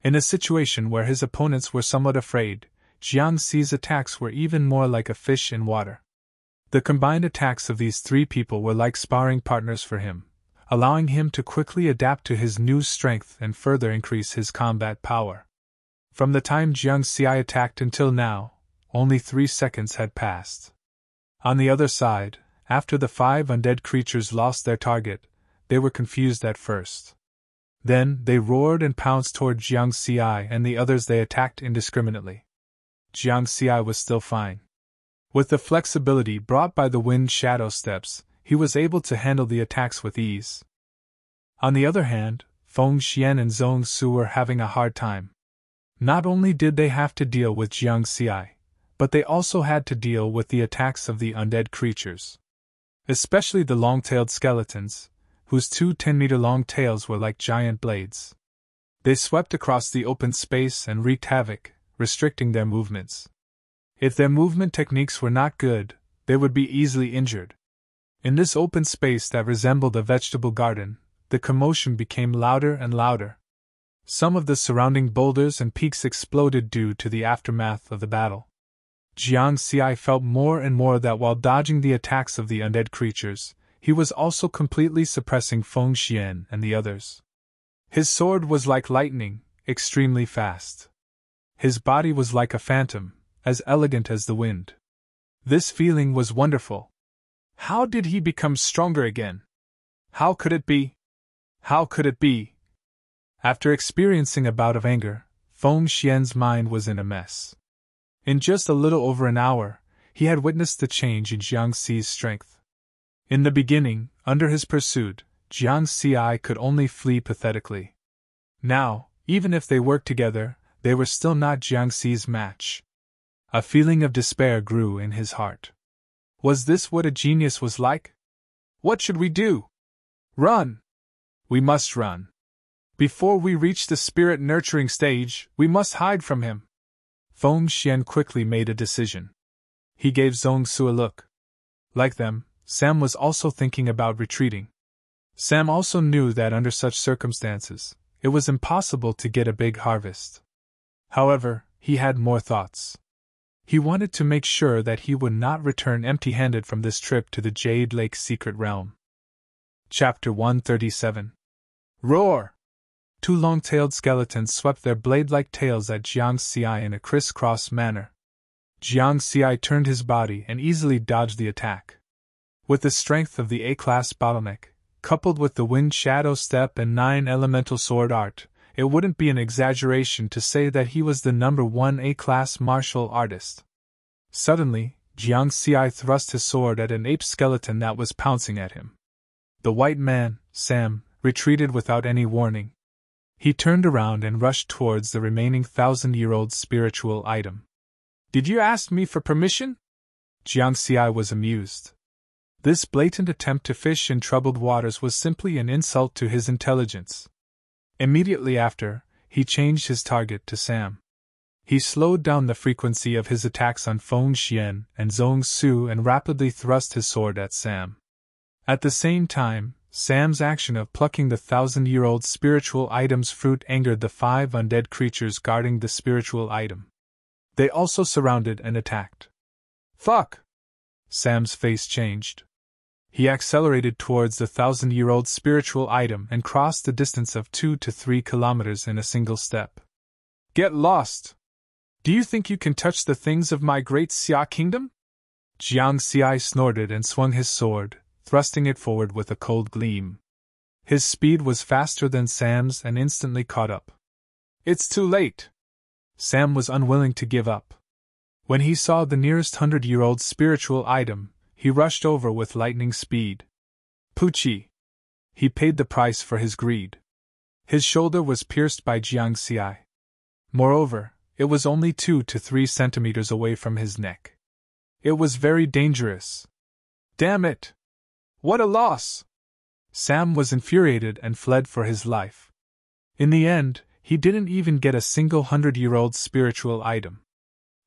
In a situation where his opponents were somewhat afraid, Jiang Xi's attacks were even more like a fish in water. The combined attacks of these 3 people were like sparring partners for him, allowing him to quickly adapt to his new strength and further increase his combat power. From the time Jiang Xi attacked until now, only 3 seconds had passed. On the other side, after the 5 undead creatures lost their target, they were confused at first. Then they roared and pounced toward Jiang Xi and the others they attacked indiscriminately. Jiang Xi was still fine. With the flexibility brought by the wind shadow steps, he was able to handle the attacks with ease. On the other hand, Feng Xian and Zhong Su were having a hard time. Not only did they have to deal with Jiang Xi, but they also had to deal with the attacks of the undead creatures. Especially the long-tailed skeletons, whose 2 10-meter-long tails were like giant blades. They swept across the open space and wreaked havoc, restricting their movements. If their movement techniques were not good, they would be easily injured. In this open space that resembled a vegetable garden, the commotion became louder and louder. Some of the surrounding boulders and peaks exploded due to the aftermath of the battle. Jiang Xi felt more and more that while dodging the attacks of the undead creatures, he was also completely suppressing Feng Xian and the others. His sword was like lightning, extremely fast. His body was like a phantom, as elegant as the wind. This feeling was wonderful. How did he become stronger again? How could it be? How could it be? After experiencing a bout of anger, Feng Xian's mind was in a mess. In just a little over an hour, he had witnessed the change in Jiang Xi's strength. In the beginning, under his pursuit, Jiang Xi could only flee pathetically. Now, even if they worked together, they were still not Jiang Xi's match. A feeling of despair grew in his heart. Was this what a genius was like? What should we do? Run! We must run. Before we reach the spirit-nurturing stage, we must hide from him. Feng Xian quickly made a decision. He gave Zhong Su a look. Like them, Sam was also thinking about retreating. Sam also knew that under such circumstances, it was impossible to get a big harvest. However, he had more thoughts. He wanted to make sure that he would not return empty-handed from this trip to the Jade Lake Secret Realm. Chapter 137. Roar! Two long-tailed skeletons swept their blade-like tails at Jiang Xi in a criss-cross manner. Jiang Xi turned his body and easily dodged the attack. With the strength of the A-class bottleneck, coupled with the wind shadow step and 9 elemental sword art, it wouldn't be an exaggeration to say that he was the #1 A-class martial artist. Suddenly, Jiang Xi thrust his sword at an ape skeleton that was pouncing at him. The white man, Sam, retreated without any warning. He turned around and rushed towards the remaining 1,000-year-old spiritual item. Did you ask me for permission? Jiang Xi was amused. This blatant attempt to fish in troubled waters was simply an insult to his intelligence. Immediately after, he changed his target to Sam. He slowed down the frequency of his attacks on Feng Xian and Zhong Su and rapidly thrust his sword at Sam. At the same time, Sam's action of plucking the 1,000-year-old spiritual item's fruit angered the 5 undead creatures guarding the spiritual item. They also surrounded and attacked. Fuck! Sam's face changed. He accelerated towards the 1,000-year-old spiritual item and crossed the distance of 2 to 3 kilometers in a single step. Get lost! Do you think you can touch the things of my great Xia kingdom? Jiang Xi snorted and swung his sword, thrusting it forward with a cold gleam. His speed was faster than Sam's and instantly caught up. It's too late! Sam was unwilling to give up. When he saw the nearest 100-year-old spiritual item, he rushed over with lightning speed. Poochie! He paid the price for his greed. His shoulder was pierced by Jiang Xi. Moreover, it was only 2 to 3 centimeters away from his neck. It was very dangerous. Damn it! What a loss! Sam was infuriated and fled for his life. In the end, he didn't even get a single 100-year-old spiritual item.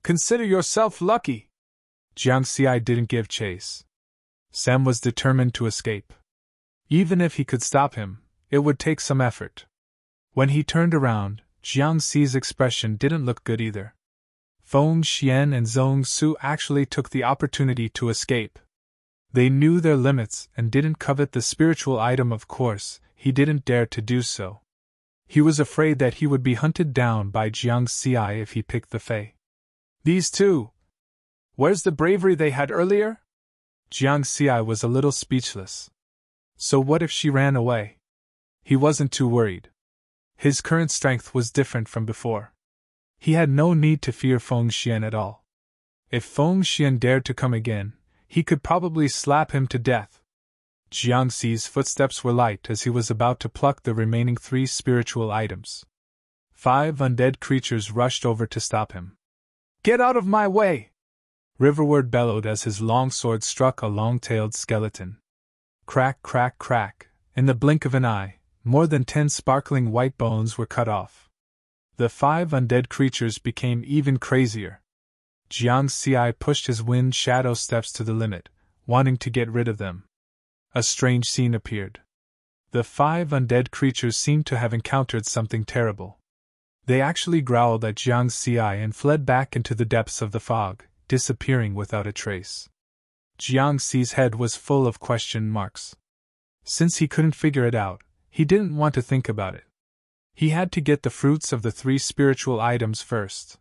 Consider yourself lucky! Jiang Xi didn't give chase. Sam was determined to escape. Even if he could stop him, it would take some effort. When he turned around, Jiang Xi's expression didn't look good either. Feng Xian and Zhong Su actually took the opportunity to escape. They knew their limits and didn't covet the spiritual item. Of course, he didn't dare to do so. He was afraid that he would be hunted down by Jiang Xi if he picked the Fei. These two! Where's the bravery they had earlier? Jiang Xi was a little speechless. So what if she ran away? He wasn't too worried. His current strength was different from before. He had no need to fear Feng Xian at all. If Feng Xian dared to come again, he could probably slap him to death. Jiang Xi's footsteps were light as he was about to pluck the remaining 3 spiritual items. 5 undead creatures rushed over to stop him. Get out of my way! Riverward bellowed as his long sword struck a long-tailed skeleton. Crack, crack, crack. In the blink of an eye, more than 10 sparkling white bones were cut off. The 5 undead creatures became even crazier. Jiang Xi pushed his wind shadow steps to the limit, wanting to get rid of them. A strange scene appeared. The 5 undead creatures seemed to have encountered something terrible. They actually growled at Jiang Xi and fled back into the depths of the fog, disappearing without a trace. Jiang Xi's head was full of question marks. Since he couldn't figure it out, he didn't want to think about it. He had to get the fruits of the 3 spiritual items first.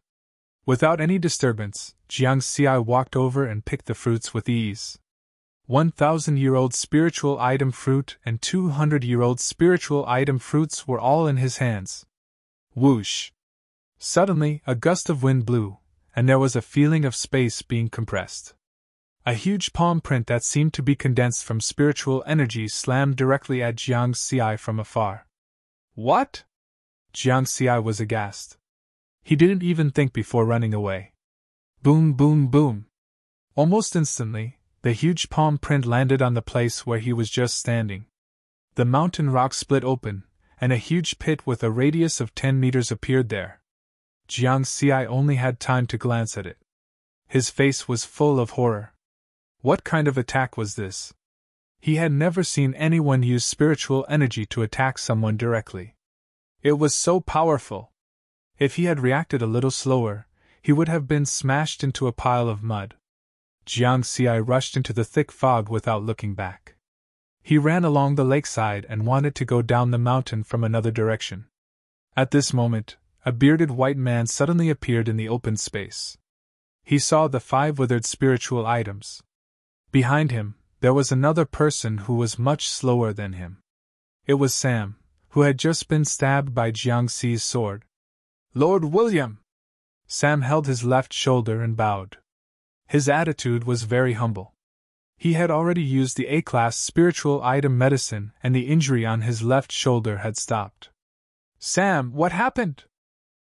Without any disturbance, Jiang Xi walked over and picked the fruits with ease. 1,000-year-old spiritual item fruit and 200-year-old spiritual item fruits were all in his hands. Whoosh! Suddenly, a gust of wind blew, and there was a feeling of space being compressed. A huge palm print that seemed to be condensed from spiritual energy slammed directly at Jiang Xi from afar. What? Jiang Xi was aghast. He didn't even think before running away. Boom, boom, boom. Almost instantly, the huge palm print landed on the place where he was just standing. The mountain rock split open, and a huge pit with a radius of 10 meters appeared there. Jiang Xi only had time to glance at it. His face was full of horror. What kind of attack was this? He had never seen anyone use spiritual energy to attack someone directly. It was so powerful. If he had reacted a little slower, he would have been smashed into a pile of mud. Jiang Xi rushed into the thick fog without looking back. He ran along the lakeside and wanted to go down the mountain from another direction. At this moment, a bearded white man suddenly appeared in the open space. He saw the 5 withered spiritual items. Behind him, there was another person who was much slower than him. It was Sam, who had just been stabbed by Jiang Xi's sword. "Lord William!" Sam held his left shoulder and bowed. His attitude was very humble. He had already used the A-class spiritual item medicine and the injury on his left shoulder had stopped. "Sam, what happened?"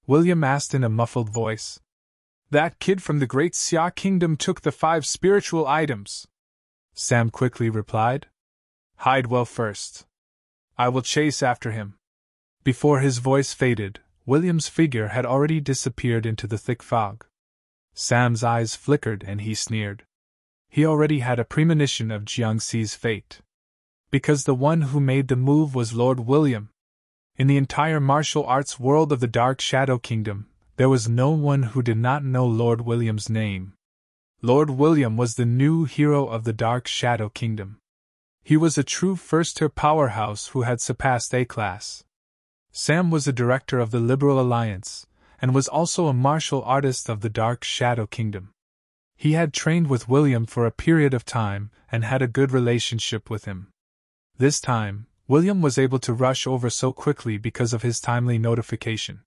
William asked in a muffled voice. "That kid from the Great Xia Kingdom took the 5 spiritual items," Sam quickly replied. "Hide well first. I will chase after him." Before his voice faded, William's figure had already disappeared into the thick fog. Sam's eyes flickered and he sneered. He already had a premonition of Jiang Xi's fate. Because the one who made the move was Lord William. In the entire martial arts world of the Dark Shadow Kingdom, there was no one who did not know Lord William's name. Lord William was the new hero of the Dark Shadow Kingdom. He was a true first-tier powerhouse who had surpassed A-class. Sam was a director of the Liberal Alliance, and was also a martial artist of the Dark Shadow Kingdom. He had trained with William for a period of time and had a good relationship with him. This time, William was able to rush over so quickly because of his timely notification.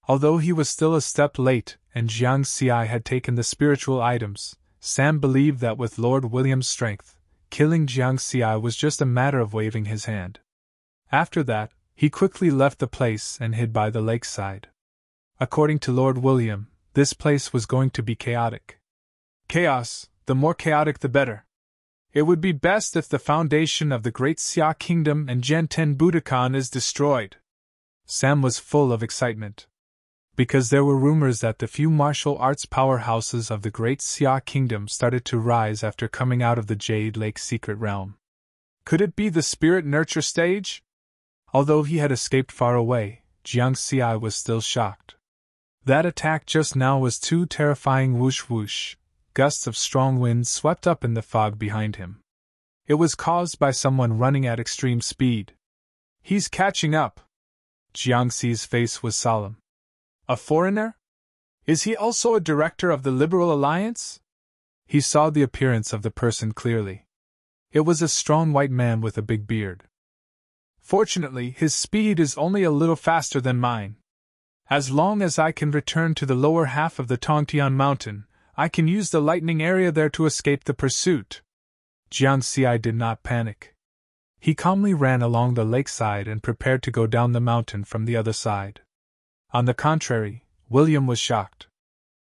Although he was still a step late and Jiang Xi had taken the spiritual items, Sam believed that with Lord William's strength, killing Jiang Xi was just a matter of waving his hand. After that, he quickly left the place and hid by the lakeside. According to Lord William, this place was going to be chaotic. Chaos, the more chaotic the better. It would be best if the foundation of the Great Xia Kingdom and Genten Budokan is destroyed. Sam was full of excitement. Because there were rumors that the few martial arts powerhouses of the Great Xia Kingdom started to rise after coming out of the Jade Lake secret realm. Could it be the spirit nurture stage? Although he had escaped far away, Jiang Xi was still shocked. That attack just now was too terrifying. Whoosh whoosh. Gusts of strong wind swept up in the fog behind him. It was caused by someone running at extreme speed. "He's catching up." Jiang Xi's face was solemn. "A foreigner? Is he also a director of the Liberal Alliance?" He saw the appearance of the person clearly. It was a strong white man with a big beard. "Fortunately, his speed is only a little faster than mine. As long as I can return to the lower half of the Tongtian Mountain, I can use the lightning area there to escape the pursuit." Jiang Xi did not panic. He calmly ran along the lakeside and prepared to go down the mountain from the other side. On the contrary, William was shocked.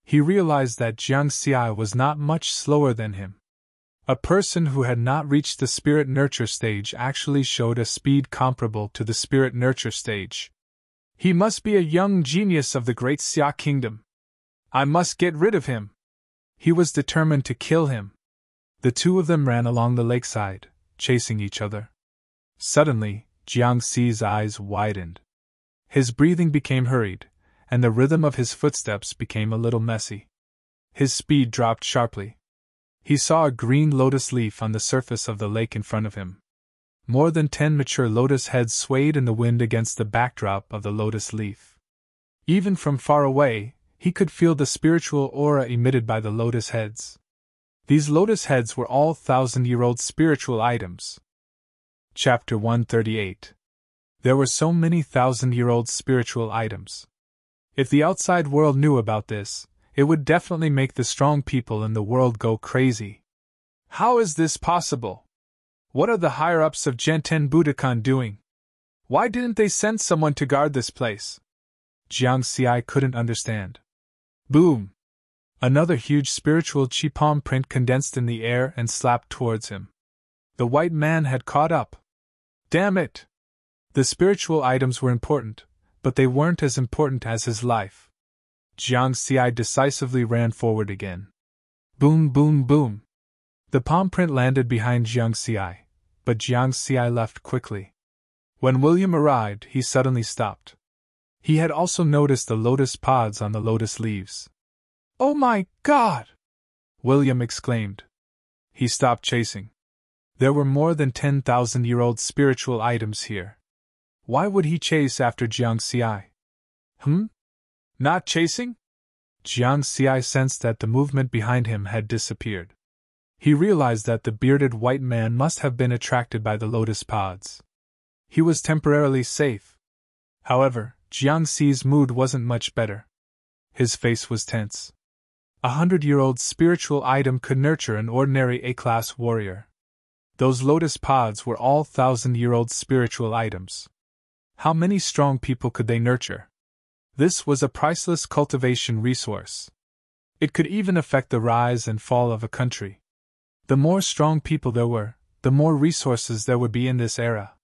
He realized that Jiang Xi was not much slower than him. A person who had not reached the spirit nurture stage actually showed a speed comparable to the spirit nurture stage. He must be a young genius of the Great Xia Kingdom. I must get rid of him. He was determined to kill him. The two of them ran along the lakeside, chasing each other. Suddenly, Jiang Xi's eyes widened. His breathing became hurried, and the rhythm of his footsteps became a little messy. His speed dropped sharply. He saw a green lotus leaf on the surface of the lake in front of him. More than 10 mature lotus heads swayed in the wind against the backdrop of the lotus leaf. Even from far away, he could feel the spiritual aura emitted by the lotus heads. These lotus heads were all 1,000-year-old spiritual items. Chapter 138. There were so many 1,000-year-old spiritual items. If the outside world knew about this, it would definitely make the strong people in the world go crazy. How is this possible? What are the higher-ups of Genten Budokan doing? Why didn't they send someone to guard this place? Jiang Xi couldn't understand. Boom! Another huge spiritual chi palm print condensed in the air and slapped towards him. The white man had caught up. Damn it! The spiritual items were important, but they weren't as important as his life. Jiang Xi decisively ran forward again. Boom, boom, boom! The palm print landed behind Jiang Xi, but Jiang Xi left quickly. When William arrived, he suddenly stopped. He had also noticed the lotus pods on the lotus leaves. "Oh my God!" William exclaimed. He stopped chasing. There were more than 10,000-year-old spiritual items here. Why would he chase after Jiang Xi? Not chasing? Jiang Xi sensed that the movement behind him had disappeared. He realized that the bearded white man must have been attracted by the lotus pods. He was temporarily safe. However, Jiang Xi's mood wasn't much better. His face was tense. 100-year-old spiritual item could nurture an ordinary A-class warrior. Those lotus pods were all 1,000-year-old spiritual items. How many strong people could they nurture? This was a priceless cultivation resource. It could even affect the rise and fall of a country. The more strong people there were, the more resources there would be in this era.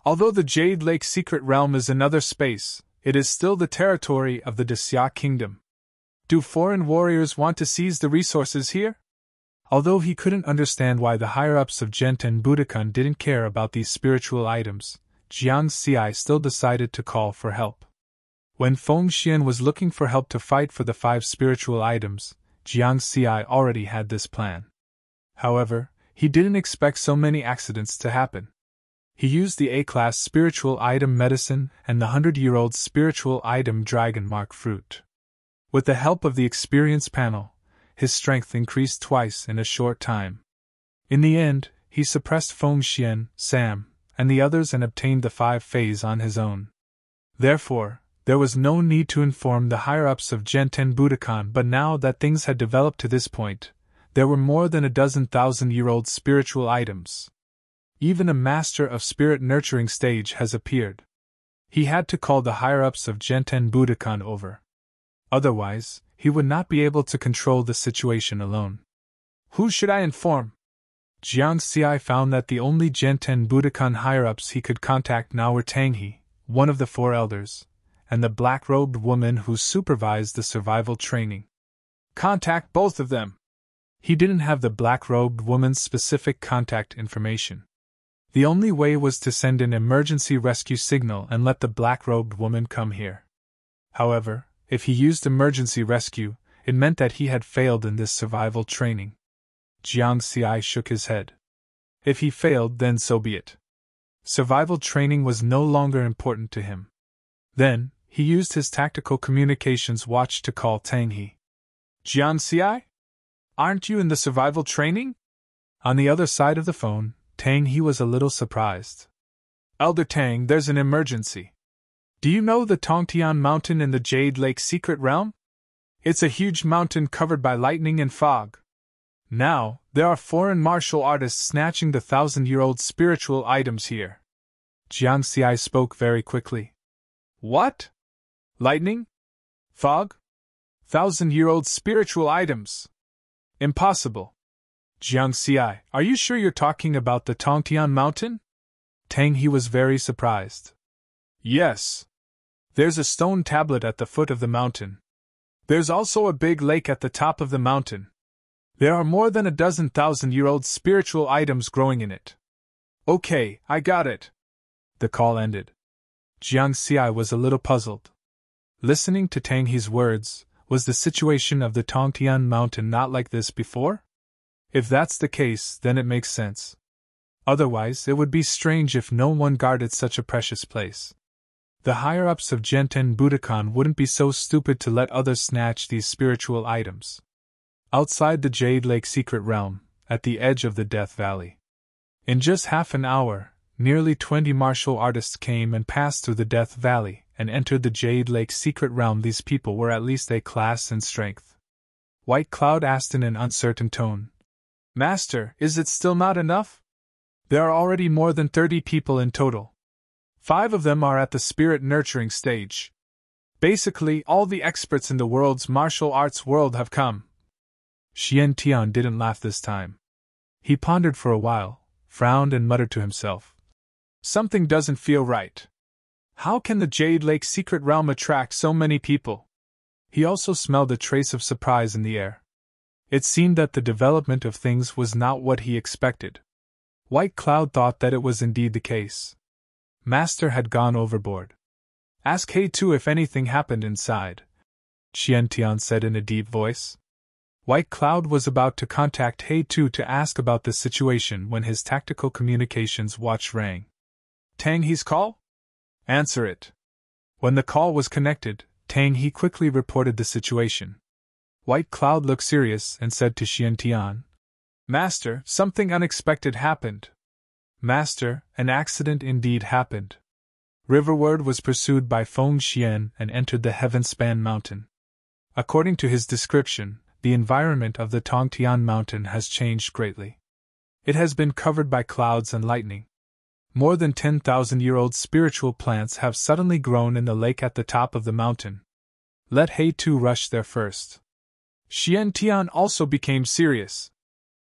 Although the Jade Lake Secret Realm is another space, it is still the territory of the Xia Kingdom. Do foreign warriors want to seize the resources here? Although he couldn't understand why the higher-ups of Genten Budokan didn't care about these spiritual items, Jiang Xi still decided to call for help. When Feng Xian was looking for help to fight for the 5 spiritual items, Jiang Xi already had this plan. However, he didn't expect so many accidents to happen. He used the A-class spiritual item medicine and the 100-year-old spiritual item dragon mark fruit. With the help of the experience panel, his strength increased twice in a short time. In the end, he suppressed Feng Xian, Sam, and the others and obtained the 5 phase on his own. Therefore, there was no need to inform the higher-ups of Genten Budokan, but now that things had developed to this point, there were more than a dozen 1,000-year-old spiritual items. Even a master of spirit nurturing stage has appeared. He had to call the higher-ups of Genten Budokan over. Otherwise, he would not be able to control the situation alone. Who should I inform? Jiang Xi found that the only Genten Budokan higher-ups he could contact now were Tang He, one of the 4 elders, and the black-robed woman who supervised the survival training. Contact both of them. He didn't have the black-robed woman's specific contact information. The only way was to send an emergency rescue signal and let the black-robed woman come here. However, if he used emergency rescue, it meant that he had failed in this survival training. Jiang Xi shook his head. If he failed, then so be it. Survival training was no longer important to him. Then, he used his tactical communications watch to call Tang He. Jiang Xi? Aren't you in the survival training? On the other side of the phone, Tang He was a little surprised. Elder Tang, there's an emergency. Do you know the Tongtian Mountain in the Jade Lake Secret Realm? It's a huge mountain covered by lightning and fog. Now, there are foreign martial artists snatching the 1,000-year-old spiritual items here. Jiang Xi spoke very quickly. What? Lightning? Fog? 1,000-year-old spiritual items? Impossible. Jiang Xi, are you sure you're talking about the Tongtian Mountain? Tang He was very surprised. Yes. There's a stone tablet at the foot of the mountain. There's also a big lake at the top of the mountain. There are more than a dozen 1,000-year-old spiritual items growing in it. Okay, I got it. The call ended. Jiang Xi was a little puzzled. Listening to Tang He's words, was the situation of the Tongtian Mountain not like this before? If that's the case, then it makes sense. Otherwise, it would be strange if no one guarded such a precious place. The higher-ups of Genten Budokan wouldn't be so stupid to let others snatch these spiritual items. Outside the Jade Lake Secret Realm, at the edge of the Death Valley. In just half an hour, nearly 20 martial artists came and passed through the Death Valley and entered the Jade Lake Secret Realm. These people were at least A-class in strength. White Cloud asked in an uncertain tone. Master, is it still not enough? There are already more than 30 people in total. 5 of them are at the spirit nurturing stage. Basically, all the experts in the world's martial arts world have come. Xian Tian didn't laugh this time. He pondered for a while, frowned and muttered to himself. Something doesn't feel right. How can the Jade Lake Secret Realm attract so many people? He also smelled a trace of surprise in the air. It seemed that the development of things was not what he expected. White Cloud thought that it was indeed the case. Master had gone overboard. Ask He-Tu if anything happened inside, Xiantian said in a deep voice. White Cloud was about to contact He-Tu to ask about the situation when his tactical communications watch rang. Tang He's call? Answer it. When the call was connected, Tang He quickly reported the situation. White Cloud looked serious and said to Xiantian, Master, something unexpected happened. Master, an accident indeed happened. Riverward was pursued by Feng Xian and entered the Heavenspan Mountain. According to his description, the environment of the Tongtian Mountain has changed greatly. It has been covered by clouds and lightning. More than 10,000-year-old spiritual plants have suddenly grown in the lake at the top of the mountain. Let He-Tu rush there first. Xiantian also became serious.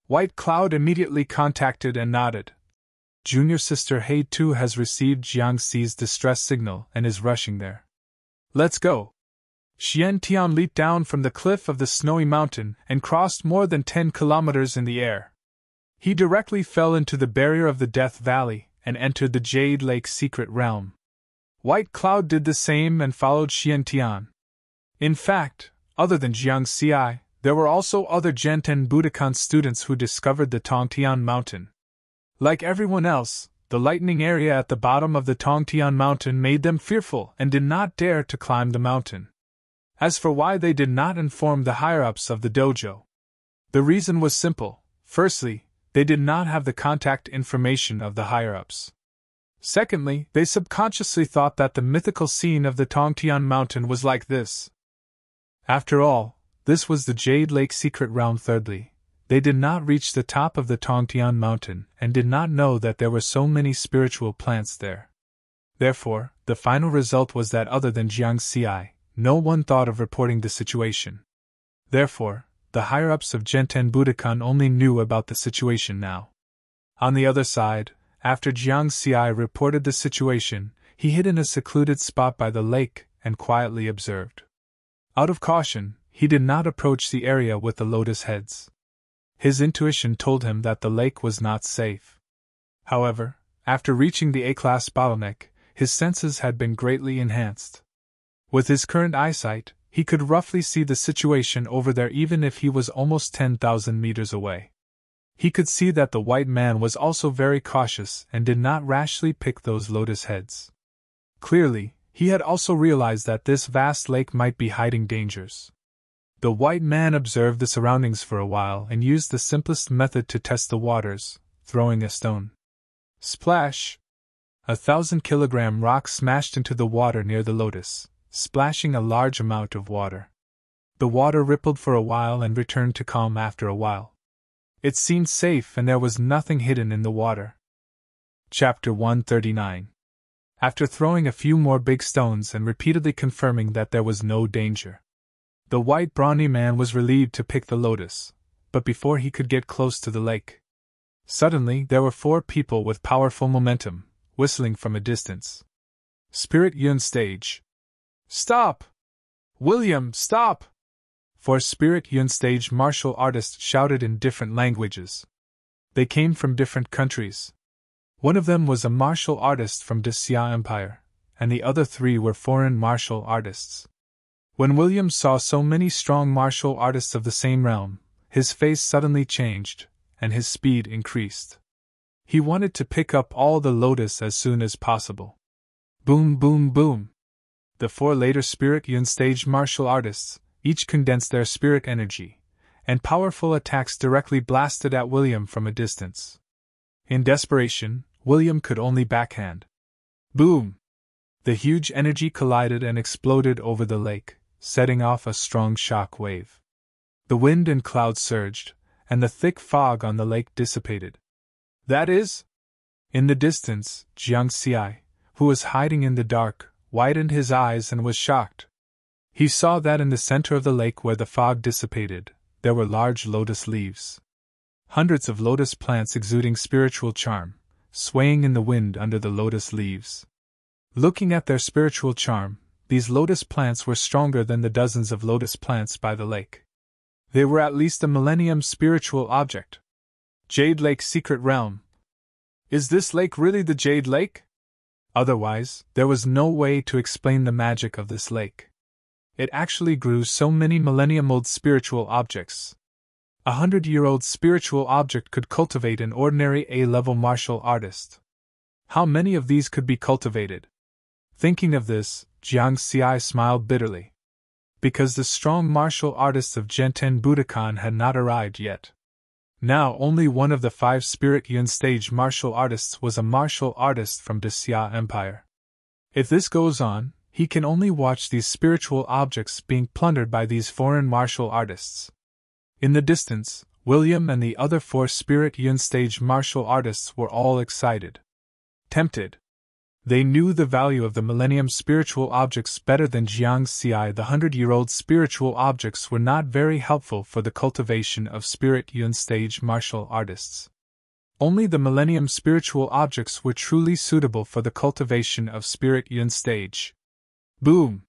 White Cloud immediately contacted and nodded. Junior sister He-Tu has received Jiangxi's distress signal and is rushing there. Let's go. Xiantian leaped down from the cliff of the snowy mountain and crossed more than 10 kilometers in the air. He directly fell into the barrier of the Death Valley and entered the Jade Lake secret realm. White Cloud did the same and followed Xiantian. In fact, other than Jiangxi, there were also other Genten Budokan students who discovered the Tongtian Mountain. Like everyone else, the lightning area at the bottom of the Tongtian Mountain made them fearful and did not dare to climb the mountain. As for why they did not inform the higher-ups of the dojo, the reason was simple. Firstly, they did not have the contact information of the higher-ups. Secondly, they subconsciously thought that the mythical scene of the Tongtian Mountain was like this. After all, this was the Jade Lake secret realm. Thirdly, they did not reach the top of the Tongtian Mountain and did not know that there were so many spiritual plants there. Therefore, the final result was that other than Jiangxi, no one thought of reporting the situation. Therefore, the higher-ups of Genten Budokan only knew about the situation now. On the other side, after Jiangxi reported the situation, he hid in a secluded spot by the lake and quietly observed. Out of caution, he did not approach the area with the lotus heads. His intuition told him that the lake was not safe. However, after reaching the A-class bottleneck, his senses had been greatly enhanced. With his current eyesight, he could roughly see the situation over there even if he was almost 10,000 meters away. He could see that the white man was also very cautious and did not rashly pick those lotus heads. Clearly, he had also realized that this vast lake might be hiding dangers. The white man observed the surroundings for a while and used the simplest method to test the waters, throwing a stone. Splash! 1,000-kilogram rock smashed into the water near the lotus, splashing a large amount of water. The water rippled for a while and returned to calm after a while. It seemed safe and there was nothing hidden in the water. Chapter 139. After throwing a few more big stones and repeatedly confirming that there was no danger, the white brawny man was relieved to pick the lotus, but before he could get close to the lake, suddenly there were 4 people with powerful momentum, whistling from a distance. Spirit Yun stage. Stop! William, stop! 4 Spirit Yun stage martial artists shouted in different languages. They came from different countries. One of them was a martial artist from the Xia Empire, and the other 3 were foreign martial artists. When William saw so many strong martial artists of the same realm, his face suddenly changed, and his speed increased. He wanted to pick up all the lotus as soon as possible. Boom, boom, boom! The 4 later Spirit Yun stage martial artists each condensed their spirit energy, and powerful attacks directly blasted at William from a distance. In desperation, William could only backhand. Boom! The huge energy collided and exploded over the lake, setting off a strong shock wave. The wind and clouds surged, and the thick fog on the lake dissipated. That is? In the distance, Jiangxi, who was hiding in the dark, widened his eyes and was shocked. He saw that in the center of the lake where the fog dissipated, there were large lotus leaves. Hundreds of lotus plants exuding spiritual charm, swaying in the wind under the lotus leaves. Looking at their spiritual charm, these lotus plants were stronger than the dozens of lotus plants by the lake. They were at least a millennium spiritual object. Jade Lake Secret Realm. Is this lake really the Jade Lake? Otherwise, there was no way to explain the magic of this lake. It actually grew so many millennium-old spiritual objects. 100-year-old spiritual object could cultivate an ordinary A-level martial artist. How many of these could be cultivated? Thinking of this, Jiang Xiai smiled bitterly. Because the strong martial artists of Genten Budokan had not arrived yet. Now only one of the 5 Spirit Yun stage martial artists was a martial artist from the Xia Empire. If this goes on, he can only watch these spiritual objects being plundered by these foreign martial artists. In the distance, William and the other 4 Spirit Yun stage martial artists were all excited. Tempted. They knew the value of the Millennium spiritual objects better than Jiang Xiai. The 100-year-old spiritual objects were not very helpful for the cultivation of Spirit Yun stage martial artists. Only the Millennium spiritual objects were truly suitable for the cultivation of Spirit Yun stage. Boom!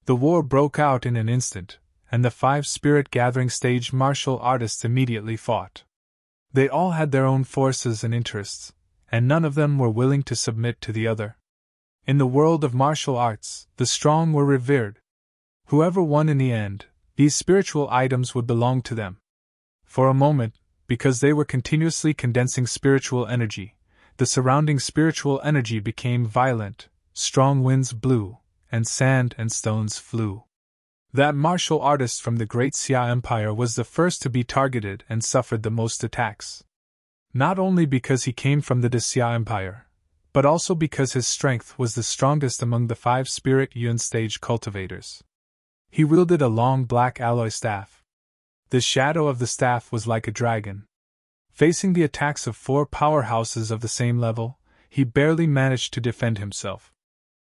The war broke out in an instant, and the 5 spirit gathering stage martial artists immediately fought. They all had their own forces and interests, and none of them were willing to submit to the other. In the world of martial arts, the strong were revered. Whoever won in the end, these spiritual items would belong to them. For a moment, because they were continuously condensing spiritual energy, the surrounding spiritual energy became violent, strong winds blew, and sand and stones flew. That martial artist from the great Xia Empire was the first to be targeted and suffered the most attacks. Not only because he came from the Xia Empire, but also because his strength was the strongest among the 5 Spirit Yun stage cultivators. He wielded a long black alloy staff. The shadow of the staff was like a dragon. Facing the attacks of 4 powerhouses of the same level, he barely managed to defend himself.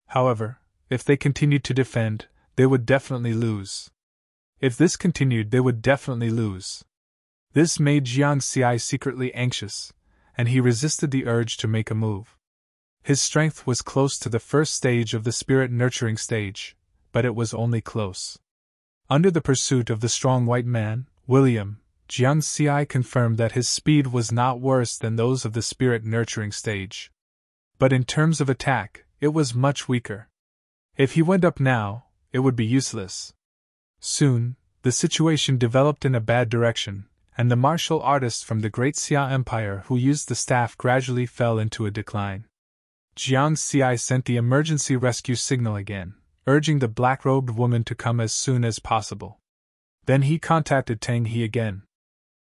However, if they continued to defend, they would definitely lose. If this continued, they would definitely lose. This made Jiang Xiai secretly anxious, and he resisted the urge to make a move. His strength was close to the first stage of the spirit nurturing stage, but it was only close. Under the pursuit of the strong white man, William, Jiang Xiai confirmed that his speed was not worse than those of the spirit nurturing stage. But in terms of attack, it was much weaker. If he went up now, it would be useless. Soon, the situation developed in a bad direction, and the martial artists from the great Xia Empire who used the staff gradually fell into a decline. Jiang Xiai sent the emergency rescue signal again, urging the black-robed woman to come as soon as possible. Then he contacted Tang He again.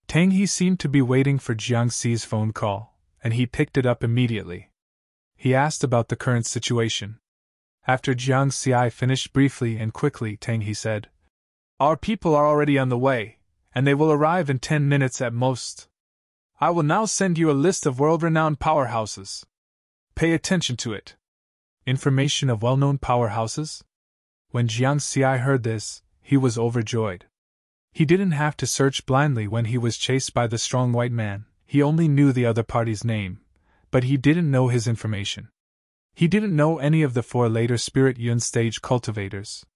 Tang He seemed to be waiting for Jiang Xi's phone call, and he picked it up immediately. He asked about the current situation. After Jiang Xiai finished briefly and quickly, Tang He said, "Our people are already on the way, and they will arrive in 10 minutes at most. I will now send you a list of world-renowned powerhouses. Pay attention to it." Information of well-known powerhouses? When Jiang Xiai heard this, he was overjoyed. He didn't have to search blindly when he was chased by the strong white man. He only knew the other party's name, but he didn't know his information. He didn't know any of the 4 later Spirit Yun stage cultivators.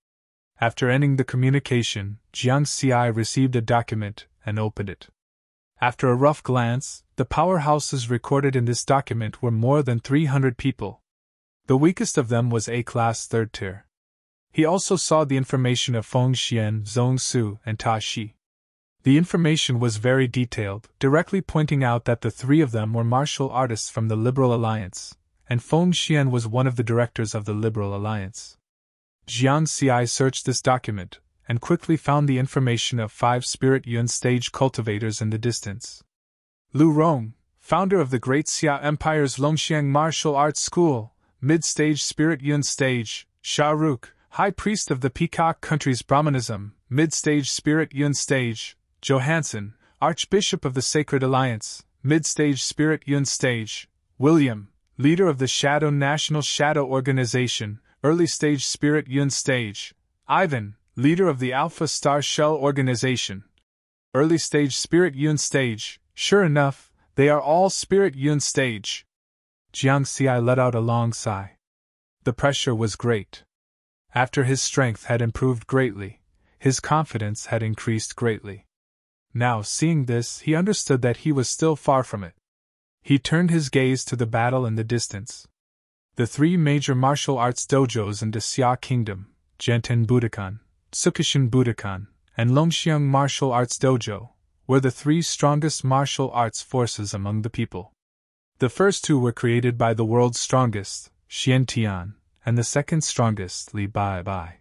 After ending the communication, Jiang Xiai received a document and opened it. After a rough glance, the powerhouses recorded in this document were more than 300 people. The weakest of them was A-class 3rd tier. He also saw the information of Feng Xian, Zhong Su, and Ta Shi. The information was very detailed, directly pointing out that the 3 of them were martial artists from the Liberal Alliance, and Feng Xian was one of the directors of the Liberal Alliance. Jiang Xiai searched this document, and quickly found the information of 5 Spirit Yun stage cultivators in the distance. Lu Rong, founder of the Great Xia Empire's Longxiang Martial Arts School, mid-stage Spirit Yun stage; Sha Ruk, High Priest of the Peacock Country's Brahmanism, mid-stage Spirit Yun stage; Johansson, Archbishop of the Sacred Alliance, mid-stage Spirit Yun stage; William, leader of the Shadow National Shadow Organization, early-stage Spirit Yun stage; Ivan, leader of the Alpha Star Shell Organization, early-stage Spirit Yun stage. Sure enough, they are all Spirit Yun stage. Jiang Xiai let out a long sigh. The pressure was great. After his strength had improved greatly, his confidence had increased greatly. Now, seeing this, he understood that he was still far from it. He turned his gaze to the battle in the distance. The three major martial arts dojos in the Xia Kingdom, Jenten Budokan, Tsukishin Budokan, and Longxiang Martial Arts Dojo, were the three strongest martial arts forces among the people. The first two were created by the world's strongest, Xian Tian, and the second strongest, Li Bai Bai.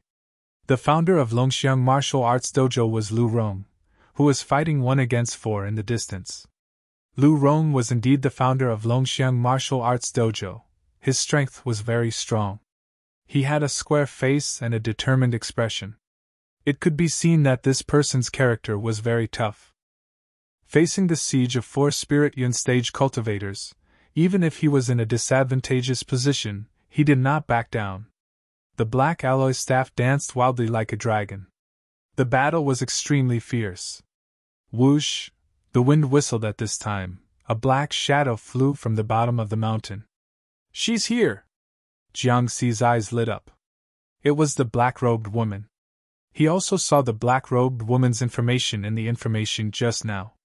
The founder of Longxiang Martial Arts Dojo was Lu Rong, who was fighting 1 against 4 in the distance. Lu Rong was indeed the founder of Longxiang Martial Arts Dojo. His strength was very strong. He had a square face and a determined expression. It could be seen that this person's character was very tough. Facing the siege of 4 Spirit Yun stage cultivators, even if he was in a disadvantageous position, he did not back down. The black alloy staff danced wildly like a dragon. The battle was extremely fierce. Whoosh! The wind whistled at this time. A black shadow flew from the bottom of the mountain. "She's here!" Jiang Xi's eyes lit up. It was the black-robed woman. He also saw the black-robed woman's information in the information just now.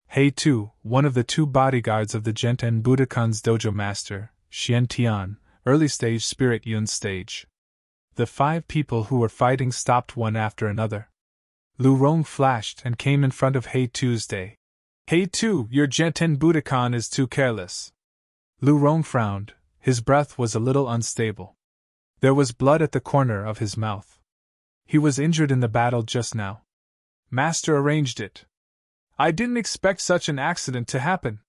Hei Tu, one of the 2 bodyguards of the Jenten Budokan's dojo master, Xian Tian, early stage Spirit Yun stage. The 5 people who were fighting stopped one after another. Lu Rong flashed and came in front of Hei Tu's day. "Hei Tu, your Jenten Budokan is too careless." Lu Rong frowned. His breath was a little unstable. There was blood at the corner of his mouth. He was injured in the battle just now. "Master arranged it. I didn't expect such an accident to happen."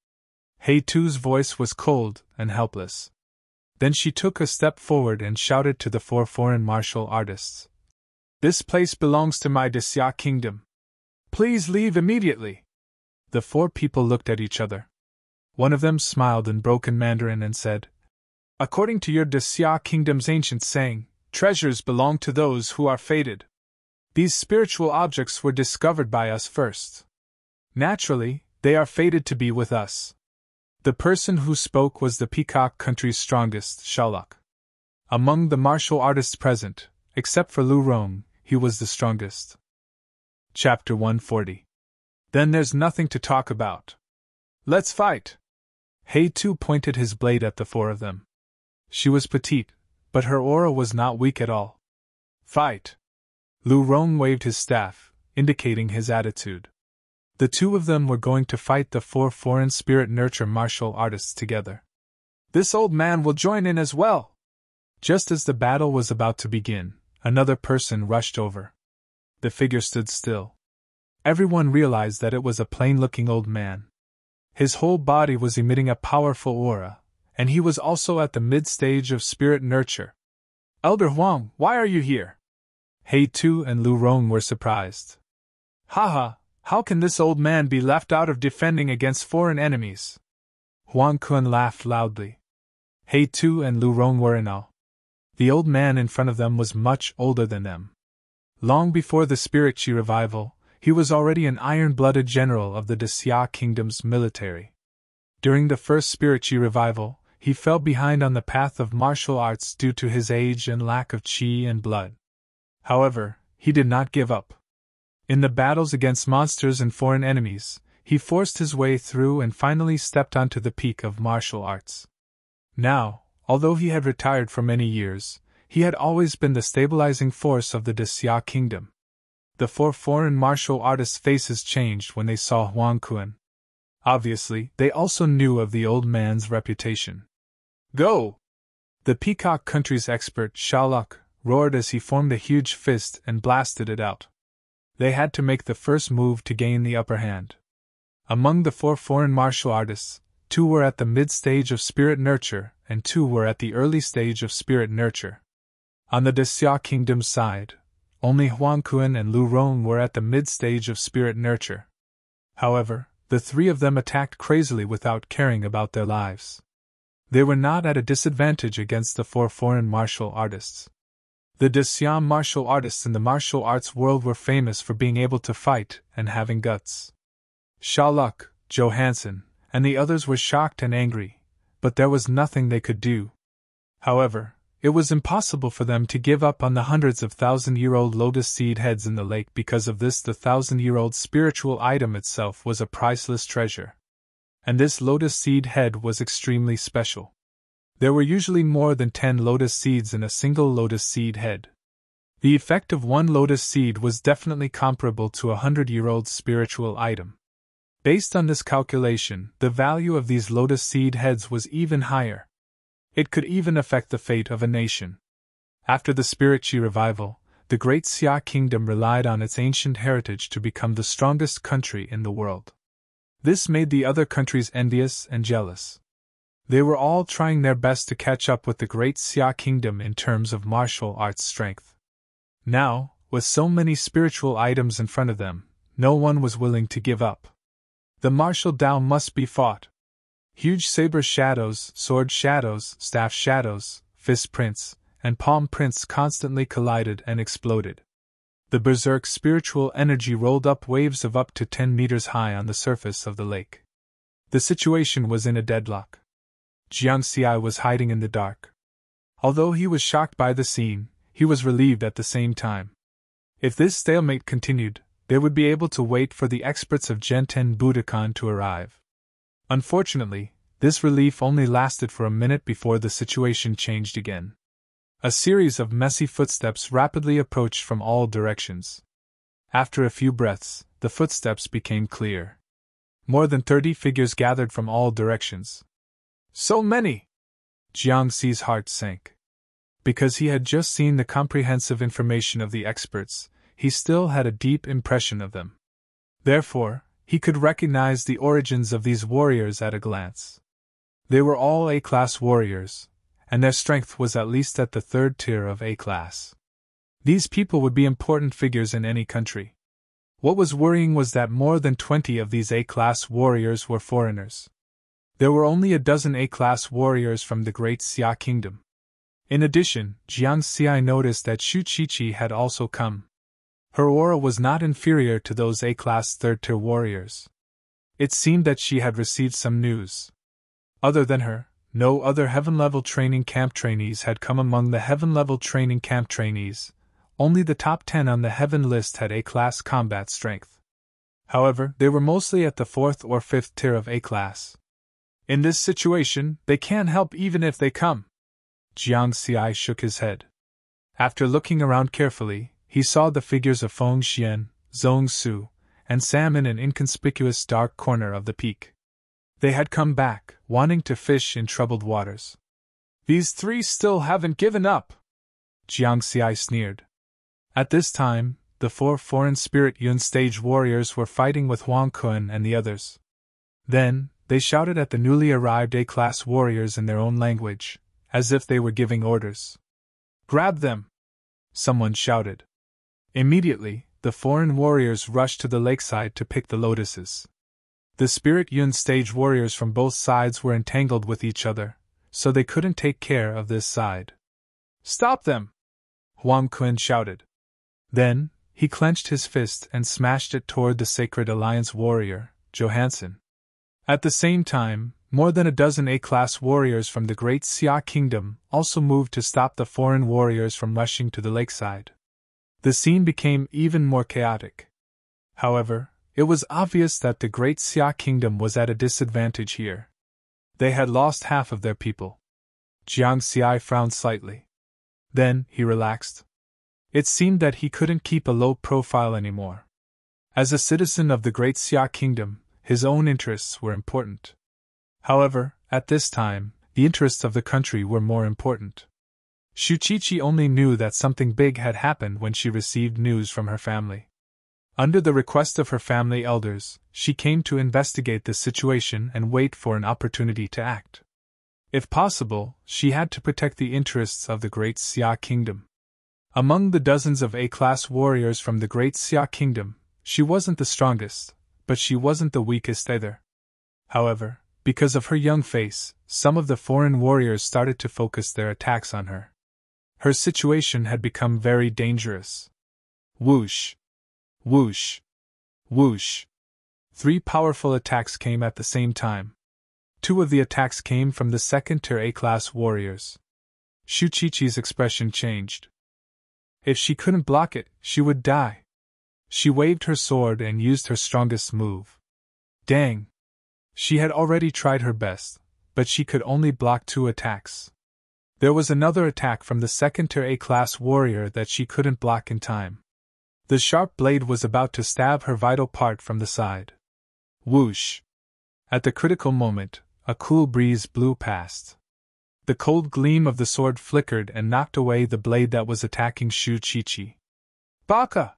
Hei Tu's voice was cold and helpless. Then she took a step forward and shouted to the 4 foreign martial artists. "This place belongs to my Xia Kingdom. Please leave immediately." The 4 people looked at each other. One of them smiled in broken Mandarin and said, "According to your Xia Kingdom's ancient saying, treasures belong to those who are fated. These spiritual objects were discovered by us first. Naturally, they are fated to be with us." The person who spoke was the Peacock country's strongest, Shaluk. Among the martial artists present, except for Lu Rong, he was the strongest. Chapter 140. Then there's nothing to talk about. Let's fight! Hei Tu pointed his blade at the 4 of them. She was petite, but her aura was not weak at all. Fight! Lu Rong waved his staff, indicating his attitude. The 2 of them were going to fight the 4 foreign spirit nurture martial artists together. "This old man will join in as well!" Just as the battle was about to begin, another person rushed over. The figure stood still. Everyone realized that it was a plain-looking old man. His whole body was emitting a powerful aura, and he was also at the mid-stage of spirit nurture. "Elder Huang, why are you here?" Hei Tu and Lu Rong were surprised. "Haha, how can this old man be left out of defending against foreign enemies?" Huang Kun laughed loudly. Hei Tu and Lu Rong were in awe. The old man in front of them was much older than them. Long before the Spirit Qi revival, he was already an iron-blooded general of the Xia Kingdom's military. During the first Spirit Qi revival, he fell behind on the path of martial arts due to his age and lack of qi and blood. However, he did not give up. In the battles against monsters and foreign enemies, he forced his way through and finally stepped onto the peak of martial arts. Now, although he had retired for many years, he had always been the stabilizing force of the Xia Kingdom. The 4 foreign martial artists' faces changed when they saw Huang Kun. Obviously, they also knew of the old man's reputation. "Go!" The Peacock country's expert, Shaluk, roared as he formed a huge fist and blasted it out. They had to make the first move to gain the upper hand. Among the 4 foreign martial artists, 2 were at the mid-stage of spirit nurture, and 2 were at the early stage of spirit nurture. On the Xia Kingdom's side, only Huang Kun and Lu Rong were at the mid-stage of spirit nurture. However, the 3 of them attacked crazily without caring about their lives. They were not at a disadvantage against the 4 foreign martial artists. The Xia martial artists in the martial arts world were famous for being able to fight and having guts. Shaluk, Johansson, and the others were shocked and angry, but there was nothing they could do. However, it was impossible for them to give up on the hundreds of thousand-year-old lotus seed heads in the lake. Because of this, the thousand-year-old spiritual item itself was a priceless treasure. And this lotus seed head was extremely special. There were usually more than 10 lotus seeds in a single lotus seed head. The effect of one lotus seed was definitely comparable to a 100-year-old spiritual item. Based on this calculation, the value of these lotus seed heads was even higher. It could even affect the fate of a nation. After the Spirit Chi revival, the Great Xia Kingdom relied on its ancient heritage to become the strongest country in the world. This made the other countries envious and jealous. They were all trying their best to catch up with the Great Xia Kingdom in terms of martial arts strength. Now, with so many spiritual items in front of them, no one was willing to give up. The martial Tao must be fought. Huge saber shadows, sword shadows, staff shadows, fist prints, and palm prints constantly collided and exploded. The berserk spiritual energy rolled up waves of up to 10 meters high on the surface of the lake. The situation was in a deadlock. Jiang Xi was hiding in the dark. Although he was shocked by the scene, he was relieved at the same time. If this stalemate continued, they would be able to wait for the experts of Genten Budokan to arrive. Unfortunately, this relief only lasted for a minute before the situation changed again. A series of messy footsteps rapidly approached from all directions. After a few breaths, the footsteps became clear. More than 30 figures gathered from all directions. So many! Jiang Xi's heart sank. Because he had just seen the comprehensive information of the experts, he still had a deep impression of them. Therefore, he could recognize the origins of these warriors at a glance. They were all A-class warriors, and their strength was at least at the third tier of A-class. These people would be important figures in any country. What was worrying was that more than 20 of these A-class warriors were foreigners. There were only a dozen A-class warriors from the Great Xia Kingdom. In addition, Jiang Xi noticed that Shu Qiqi had also come. Her aura was not inferior to those A-class third-tier warriors. It seemed that she had received some news. Other than her, no other heaven-level training camp trainees had come among the heaven-level training camp trainees. Only the top 10 on the heaven list had A-class combat strength. However, they were mostly at the 4th or 5th tier of A-class. In this situation, they can't help even if they come. Jiang Xi shook his head. After looking around carefully, he saw the figures of Feng Xian, Zhong Su, and Sam in an inconspicuous dark corner of the peak. They had come back, wanting to fish in troubled waters. These three still haven't given up, Jiang Xi sneered. At this time, the 4 foreign spirit Yun stage warriors were fighting with Huang Kun and the others. Then, they shouted at the newly arrived A-class warriors in their own language, as if they were giving orders. Grab them! Someone shouted. Immediately, the foreign warriors rushed to the lakeside to pick the lotuses. The Spirit Yun stage warriors from both sides were entangled with each other, so they couldn't take care of this side. Stop them! Huang Kun shouted. Then, he clenched his fist and smashed it toward the Sacred Alliance warrior, Johansson. At the same time, more than a dozen A-class warriors from the Great Xia Kingdom also moved to stop the foreign warriors from rushing to the lakeside. The scene became even more chaotic. However, it was obvious that the Great Xia Kingdom was at a disadvantage here. They had lost half of their people. Jiang Xi frowned slightly. Then, he relaxed. It seemed that he couldn't keep a low profile anymore. As a citizen of the Great Xia Kingdom, his own interests were important. However, at this time, the interests of the country were more important. Shu Qiqi only knew that something big had happened when she received news from her family. Under the request of her family elders, she came to investigate the situation and wait for an opportunity to act. If possible, she had to protect the interests of the Great Xia Kingdom. Among the dozens of A-class warriors from the Great Xia Kingdom, she wasn't the strongest, but she wasn't the weakest either. However, because of her young face, some of the foreign warriors started to focus their attacks on her. Her situation had become very dangerous. Whoosh! Whoosh! Whoosh! 3 powerful attacks came at the same time. 2 of the attacks came from the second-tier A-class warriors. Shu Qiqi's expression changed. If she couldn't block it, she would die. She waved her sword and used her strongest move. Dang! She had already tried her best, but she could only block 2 attacks. There was another attack from the second-tier A-class warrior that she couldn't block in time. The sharp blade was about to stab her vital part from the side. Whoosh! At the critical moment, a cool breeze blew past. The cold gleam of the sword flickered and knocked away the blade that was attacking Shu Qiqi. Baka!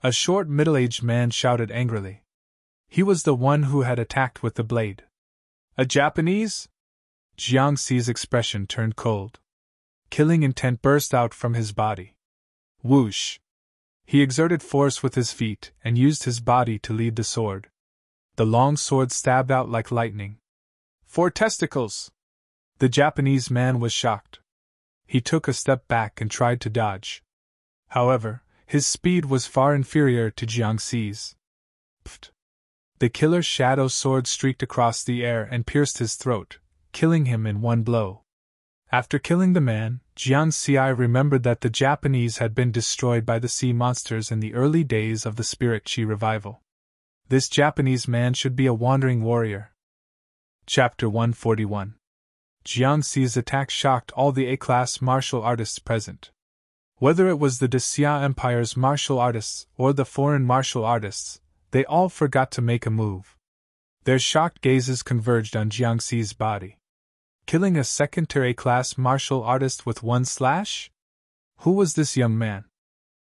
A short middle-aged man shouted angrily. He was the one who had attacked with the blade. A Japanese? Jiang Xi's expression turned cold. Killing intent burst out from his body. Whoosh! He exerted force with his feet and used his body to lead the sword. The long sword stabbed out like lightning. 4 testicles! The Japanese man was shocked. He took a step back and tried to dodge. However, his speed was far inferior to Jiang Xi's. Pfft! The killer's shadow sword streaked across the air and pierced his throat, killing him in one blow. After killing the man, Jiang Xi remembered that the Japanese had been destroyed by the sea monsters in the early days of the Spirit Chi revival. This Japanese man should be a wandering warrior. Chapter 141. Jiang Xi's attack shocked all the A-class martial artists present. Whether it was the Xia Empire's martial artists or the foreign martial artists, they all forgot to make a move. Their shocked gazes converged on Jiang Xi's body. Killing a second-tier A-class martial artist with 1 slash? Who was this young man?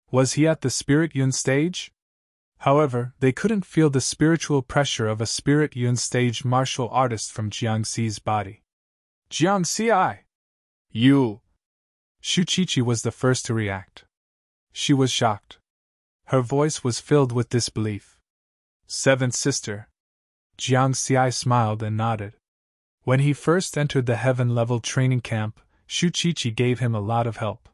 Was he at the Spirit Yun stage? However, they couldn't feel the spiritual pressure of a Spirit Yun stage martial artist from Jiang Xi's body. Jiang Xi! You! Shu Qiqi was the first to react. She was shocked. Her voice was filled with disbelief. 7th sister. Jiang Xi smiled and nodded. When he first entered the heaven-level training camp, Shu Qiqi gave him a lot of help.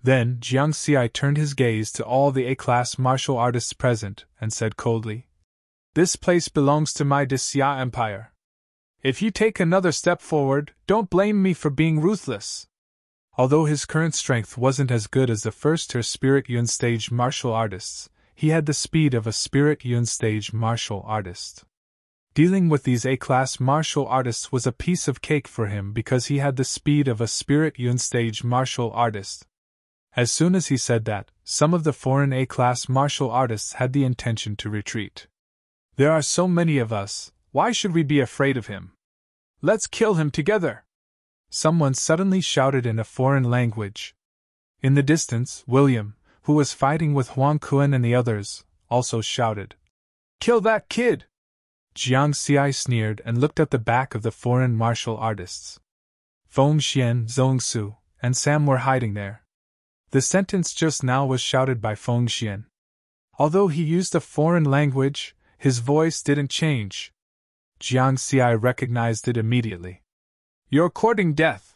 Then Jiang Xi turned his gaze to all the A-class martial artists present and said coldly, "This place belongs to my Xia Empire. If you take another step forward, don't blame me for being ruthless." Although his current strength wasn't as good as the first-tier Spirit Yun stage martial artists, he had the speed of a Spirit Yun stage martial artist. Dealing with these A-class martial artists was a piece of cake for him because he had the speed of a Spirit Yun stage martial artist. As soon as he said that, some of the foreign A-class martial artists had the intention to retreat. "There are so many of us, why should we be afraid of him? Let's kill him together!" Someone suddenly shouted in a foreign language. In the distance, William, who was fighting with Huang Kuan and the others, also shouted, "Kill that kid!" Jiang Xi sneered and looked at the back of the foreign martial artists. Feng Xian, Zhongsu, and Sam were hiding there. The sentence just now was shouted by Feng Xian. Although he used a foreign language, his voice didn't change. Jiang Xi recognized it immediately. "You're courting death!"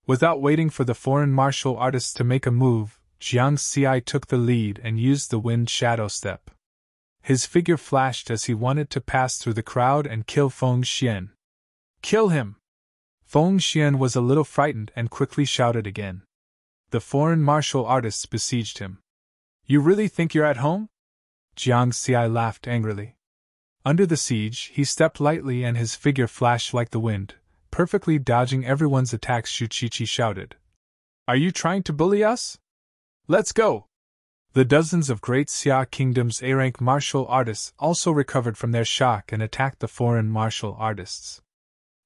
Without waiting for the foreign martial artists to make a move, Jiang Xi took the lead and used the wind shadow step. His figure flashed as he wanted to pass through the crowd and kill Feng Xian. "Kill him!" Feng Xian was a little frightened and quickly shouted again. The foreign martial artists besieged him. "You really think you're at home?" Jiang Xi laughed angrily. Under the siege, he stepped lightly and his figure flashed like the wind, perfectly dodging everyone's attacks. Shu Qiqi shouted, "Are you trying to bully us? Let's go!" The dozens of Great Xia Kingdom's A-rank martial artists also recovered from their shock and attacked the foreign martial artists.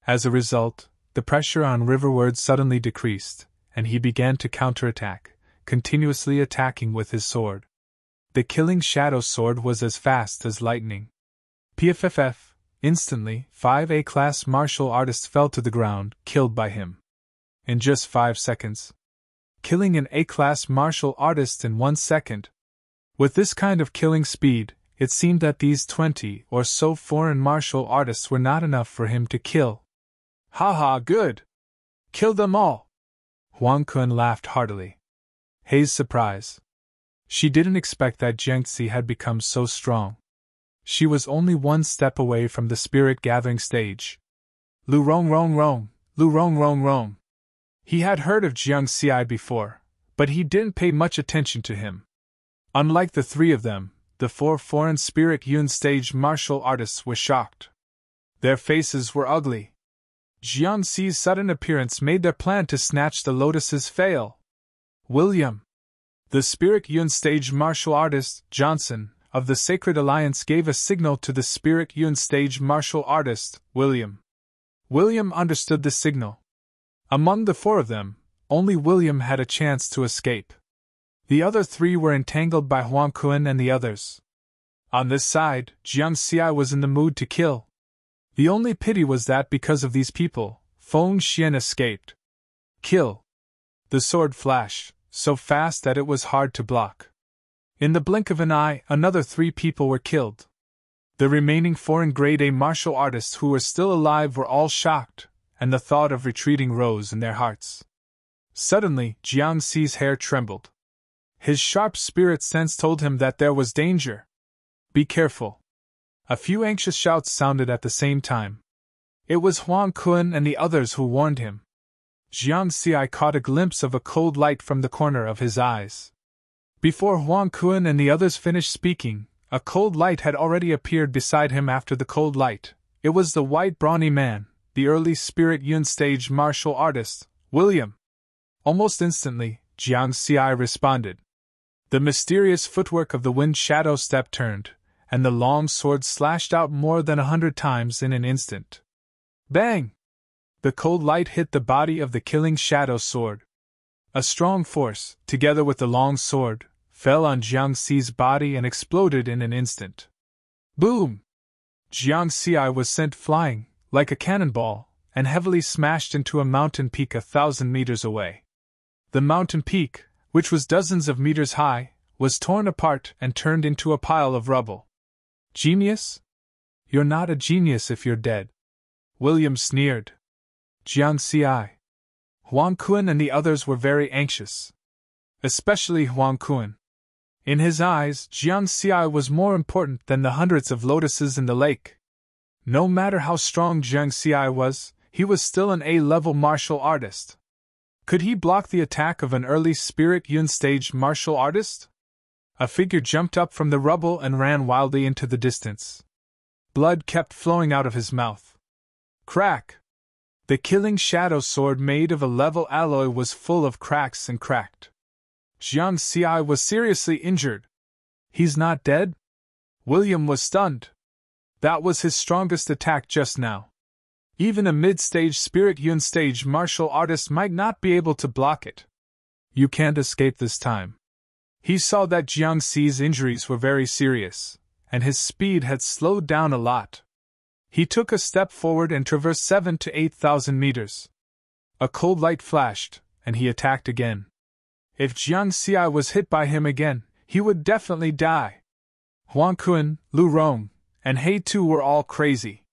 As a result, the pressure on Riverward suddenly decreased, and he began to counterattack, continuously attacking with his sword. The killing shadow sword was as fast as lightning. PFFF. Instantly, 5 A-class martial artists fell to the ground, killed by him. In just 5 seconds. Killing an A-class martial artist in 1 second. With this kind of killing speed, it seemed that these 20 or so foreign martial artists were not enough for him to kill. "Haha, good! Kill them all!" Huang Kun laughed heartily. Hei's surprise. She didn't expect that Jiang Xi had become so strong. She was only 1 step away from the spirit gathering stage. Lu Rong Rong Rong, Lu Rong Rong Rong. He had heard of Jiang Xi before, but he didn't pay much attention to him. Unlike the 3 of them, the 4 foreign Spirit Yun stage martial artists were shocked. Their faces were ugly. Jiangxi's sudden appearance made their plan to snatch the lotuses fail. William, the Spirit Yun stage martial artist, Johnson, of the Sacred Alliance gave a signal to the Spirit Yun stage martial artist, William. William understood the signal. Among the four of them, only William had a chance to escape. The other three were entangled by Huang Kun and the others. On this side, Jiang Xi was in the mood to kill. The only pity was that because of these people, Feng Xian escaped. Kill. The sword flashed, so fast that it was hard to block. In the blink of an eye, another 3 people were killed. The remaining 4 in grade A martial artists who were still alive were all shocked, and the thought of retreating rose in their hearts. Suddenly, Jiang Xi's hair trembled. His sharp spirit sense told him that there was danger. Be careful. A few anxious shouts sounded at the same time. It was Huang Kun and the others who warned him. Jiang Xi caught a glimpse of a cold light from the corner of his eyes. Before Huang Kun and the others finished speaking, a cold light had already appeared beside him. After the cold light, it was the white brawny man, the early Spirit Yun stage martial artist, William. Almost instantly, Jiang Xi responded. The mysterious footwork of the wind shadow step turned, and the long sword slashed out more than 100 times in an instant. Bang! The cold light hit the body of the killing shadow sword. A strong force, together with the long sword, fell on Jiang Xi's body and exploded in an instant. Boom! Jiang Xi was sent flying, like a cannonball, and heavily smashed into a mountain peak 1,000 meters away. The mountain peak, which was dozens of meters high, was torn apart and turned into a pile of rubble. Genius? You're not a genius if you're dead. William sneered. Jiang Xi. Huang Kun and the others were very anxious. Especially Huang Kun. In his eyes, Jiang Xi was more important than the hundreds of lotuses in the lake. No matter how strong Jiang Xi was, he was still an A-level martial artist. Could he block the attack of an early Spirit Yun stage martial artist? A figure jumped up from the rubble and ran wildly into the distance. Blood kept flowing out of his mouth. Crack! The killing shadow sword made of a level alloy was full of cracks and cracked. Jiang Xi was seriously injured. He's not dead? William was stunned. That was his strongest attack just now. Even a mid-stage Spirit Yun stage martial artist might not be able to block it. You can't escape this time. He saw that Jiang Xi's injuries were very serious, and his speed had slowed down a lot. He took a step forward and traversed 7,000 to 8,000 meters. A cold light flashed, and he attacked again. If Jiang Xi was hit by him again, he would definitely die. Huang Kun, Lu Rong, and He Tu were all crazy.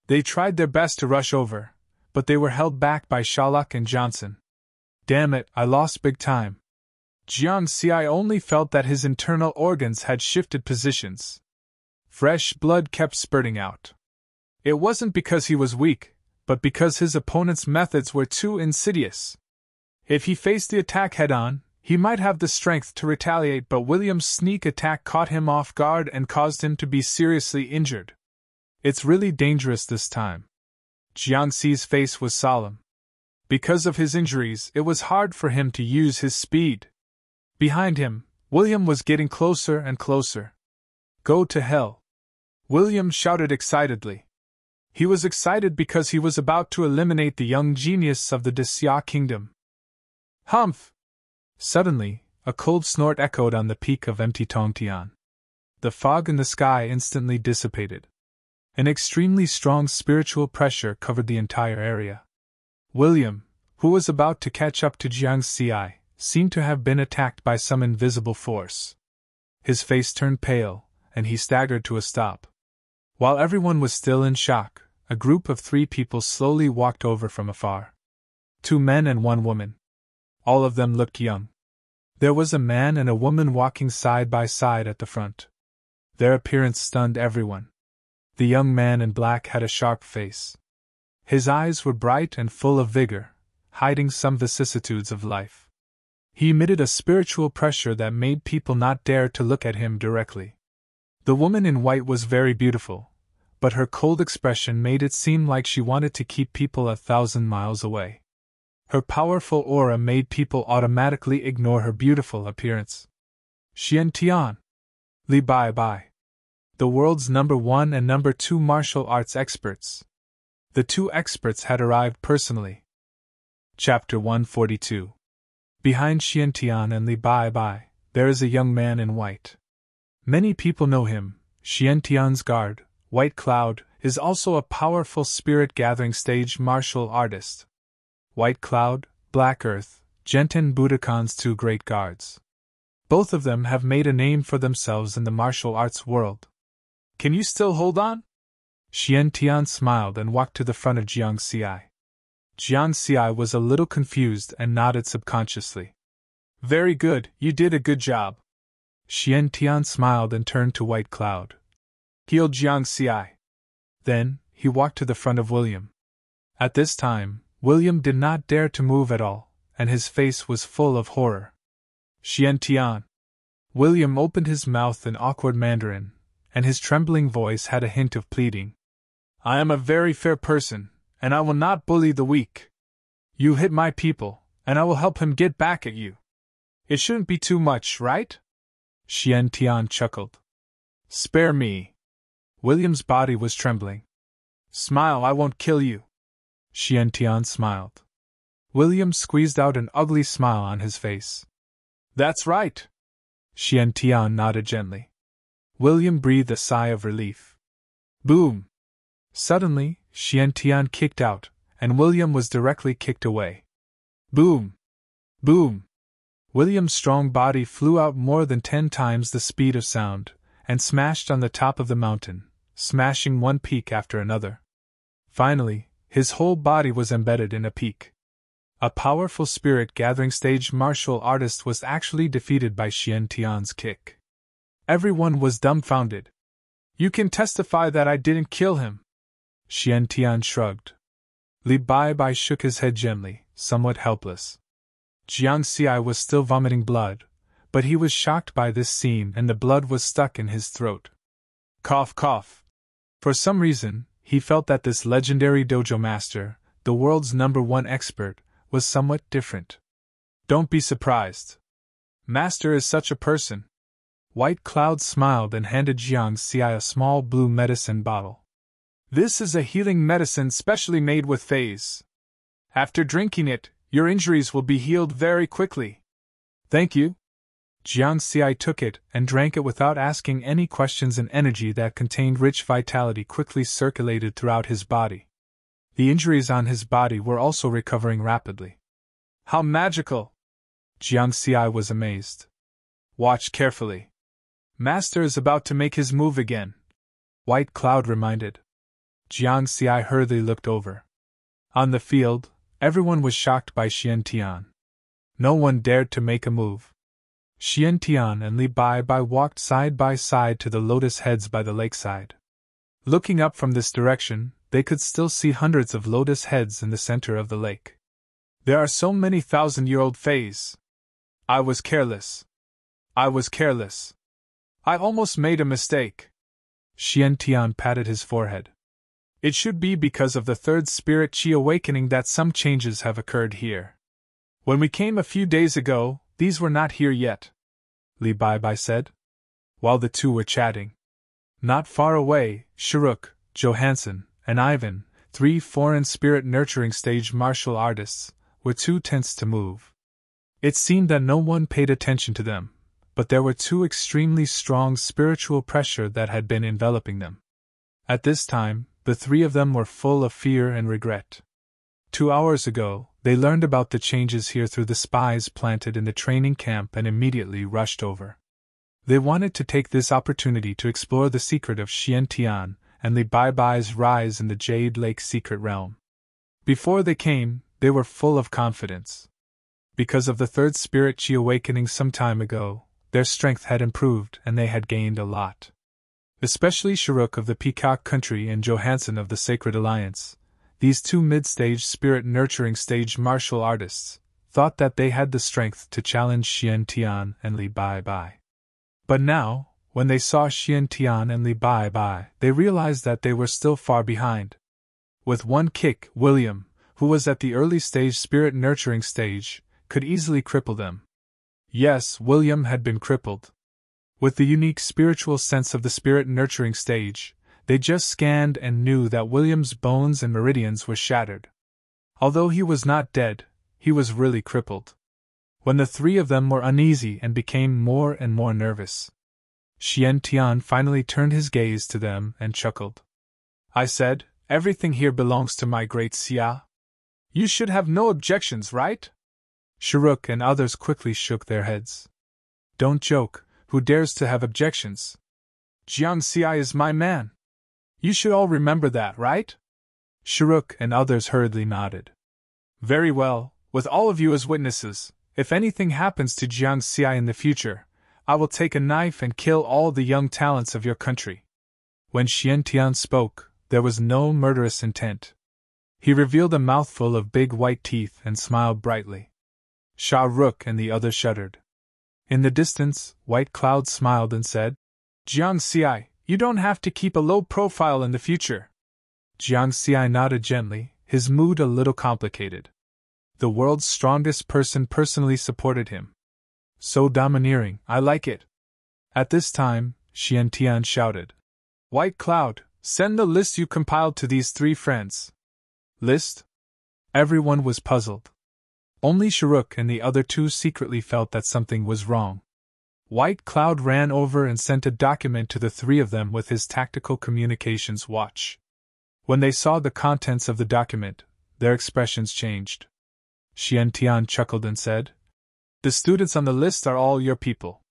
They tried their best to rush over, but they were held back by Shalak and Johnson. Damn it, I lost big time. Jiang Xi only felt that his internal organs had shifted positions. Fresh blood kept spurting out. It wasn't because he was weak, but because his opponent's methods were too insidious. If he faced the attack head-on, he might have the strength to retaliate, but William's sneak attack caught him off guard and caused him to be seriously injured. It's really dangerous this time. Jiang Xi's face was solemn. Because of his injuries, it was hard for him to use his speed. Behind him, William was getting closer and closer. Go to hell! William shouted excitedly. He was excited because he was about to eliminate the young genius of the Xia kingdom. Humph! Suddenly, a cold snort echoed on the peak of empty Tongtian. The fog in the sky instantly dissipated. An extremely strong spiritual pressure covered the entire area. William, who was about to catch up to Jiang Xi, seemed to have been attacked by some invisible force. His face turned pale, and he staggered to a stop. While everyone was still in shock, a group of 3 people slowly walked over from afar. 2 men and 1 woman. All of them looked young. There was a man and a woman walking side by side at the front. Their appearance stunned everyone. The young man in black had a sharp face. His eyes were bright and full of vigor, hiding some vicissitudes of life. He emitted a spiritual pressure that made people not dare to look at him directly. The woman in white was very beautiful, but her cold expression made it seem like she wanted to keep people 1,000 miles away. Her powerful aura made people automatically ignore her beautiful appearance. Xian Tian. Li Bai Bai. The world's #1 and #2 martial arts experts. The two experts had arrived personally. Chapter 142. Behind Xian Tian and Li Bai Bai, there is a young man in white. Many people know him. Xian Tian's guard, White Cloud, is also a powerful spirit-gathering stage martial artist. White Cloud, Black Earth, Genten Budokan's two great guards. Both of them have made a name for themselves in the martial arts world. Can you still hold on? Xian Tian smiled and walked to the front of Jiang Xi. Jiang Xi was a little confused and nodded subconsciously. Very good, you did a good job. Xian Tian smiled and turned to White Cloud. Heal Jiang Xi. Then, he walked to the front of William. At this time, William did not dare to move at all, and his face was full of horror. Xian Tian. William opened his mouth in awkward Mandarin, and his trembling voice had a hint of pleading. I am a very fair person, and I will not bully the weak. You hit my people, and I will help him get back at you. It shouldn't be too much, right? Xian Tian chuckled. Spare me. William's body was trembling. Smile, I won't kill you. Xian Tian smiled. William squeezed out an ugly smile on his face. That's right. Xian Tian nodded gently. William breathed a sigh of relief. Boom! Suddenly, Xian Tian kicked out, and William was directly kicked away. Boom! Boom! William's strong body flew out more than 10 times the speed of sound, and smashed on the top of the mountain, smashing one peak after another. Finally, his whole body was embedded in a peak. A powerful spirit-gathering stage martial artist was actually defeated by Xian Tian's kick. Everyone was dumbfounded. You can testify that I didn't kill him. Xian Tian shrugged. Li Bai Bai shook his head gently, somewhat helpless. Jiang Xi was still vomiting blood, but he was shocked by this scene and the blood was stuck in his throat. Cough, cough. For some reason, he felt that this legendary dojo master, the world's #1 expert, was somewhat different. Don't be surprised. Master is such a person. White Cloud smiled and handed Jiang Xi a small blue medicine bottle. This is a healing medicine specially made with phase. After drinking it, your injuries will be healed very quickly. Thank you. Jiang Xi took it and drank it without asking any questions, and energy that contained rich vitality quickly circulated throughout his body. The injuries on his body were also recovering rapidly. How magical! Jiang Xi was amazed. Watch carefully. Master is about to make his move again. White Cloud reminded. Jiang Xi hurriedly looked over. On the field, everyone was shocked by Xian Tian. No one dared to make a move. Xian Tian and Li Bai Bai walked side by side to the lotus heads by the lakeside. Looking up from this direction, they could still see hundreds of lotus heads in the center of the lake. There are so many 1,000-year-old fays. I was careless. I was careless. I almost made a mistake. Xian Tian patted his forehead. It should be because of the third spirit chi awakening that some changes have occurred here. When we came a few days ago, these were not here yet, Li Bai Bai said, while the two were chatting. Not far away, Shuruk, Johansson, and Ivan, 3 foreign spirit-nurturing stage martial artists, were too tense to move. It seemed that no one paid attention to them, but there were 2 extremely strong spiritual pressure that had been enveloping them. At this time, the 3 of them were full of fear and regret. 2 hours ago, they learned about the changes here through the spies planted in the training camp and immediately rushed over. They wanted to take this opportunity to explore the secret of Xian Tian and Li Bai Bai's rise in the Jade Lake secret realm. Before they came, they were full of confidence. Because of the third spirit chi awakening some time ago, their strength had improved and they had gained a lot. Especially Shuruk of the Peacock Country and Johansson of the Sacred Alliance, these 2 mid-stage spirit-nurturing stage martial artists, thought that they had the strength to challenge Xian Tian and Li Bai Bai. But now, when they saw Xian Tian and Li Bai Bai, they realized that they were still far behind. With one kick, William, who was at the early stage spirit nurturing stage, could easily cripple them. Yes, William had been crippled. With the unique spiritual sense of the spirit nurturing stage, they just scanned and knew that William's bones and meridians were shattered. Although he was not dead, he was really crippled. When the three of them were uneasy and became more and more nervous, Xian Tian finally turned his gaze to them and chuckled. I said, everything here belongs to my great Xia. You should have no objections, right? Shuruk and others quickly shook their heads. Don't joke, who dares to have objections? Jiang Xia is my man. You should all remember that, right? Shuruk and others hurriedly nodded. Very well, with all of you as witnesses, if anything happens to Jiang Xia in the future, I will take a knife and kill all the young talents of your country. When Xian Tian spoke, there was no murderous intent. He revealed a mouthful of big white teeth and smiled brightly. Sha Ruk and the others shuddered. In the distance, White Cloud smiled and said, Jiang Xia, you don't have to keep a low profile in the future. Jiang Xia nodded gently, his mood a little complicated. The world's strongest person personally supported him. So domineering, I like it. At this time, Xian Tian shouted. White Cloud, send the list you compiled to these three friends. List? Everyone was puzzled. Only Shuruk and the other two secretly felt that something was wrong. White Cloud ran over and sent a document to the three of them with his tactical communications watch. When they saw the contents of the document, their expressions changed. Xian Tian chuckled and said, The students on the list are all your people.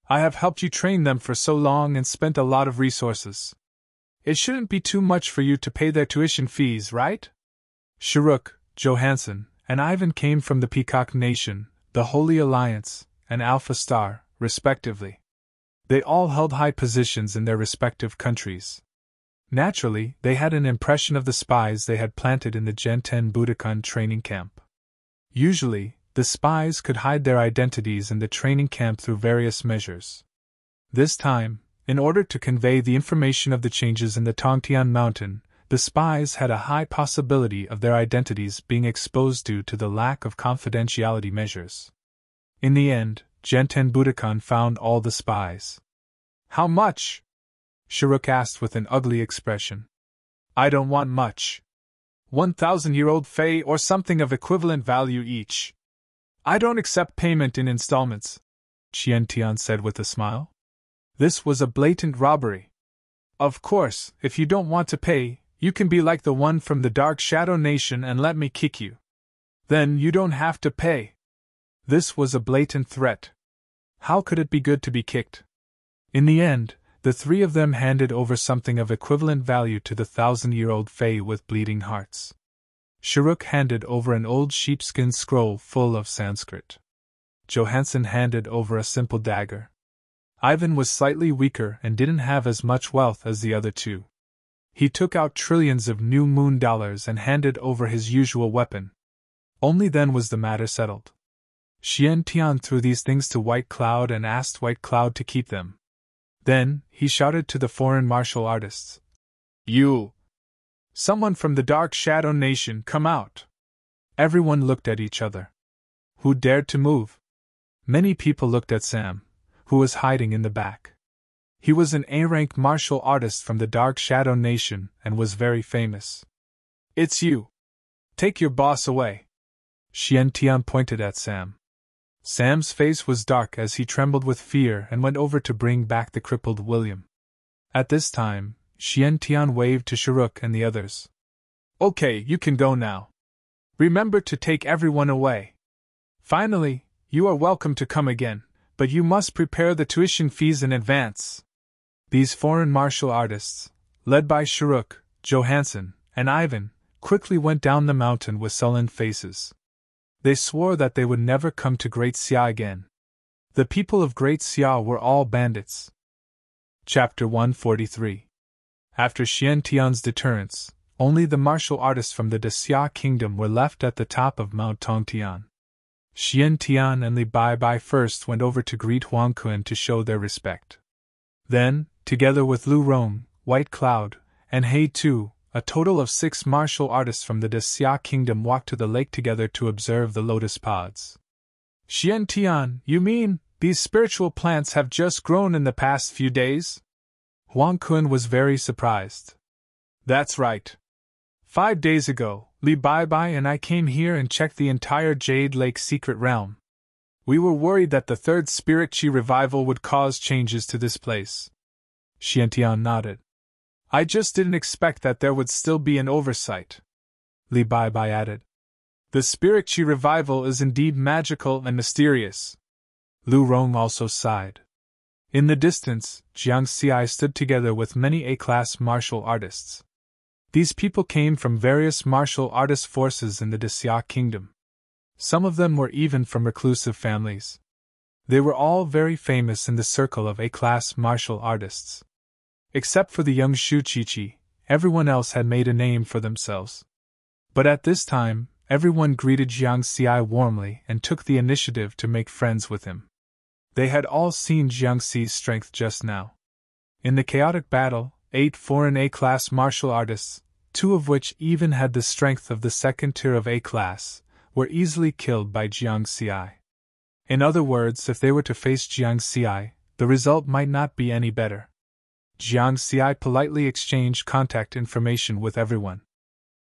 I have helped you train them for so long and spent a lot of resources. It shouldn't be too much for you to pay their tuition fees, right? Shuruk, Johansen, and Ivan came from the Peacock Nation, the Holy Alliance, and Alpha Star, respectively. They all held high positions in their respective countries. Naturally, they had an impression of the spies they had planted in the Genten Budokan training camp. Usually, the spies could hide their identities in the training camp through various measures. This time, in order to convey the information of the changes in the Tongtian Mountain, the spies had a high possibility of their identities being exposed due to the lack of confidentiality measures. In the end, Genten Budokan found all the spies. How much? Shuruk asked with an ugly expression. I don't want much. 1,000-year-old Fei or something of equivalent value each. I don't accept payment in installments, Xian Tian said with a smile. This was a blatant robbery. Of course, if you don't want to pay, you can be like the one from the Dark Shadow Nation and let me kick you. Then you don't have to pay. This was a blatant threat. How could it be good to be kicked? In the end, the three of them handed over something of equivalent value to the 1,000-year-old Fei with bleeding hearts. Shuruk handed over an old sheepskin scroll full of Sanskrit. Johansen handed over a simple dagger. Ivan was slightly weaker and didn't have as much wealth as the other two. He took out trillions of new moon dollars and handed over his usual weapon. Only then was the matter settled. Xian Tian threw these things to White Cloud and asked White Cloud to keep them. Then, he shouted to the foreign martial artists. You! Someone from the Dark Shadow Nation, come out! Everyone looked at each other. Who dared to move? Many people looked at Sam, who was hiding in the back. He was an A-rank martial artist from the Dark Shadow Nation and was very famous. It's you! Take your boss away! Xian Tian pointed at Sam. Sam's face was dark as he trembled with fear and went over to bring back the crippled William. At this time, Xian Tian waved to Shuruk and the others. Okay, you can go now. Remember to take everyone away. Finally, you are welcome to come again, but you must prepare the tuition fees in advance. These foreign martial artists, led by Shuruk, Johansen, and Ivan, quickly went down the mountain with sullen faces. They swore that they would never come to Great Xia again. The people of Great Xia were all bandits. Chapter 143. After Xian Tian's deterrence, only the martial artists from the Xia kingdom were left at the top of Mount Tongtian. Xian Tian and Li Bai Bai first went over to greet Huang Kun to show their respect. Then, together with Lu Rong, White Cloud, and He Tu, a total of 6 martial artists from the Xia kingdom walked to the lake together to observe the lotus pods. Xian Tian, you mean, these spiritual plants have just grown in the past few days? Huang Kun was very surprised. That's right. 5 days ago, Li Baibai and I came here and checked the entire Jade Lake secret realm. We were worried that the third spirit chi revival would cause changes to this place. Xiantian nodded. I just didn't expect that there would still be an oversight. Li Baibai added. The spirit chi revival is indeed magical and mysterious. Lu Rong also sighed. In the distance, Jiang Xi stood together with many A-class martial artists. These people came from various martial artist forces in the Xia kingdom. Some of them were even from reclusive families. They were all very famous in the circle of A-class martial artists. Except for the young Shu Qiqi, everyone else had made a name for themselves. But at this time, everyone greeted Jiang Xi warmly and took the initiative to make friends with him. They had all seen Jiang Xi's strength just now. In the chaotic battle, 8 foreign A-class martial artists, 2 of which even had the strength of the second tier of A-class, were easily killed by Jiang Xi. In other words, if they were to face Jiang Xi, the result might not be any better. Jiang Xi politely exchanged contact information with everyone.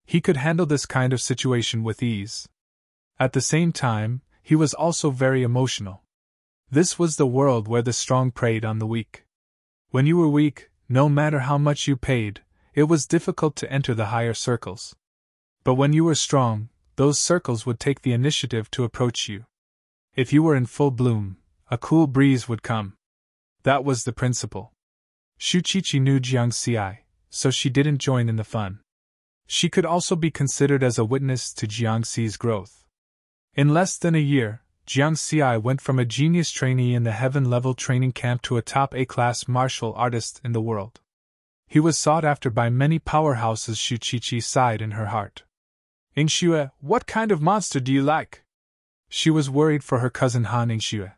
He could handle this kind of situation with ease. At the same time, he was also very emotional. This was the world where the strong preyed on the weak. When you were weak, no matter how much you paid, it was difficult to enter the higher circles. But when you were strong, those circles would take the initiative to approach you. If you were in full bloom, a cool breeze would come. That was the principle. Shu Qiqi knew Jiang Xi, so she didn't join in the fun. She could also be considered as a witness to Jiang Xi's growth. In less than a year, Jiang Xi went from a genius trainee in the heaven-level training camp to a top A-class martial artist in the world. He was sought after by many powerhouses. Shu Qiqi sighed in her heart. Yingxue, what kind of monster do you like? She was worried for her cousin Han Yingxue.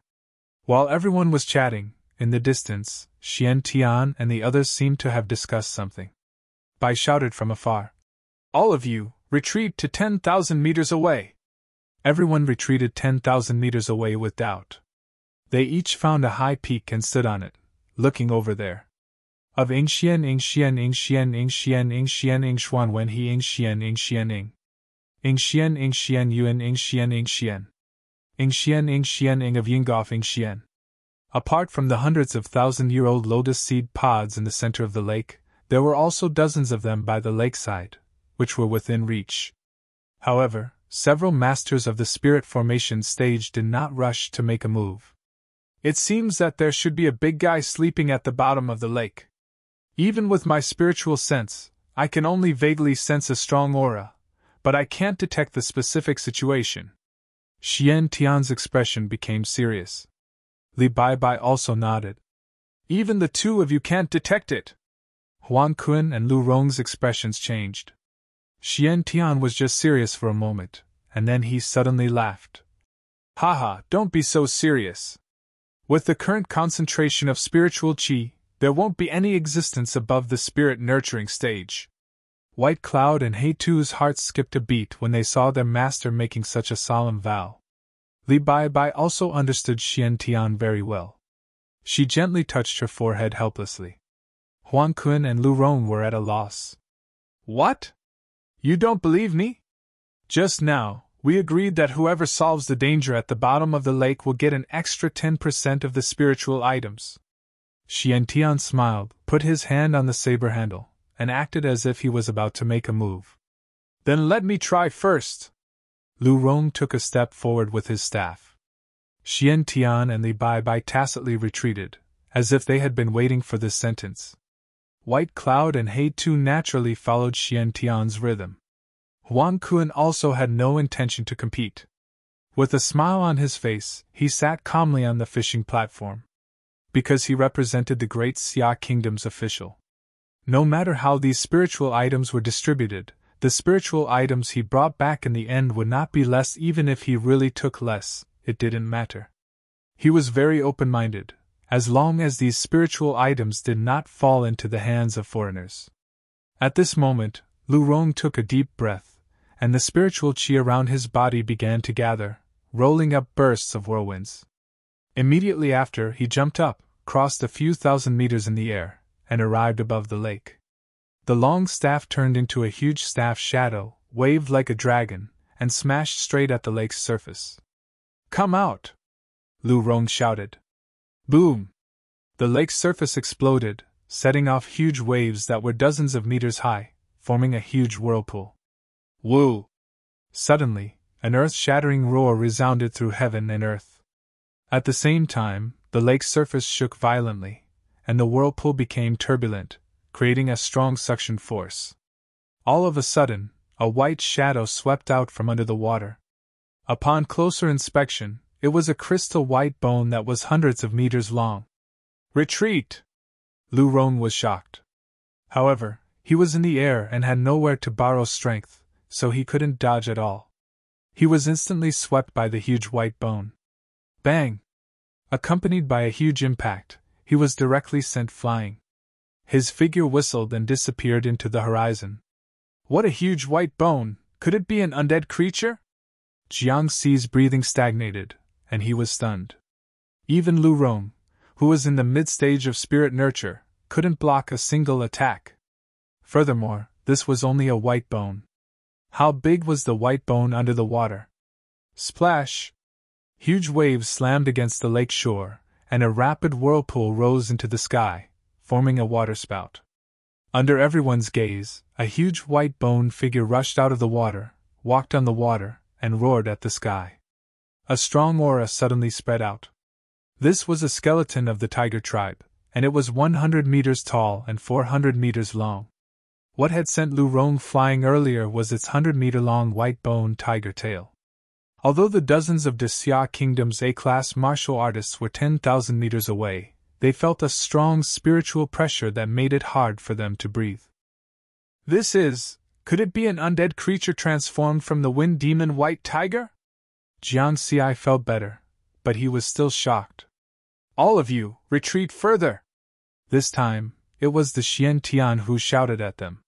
While everyone was chatting, in the distance, Xian Tian and the others seemed to have discussed something. Bai shouted from afar. All of you, retreat to 10,000 meters away. Everyone retreated 10,000 meters away with doubt. They each found a high peak and stood on it, looking over there. Of Yingxian Yingxian Yingxian Yingxian Yingxian Yingxuan Wen He Yingxian Yingxian Ying. Yingxian Yingxian Yuan Yingxian Yingxian. Yingxian Yingxian Ying of Yinggoff Yingxian. Apart from the hundreds of thousand-year-old lotus seed pods in the center of the lake, there were also dozens of them by the lakeside, which were within reach. However, several masters of the spirit formation stage did not rush to make a move. It seems that there should be a big guy sleeping at the bottom of the lake. Even with my spiritual sense, I can only vaguely sense a strong aura, but I can't detect the specific situation. Xian Tian's expression became serious. Li Baibai also nodded. Even the two of you can't detect it. Huang Kun and Lu Rong's expressions changed. Xian Tian was just serious for a moment, and then he suddenly laughed. Haha, don't be so serious. With the current concentration of spiritual qi, there won't be any existence above the spirit nurturing stage. White Cloud and He Tu's hearts skipped a beat when they saw their master making such a solemn vow. Li Baibai also understood Xian Tian very well. She gently touched her forehead helplessly. Huang Kun and Lu Rong were at a loss. What? You don't believe me? Just now, we agreed that whoever solves the danger at the bottom of the lake will get an extra 10% of the spiritual items. Xian Tian smiled, put his hand on the saber handle, and acted as if he was about to make a move. Then let me try first. Lu Rong took a step forward with his staff. Xian Tian and Li Baibai tacitly retreated, as if they had been waiting for this sentence. White Cloud and He Tu naturally followed Xian Tian's rhythm. Huang Kun also had no intention to compete. With a smile on his face, he sat calmly on the fishing platform. Because he represented the great Xia Kingdom's official. No matter how these spiritual items were distributed, the spiritual items he brought back in the end would not be less. Even if he really took less, it didn't matter. He was very open-minded, as long as these spiritual items did not fall into the hands of foreigners. At this moment, Lu Rong took a deep breath, and the spiritual qi around his body began to gather, rolling up bursts of whirlwinds. Immediately after, he jumped up, crossed a few thousand meters in the air, and arrived above the lake. The long staff turned into a huge staff shadow, waved like a dragon, and smashed straight at the lake's surface. "Come out!" Lu Rong shouted. Boom! The lake's surface exploded, setting off huge waves that were dozens of meters high, forming a huge whirlpool. Woo! Suddenly, an earth-shattering roar resounded through heaven and earth. At the same time, the lake's surface shook violently, and the whirlpool became turbulent, creating a strong suction force. All of a sudden, a white shadow swept out from under the water. Upon closer inspection, it was a crystal white bone that was hundreds of meters long. "Retreat!" Lu Rong was shocked. However, he was in the air and had nowhere to borrow strength, so he couldn't dodge at all. He was instantly swept by the huge white bone. Bang! Accompanied by a huge impact, he was directly sent flying. His figure whistled and disappeared into the horizon. What a huge white bone! Could it be an undead creature? Jiang Xi's breathing stagnated, and he was stunned. Even Lu Rong, who was in the mid-stage of spirit nurture, couldn't block a single attack. Furthermore, this was only a white bone. How big was the white bone under the water? Splash! Huge waves slammed against the lake shore, and a rapid whirlpool rose into the sky, forming a waterspout. Under everyone's gaze, a huge white bone figure rushed out of the water, walked on the water, and roared at the sky. A strong aura suddenly spread out. This was a skeleton of the tiger tribe, and it was 100 meters tall and 400 meters long. What had sent Lu Rong flying earlier was its 100-meter-long white-bone tiger tail. Although the dozens of De Xia Kingdom's A-class martial artists were 10,000 meters away, they felt a strong spiritual pressure that made it hard for them to breathe. Could it be an undead creature transformed from the wind demon white tiger? Jiang Xi felt better, but he was still shocked. All of you, retreat further! This time, it was the Xian Tian who shouted at them.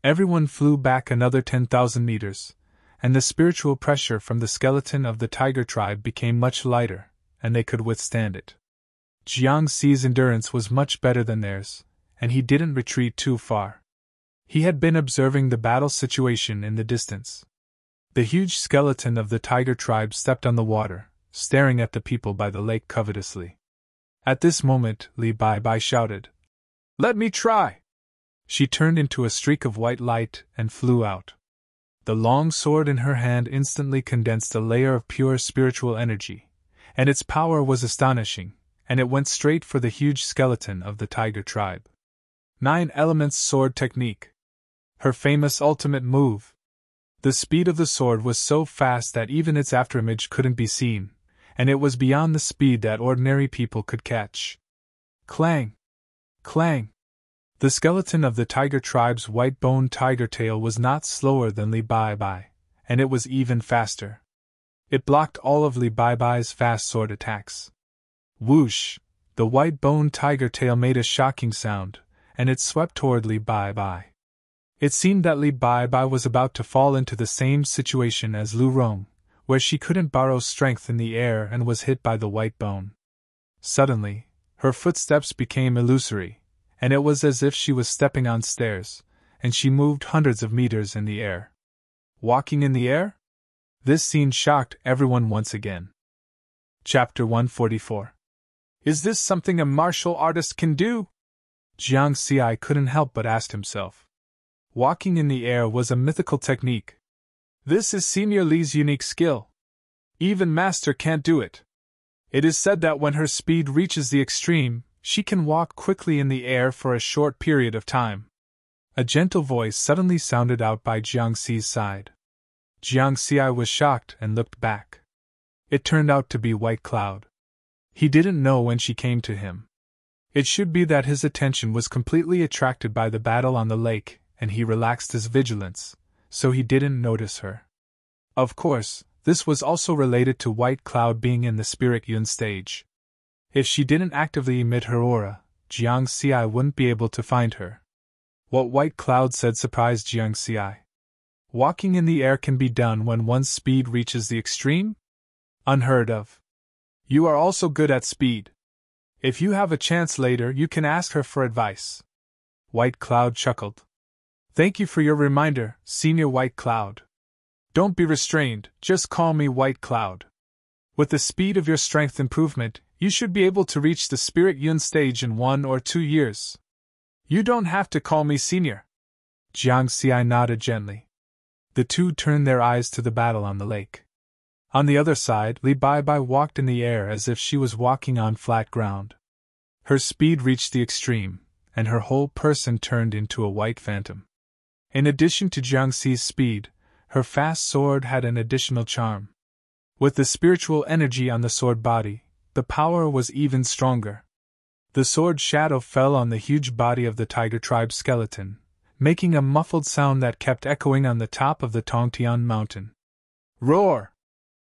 Everyone flew back another 10,000 meters, and the spiritual pressure from the skeleton of the tiger tribe became much lighter, and they could withstand it. Jiang Xi's endurance was much better than theirs, and he didn't retreat too far. He had been observing the battle situation in the distance. The huge skeleton of the tiger tribe stepped on the water, staring at the people by the lake covetously. At this moment, Li Bai shouted, "Let me try!" She turned into a streak of white light and flew out. The long sword in her hand instantly condensed a layer of pure spiritual energy, and its power was astonishing, and it went straight for the huge skeleton of the tiger tribe. 9 Elements Sword Technique. Her famous ultimate move. The speed of the sword was so fast that even its afterimage couldn't be seen, and it was beyond the speed that ordinary people could catch. Clang! Clang! The skeleton of the tiger tribe's white-boned tiger tail was not slower than Li Bai, and it was even faster. It blocked all of Li Bai's fast sword attacks. Whoosh! The white-boned tiger tail made a shocking sound, and it swept toward Li Bai. It seemed that Li Bai was about to fall into the same situation as Lu Rong, where she couldn't borrow strength in the air and was hit by the white bone. Suddenly, her footsteps became illusory, and it was as if she was stepping on stairs, and she moved hundreds of meters in the air. Walking in the air? This scene shocked everyone once again. Chapter 144. Is this something a martial artist can do? Jiang Xi couldn't help but ask himself. Walking in the air was a mythical technique. This is Senior Li's unique skill. Even Master can't do it. It is said that when her speed reaches the extreme, she can walk quickly in the air for a short period of time. A gentle voice suddenly sounded out by Jiang Xi's side. Jiang Xi was shocked and looked back. It turned out to be White Cloud. He didn't know when she came to him. It should be that his attention was completely attracted by the battle on the lake, and he relaxed his vigilance, so he didn't notice her. Of course, this was also related to White Cloud being in the Spirit Yun stage. If she didn't actively emit her aura, Jiang Xi wouldn't be able to find her. What White Cloud said surprised Jiang Xi. Walking in the air can be done when one's speed reaches the extreme? Unheard of. You are also good at speed. If you have a chance later, you can ask her for advice. White Cloud chuckled. Thank you for your reminder, Senior White Cloud. Don't be restrained, just call me White Cloud. With the speed of your strength improvement, you should be able to reach the Spirit Yun stage in 1 or 2 years. You don't have to call me Senior. Jiang Xi nodded gently. The two turned their eyes to the battle on the lake. On the other side, Li Bai walked in the air as if she was walking on flat ground. Her speed reached the extreme, and her whole person turned into a white phantom. In addition to Jiang Xi's speed, her fast sword had an additional charm. With the spiritual energy on the sword body, the power was even stronger. The sword shadow fell on the huge body of the tiger tribe skeleton, making a muffled sound that kept echoing on the top of the Tongtian mountain. Roar!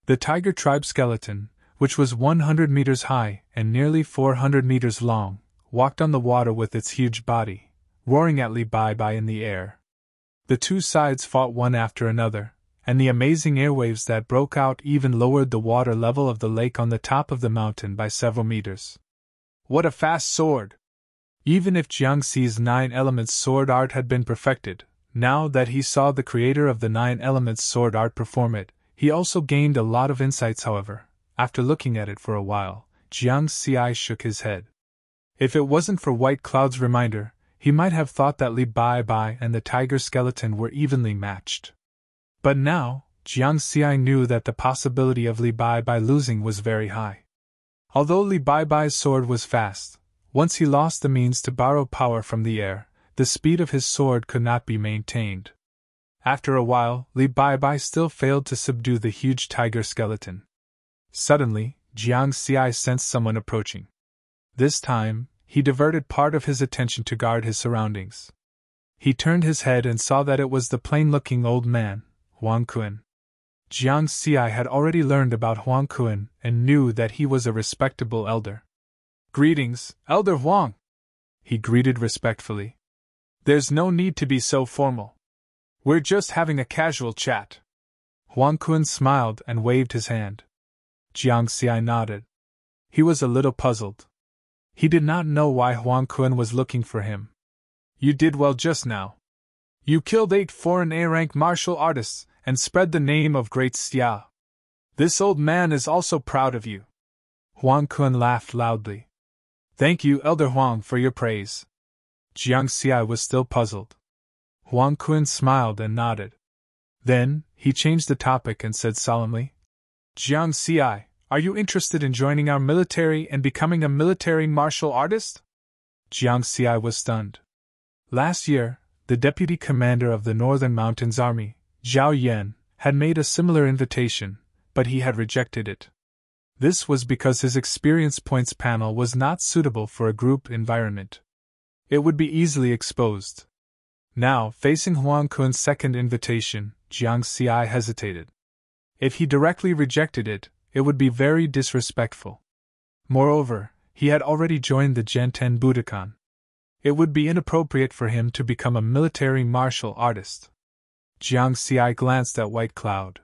The tiger tribe skeleton, which was 100 meters high and nearly 400 meters long, walked on the water with its huge body, roaring at Li Bai in the air. The two sides fought one after another, and the amazing airwaves that broke out even lowered the water level of the lake on the top of the mountain by several meters. What a fast sword! Even if Jiang Xi's 9 Elements sword art had been perfected, now that he saw the creator of the 9 Elements sword art perform it, he also gained a lot of insights. However, after looking at it for a while, Jiang Xi shook his head. If it wasn't for White Cloud's reminder, he might have thought that Li Bai and the tiger skeleton were evenly matched. But now, Jiang Xi knew that the possibility of Li Bai losing was very high. Although Li Bai's sword was fast, once he lost the means to borrow power from the air, the speed of his sword could not be maintained. After a while, Li Bai still failed to subdue the huge tiger skeleton. Suddenly, Jiang Xi sensed someone approaching. This time, he diverted part of his attention to guard his surroundings. He turned his head and saw that it was the plain-looking old man, Huang Kun. Jiang Xi had already learned about Huang Kun and knew that he was a respectable elder. Greetings, Elder Huang, he greeted respectfully. There's no need to be so formal. We're just having a casual chat. Huang Kun smiled and waved his hand. Jiang Xi nodded. He was a little puzzled. He did not know why Huang Kun was looking for him. You did well just now. You killed 8 foreign A-rank martial artists and spread the name of Great Xia. This old man is also proud of you. Huang Kun laughed loudly. Thank you, Elder Huang, for your praise. Jiang Xi was still puzzled. Huang Kun smiled and nodded. Then, he changed the topic and said solemnly, Jiang Xi, are you interested in joining our military and becoming a military martial artist? Jiang Xi was stunned. Last year, the deputy commander of the Northern Mountains Army, Zhao Yan, had made a similar invitation, but he had rejected it. This was because his experience points panel was not suitable for a group environment. It would be easily exposed. Now, facing Huang Kun's second invitation, Jiang Xi hesitated. If he directly rejected it, it would be very disrespectful. Moreover, he had already joined the Genten Budokan. It would be inappropriate for him to become a military martial artist. Jiang Xi glanced at White Cloud.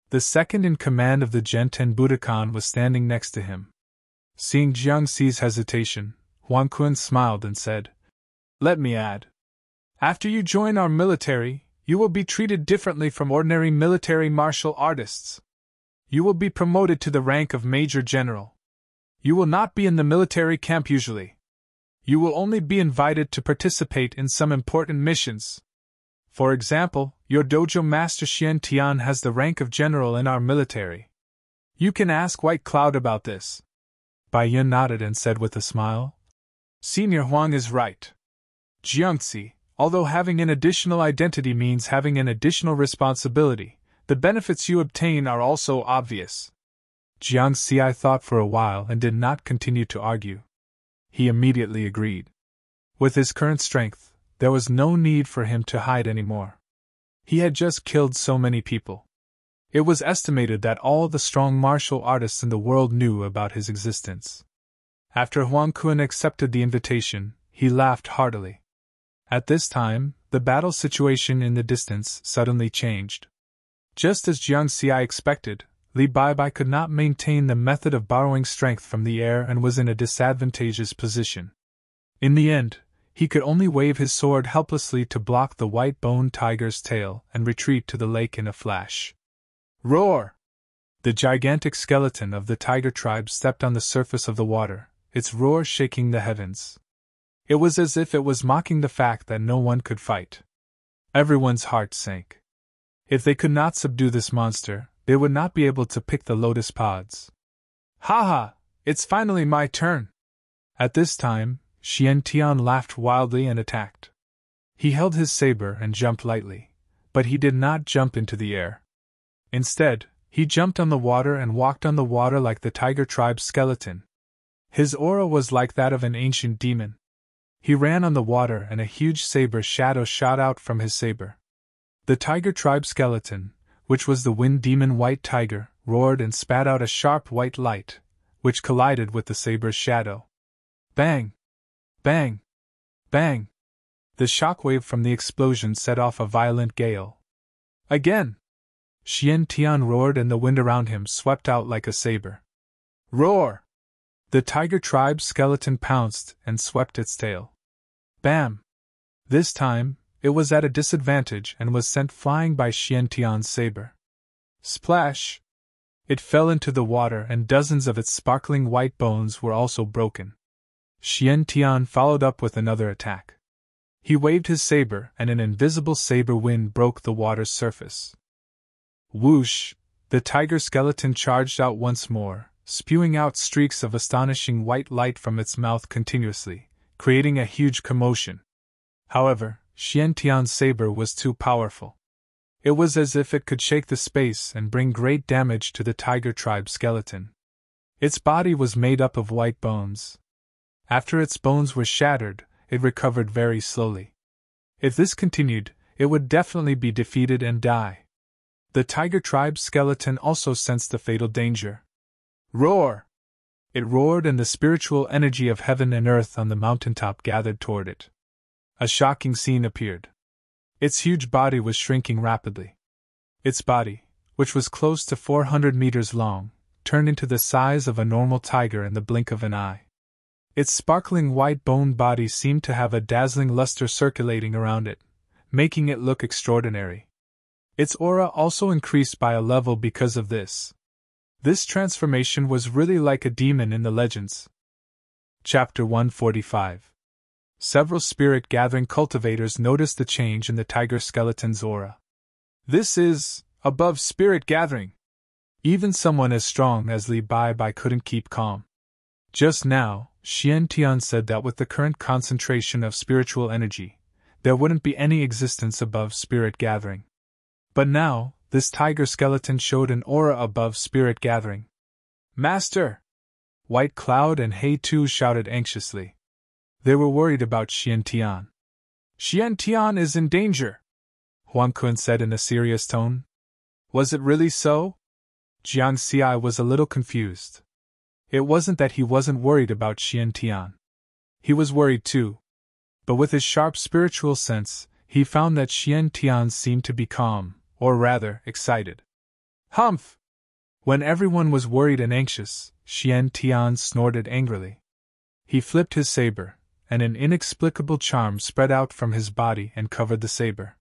The second in command of the Genten Budokan was standing next to him. Seeing Jiang Xi's hesitation, Huang Kun smiled and said, Let me add. After you join our military, you will be treated differently from ordinary military martial artists. You will be promoted to the rank of Major General. You will not be in the military camp usually. You will only be invited to participate in some important missions. For example, your dojo master Xian Tian has the rank of general in our military. You can ask White Cloud about this. Bai Yun nodded and said with a smile, Senior Huang is right. Jiang Xi, although having an additional identity means having an additional responsibility, the benefits you obtain are also obvious. Jiang Xi thought for a while and did not continue to argue. He immediately agreed. With his current strength, there was no need for him to hide anymore. He had just killed so many people. It was estimated that all the strong martial artists in the world knew about his existence. After Huang Kun accepted the invitation, he laughed heartily. At this time, the battle situation in the distance suddenly changed. Just as Jiang Xi expected, Li Baibai could not maintain the method of borrowing strength from the air and was in a disadvantageous position. In the end, he could only wave his sword helplessly to block the white-boned tiger's tail and retreat to the lake in a flash. Roar! The gigantic skeleton of the tiger tribe stepped on the surface of the water, its roar shaking the heavens. It was as if it was mocking the fact that no one could fight. Everyone's heart sank. If they could not subdue this monster, they would not be able to pick the lotus pods. Ha ha! It's finally my turn! At this time, Xian Tian laughed wildly and attacked. He held his saber and jumped lightly, but he did not jump into the air. Instead, he jumped on the water and walked on the water like the tiger tribe's skeleton. His aura was like that of an ancient demon. He ran on the water and a huge saber shadow shot out from his saber. The tiger tribe skeleton, which was the wind demon white tiger, roared and spat out a sharp white light, which collided with the saber's shadow. Bang! Bang! Bang! The shockwave from the explosion set off a violent gale. Again! Xian Tian roared and the wind around him swept out like a saber. Roar! The tiger tribe's skeleton pounced and swept its tail. Bam! This time, it was at a disadvantage and was sent flying by Xian Tian's saber. Splash! It fell into the water and dozens of its sparkling white bones were also broken. Xian Tian followed up with another attack. He waved his saber and an invisible saber wind broke the water's surface. Whoosh! The tiger skeleton charged out once more, spewing out streaks of astonishing white light from its mouth continuously, creating a huge commotion. However, Xian Tian's saber was too powerful. It was as if it could shake the space and bring great damage to the tiger tribe skeleton. Its body was made up of white bones. After its bones were shattered, it recovered very slowly. If this continued, it would definitely be defeated and die. The tiger tribe skeleton also sensed the fatal danger. Roar! It roared and the spiritual energy of heaven and earth on the mountaintop gathered toward it. A shocking scene appeared. Its huge body was shrinking rapidly. Its body, which was close to 400 meters long, turned into the size of a normal tiger in the blink of an eye. Its sparkling white-boned body seemed to have a dazzling luster circulating around it, making it look extraordinary. Its aura also increased by a level because of this. This transformation was really like a demon in the legends. Chapter 145. Several spirit-gathering cultivators noticed the change in the tiger skeleton's aura. This is above spirit gathering. Even someone as strong as Li Baibai couldn't keep calm. Just now, Xian Tian said that with the current concentration of spiritual energy, there wouldn't be any existence above spirit gathering. But now, this tiger skeleton showed an aura above spirit gathering. Master! White Cloud and Hei Tu shouted anxiously. They were worried about Xian Tian. Xian Tian is in danger, Huang Kun said in a serious tone. Was it really so? Jiang Xi was a little confused. It wasn't that he wasn't worried about Xian Tian. He was worried too. But with his sharp spiritual sense, he found that Xian Tian seemed to be calm, or rather, excited. Humph! When everyone was worried and anxious, Xian Tian snorted angrily. He flipped his saber, and an inexplicable charm spread out from his body and covered the saber.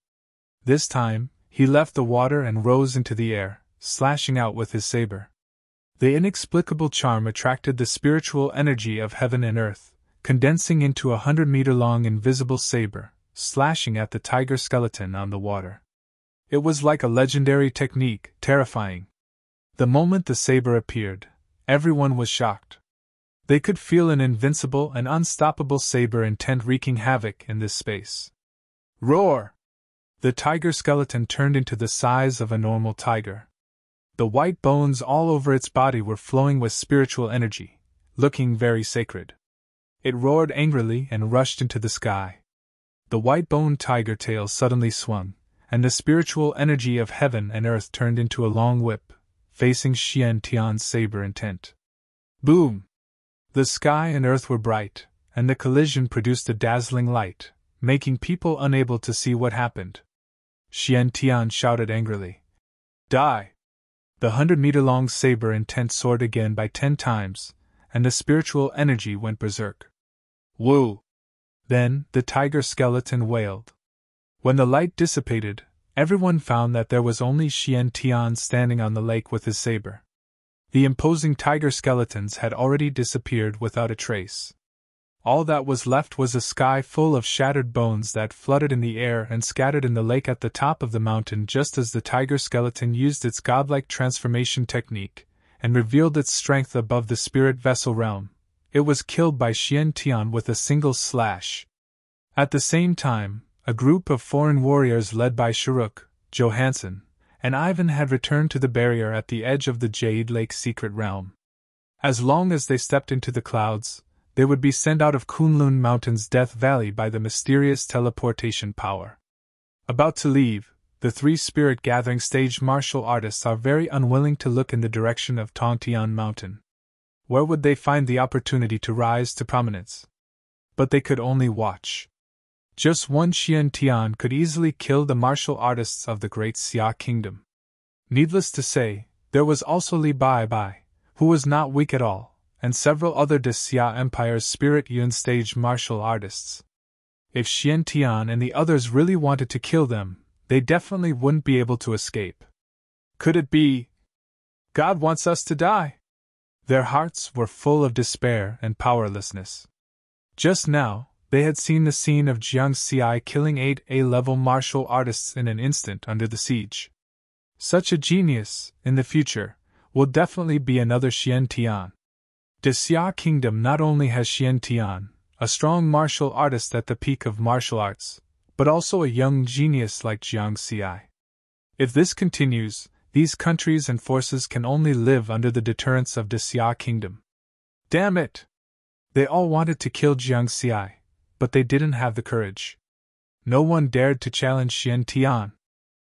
This time, he left the water and rose into the air, slashing out with his saber. The inexplicable charm attracted the spiritual energy of heaven and earth, condensing into a 100-meter-long invisible saber, slashing at the tiger skeleton on the water. It was like a legendary technique, terrifying. The moment the saber appeared, everyone was shocked. They could feel an invincible and unstoppable saber intent wreaking havoc in this space. Roar! The tiger skeleton turned into the size of a normal tiger. The white bones all over its body were flowing with spiritual energy, looking very sacred. It roared angrily and rushed into the sky. The white-boned tiger tail suddenly swung, and the spiritual energy of heaven and earth turned into a long whip, facing Xian Tian's saber intent. Boom! The sky and earth were bright, and the collision produced a dazzling light, making people unable to see what happened. Xian Tian shouted angrily. Die! The 100-meter-long saber intent soared again by 10 times, and the spiritual energy went berserk. Woo! Then the tiger skeleton wailed. When the light dissipated, everyone found that there was only Xian Tian standing on the lake with his saber. The imposing tiger skeletons had already disappeared without a trace. All that was left was a sky full of shattered bones that fluttered in the air and scattered in the lake at the top of the mountain just as the tiger skeleton used its godlike transformation technique and revealed its strength above the spirit vessel realm. It was killed by Xian Tian with a single slash. At the same time, a group of foreign warriors led by Sharuk, Johansson, and Ivan had returned to the barrier at the edge of the Jade Lake secret realm. As long as they stepped into the clouds, they would be sent out of Kunlun Mountain's Death Valley by the mysterious teleportation power. About to leave, the 3 spirit gathering stage martial artists are very unwilling to look in the direction of Tongtian Mountain. Where would they find the opportunity to rise to prominence? But they could only watch. Just one Xian Tian could easily kill the martial artists of the Great Xia Kingdom. Needless to say, there was also Li Bai Bai, who was not weak at all, and several other de Xia Empire's Spirit Yun stage martial artists. If Xian Tian and the others really wanted to kill them, they definitely wouldn't be able to escape. Could it be? God wants us to die? Their hearts were full of despair and powerlessness. Just now, they had seen the scene of Jiang Xi killing 8 A-level martial artists in an instant under the siege. Such a genius, in the future, will definitely be another Xian Tian. De Xia Kingdom not only has Xian Tian, a strong martial artist at the peak of martial arts, but also a young genius like Jiang Xi. If this continues, these countries and forces can only live under the deterrence of De Xia Kingdom. Damn it! They all wanted to kill Jiang Xi, but they didn't have the courage. No one dared to challenge Xian Tian.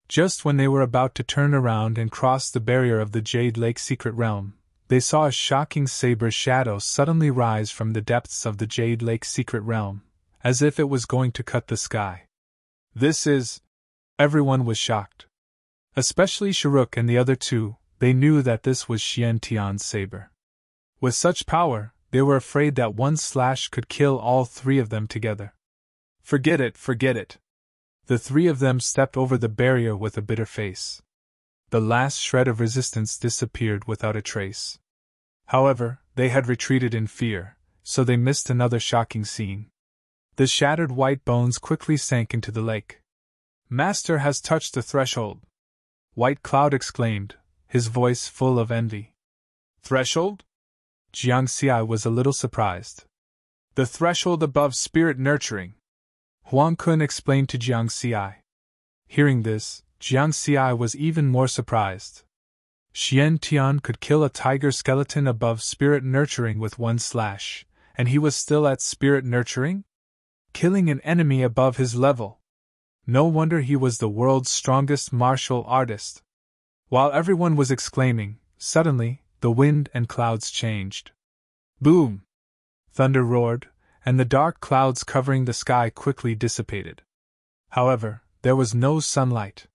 Just when they were about to turn around and cross the barrier of the Jade Lake secret realm, they saw a shocking saber shadow suddenly rise from the depths of the Jade Lake secret realm, as if it was going to cut the sky. This is... Everyone was shocked. Especially Sharuk and the other 2, they knew that this was Xian Tian's saber. With such power, they were afraid that one slash could kill all 3 of them together. Forget it, forget it. The 3 of them stepped over the barrier with a bitter face. The last shred of resistance disappeared without a trace. However, they had retreated in fear, so they missed another shocking scene. The shattered white bones quickly sank into the lake. Master has touched the threshold, White Cloud exclaimed, his voice full of envy. Threshold? Jiang Xi was a little surprised. The threshold above spirit nurturing, Huang Kun explained to Jiang Xi. Hearing this, Jiang Xi was even more surprised. Xian Tian could kill a tiger skeleton above spirit nurturing with one slash, and he was still at spirit nurturing? Killing an enemy above his level. No wonder he was the world's strongest martial artist. While everyone was exclaiming, suddenly, the wind and clouds changed. Boom! Thunder roared, and the dark clouds covering the sky quickly dissipated. However, there was no sunlight.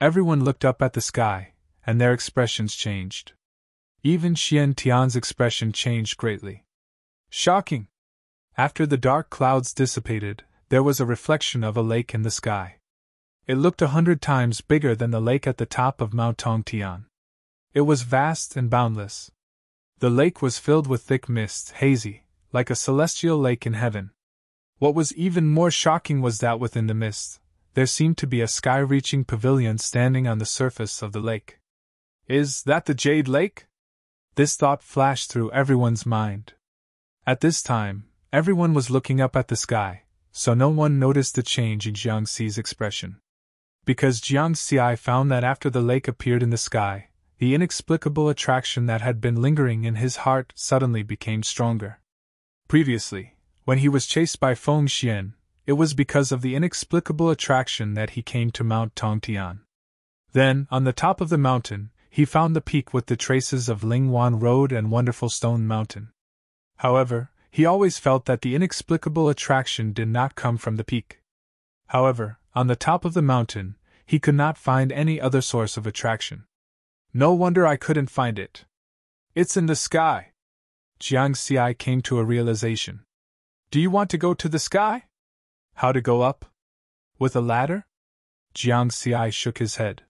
Everyone looked up at the sky, and their expressions changed. Even Xian Tian's expression changed greatly. Shocking! After the dark clouds dissipated, there was a reflection of a lake in the sky. It looked 100 times bigger than the lake at the top of Mount Tongtian. It was vast and boundless. The lake was filled with thick mist, hazy, like a celestial lake in heaven. What was even more shocking was that within the mist, there seemed to be a sky-reaching pavilion standing on the surface of the lake. Is that the Jade Lake? This thought flashed through everyone's mind. At this time, everyone was looking up at the sky, so no one noticed the change in Jiang Xi's expression. Because Jiang Xi found that after the lake appeared in the sky, the inexplicable attraction that had been lingering in his heart suddenly became stronger. Previously, when he was chased by Feng Xian, it was because of the inexplicable attraction that he came to Mount Tongtian. Then, on the top of the mountain, he found the peak with the traces of Lingwan Road and Wonderful Stone Mountain. However, he always felt that the inexplicable attraction did not come from the peak. However, on the top of the mountain, he could not find any other source of attraction. No wonder I couldn't find it. It's in the sky. Jiang Xi came to a realization. Do you want to go to the sky? How to go up? With a ladder? Jiang Xi shook his head.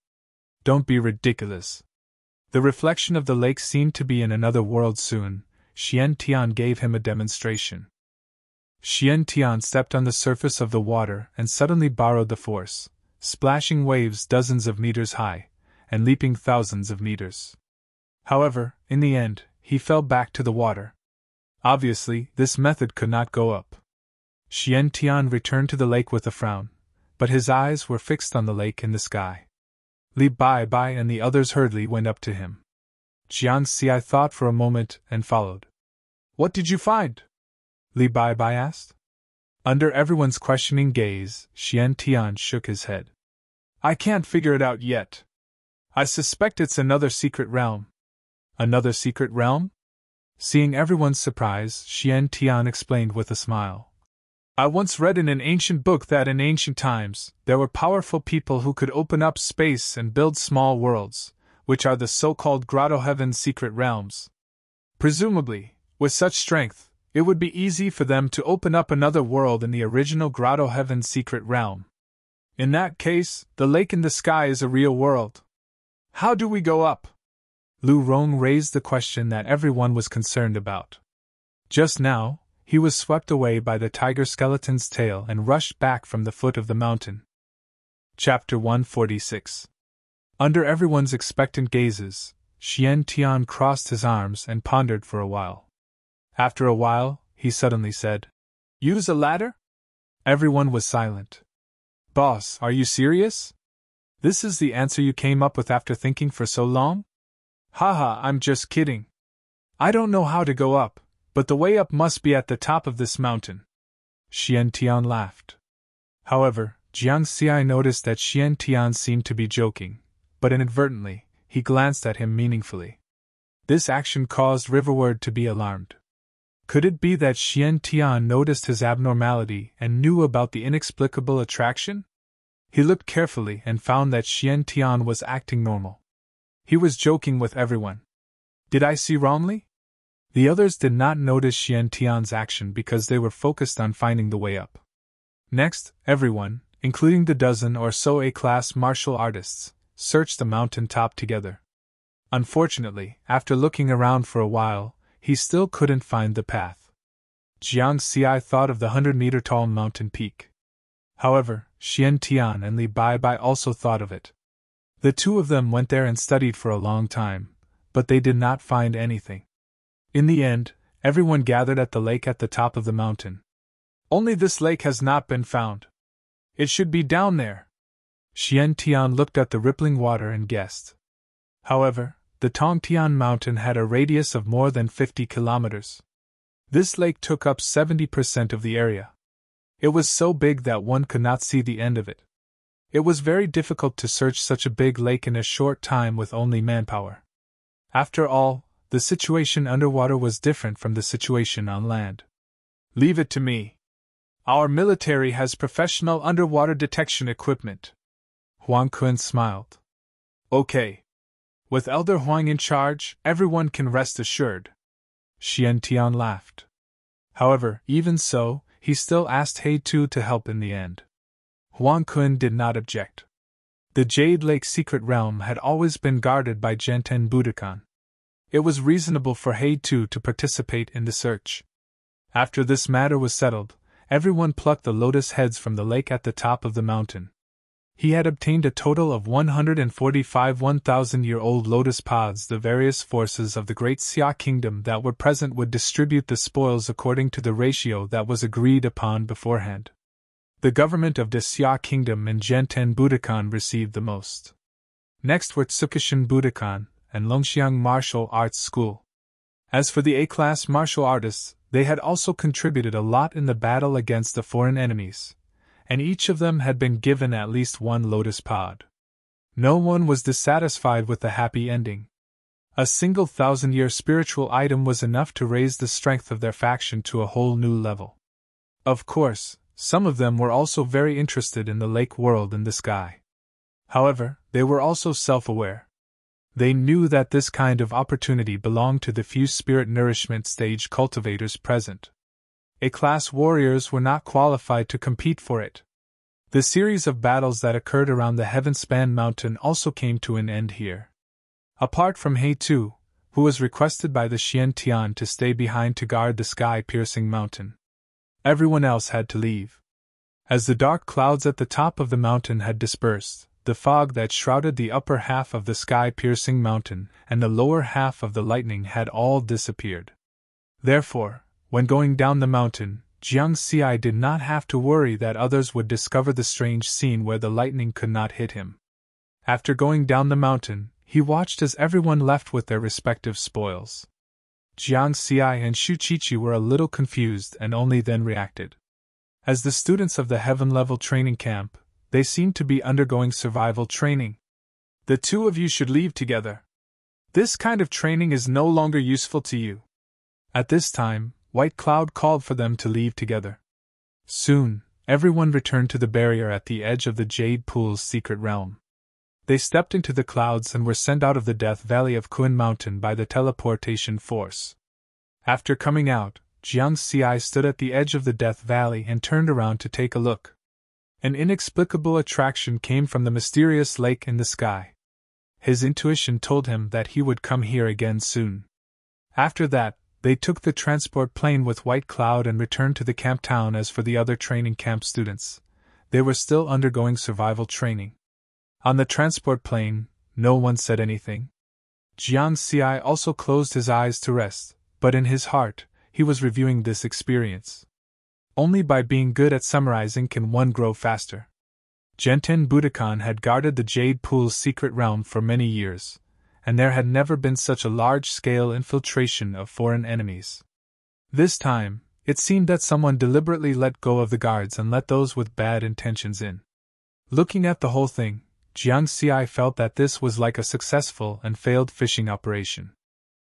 Don't be ridiculous. The reflection of the lake seemed to be in another world soon. Xian Tian gave him a demonstration. Xian Tian stepped on the surface of the water and suddenly borrowed the force, splashing waves dozens of meters high, and leaping thousands of meters. However, in the end, he fell back to the water. Obviously, this method could not go up. Xian Tian returned to the lake with a frown, but his eyes were fixed on the lake in the sky. Li Bai Bai and the others hurriedly went up to him. Jiang Xi thought for a moment and followed. What did you find? Li Bai Bai asked. Under everyone's questioning gaze, Xian Tian shook his head. I can't figure it out yet. I suspect it's another secret realm. Another secret realm? Seeing everyone's surprise, Xian Tian explained with a smile. I once read in an ancient book that in ancient times, there were powerful people who could open up space and build small worlds, which are the so-called Grotto Heaven's secret realms. Presumably, with such strength, it would be easy for them to open up another world in the original Grotto Heaven's secret realm. In that case, the lake in the sky is a real world. How do we go up? Lu Rong raised the question that everyone was concerned about. Just now, he was swept away by the tiger skeleton's tail and rushed back from the foot of the mountain. Chapter 146. Under everyone's expectant gazes, Xian Tian crossed his arms and pondered for a while. After a while, he suddenly said, Use a ladder? Everyone was silent. Boss, are you serious? This is the answer you came up with after thinking for so long? Haha, I'm just kidding. I don't know how to go up, but the way up must be at the top of this mountain. Xian Tian laughed. However, Jiang Xi noticed that Xian Tian seemed to be joking, but inadvertently, he glanced at him meaningfully. This action caused Riverward to be alarmed. Could it be that Xian Tian noticed his abnormality and knew about the inexplicable attraction? He looked carefully and found that Xian Tian was acting normal. He was joking with everyone. Did I see wrongly? The others did not notice Xian Tian's action because they were focused on finding the way up. Next, everyone, including the dozen or so A-class martial artists, searched the mountain top together. Unfortunately, after looking around for a while, he still couldn't find the path. Jiang Xi thought of the 100-meter-tall mountain peak. However, Xian Tian and Li Bai Bai also thought of it. The two of them went there and studied for a long time, but they did not find anything. In the end, everyone gathered at the lake at the top of the mountain. Only this lake has not been found. It should be down there. Xian Tian looked at the rippling water and guessed. However, the Tongtian mountain had a radius of more than 50 kilometers. This lake took up 70% of the area. It was so big that one could not see the end of it. It was very difficult to search such a big lake in a short time with only manpower. After all, the situation underwater was different from the situation on land. Leave it to me. Our military has professional underwater detection equipment. Huang Kun smiled. Okay. With Elder Huang in charge, everyone can rest assured. Xian Tian laughed. However, even so, he still asked He Tu to help in the end. Huang Kun did not object. The Jade Lake secret realm had always been guarded by Genten Budokan. It was reasonable for He Tu to participate in the search. After this matter was settled, everyone plucked the lotus heads from the lake at the top of the mountain. He had obtained a total of 145 1,000-year-old lotus pods. The various forces of the Great Xia Kingdom that were present would distribute the spoils according to the ratio that was agreed upon beforehand. The government of the Xia Kingdom and Genten Budokan received the most. Next were Tsukishin Budokan and Longxiang Martial Arts School. As for the A-class martial artists, they had also contributed a lot in the battle against the foreign enemies, and each of them had been given at least one lotus pod. No one was dissatisfied with the happy ending. A single 1,000-year spiritual item was enough to raise the strength of their faction to a whole new level. Of course, some of them were also very interested in the lake world and the sky. However, they were also self-aware. They knew that this kind of opportunity belonged to the few spirit nourishment stage cultivators present. A-class warriors were not qualified to compete for it. The series of battles that occurred around the Heavenspan mountain also came to an end here. Apart from He Tu, who was requested by the Xian Tian to stay behind to guard the sky-piercing mountain, everyone else had to leave. As the dark clouds at the top of the mountain had dispersed, the fog that shrouded the upper half of the sky-piercing mountain and the lower half of the lightning had all disappeared. Therefore, when going down the mountain, Jiang Xi did not have to worry that others would discover the strange scene where the lightning could not hit him. After going down the mountain, he watched as everyone left with their respective spoils. Jiang Xi and Shu Qiqi were a little confused and only then reacted. As the students of the heaven-level training camp, they seemed to be undergoing survival training. The two of you should leave together. This kind of training is no longer useful to you. At this time, White Cloud called for them to leave together. Soon, everyone returned to the barrier at the edge of the Jade Pool's secret realm. They stepped into the clouds and were sent out of the Death Valley of Kuan Mountain by the teleportation force. After coming out, Jiang Xi stood at the edge of the Death Valley and turned around to take a look. An inexplicable attraction came from the mysterious lake in the sky. His intuition told him that he would come here again soon. After that, they took the transport plane with White Cloud and returned to the camp town. As for the other training camp students, they were still undergoing survival training. On the transport plane, no one said anything. Jiang Xi also closed his eyes to rest, but in his heart, he was reviewing this experience. Only by being good at summarizing can one grow faster. Genten Budokan had guarded the Jade Pool's secret realm for many years, and there had never been such a large-scale infiltration of foreign enemies. This time, it seemed that someone deliberately let go of the guards and let those with bad intentions in. Looking at the whole thing, Jiang Xi felt that this was like a successful and failed fishing operation.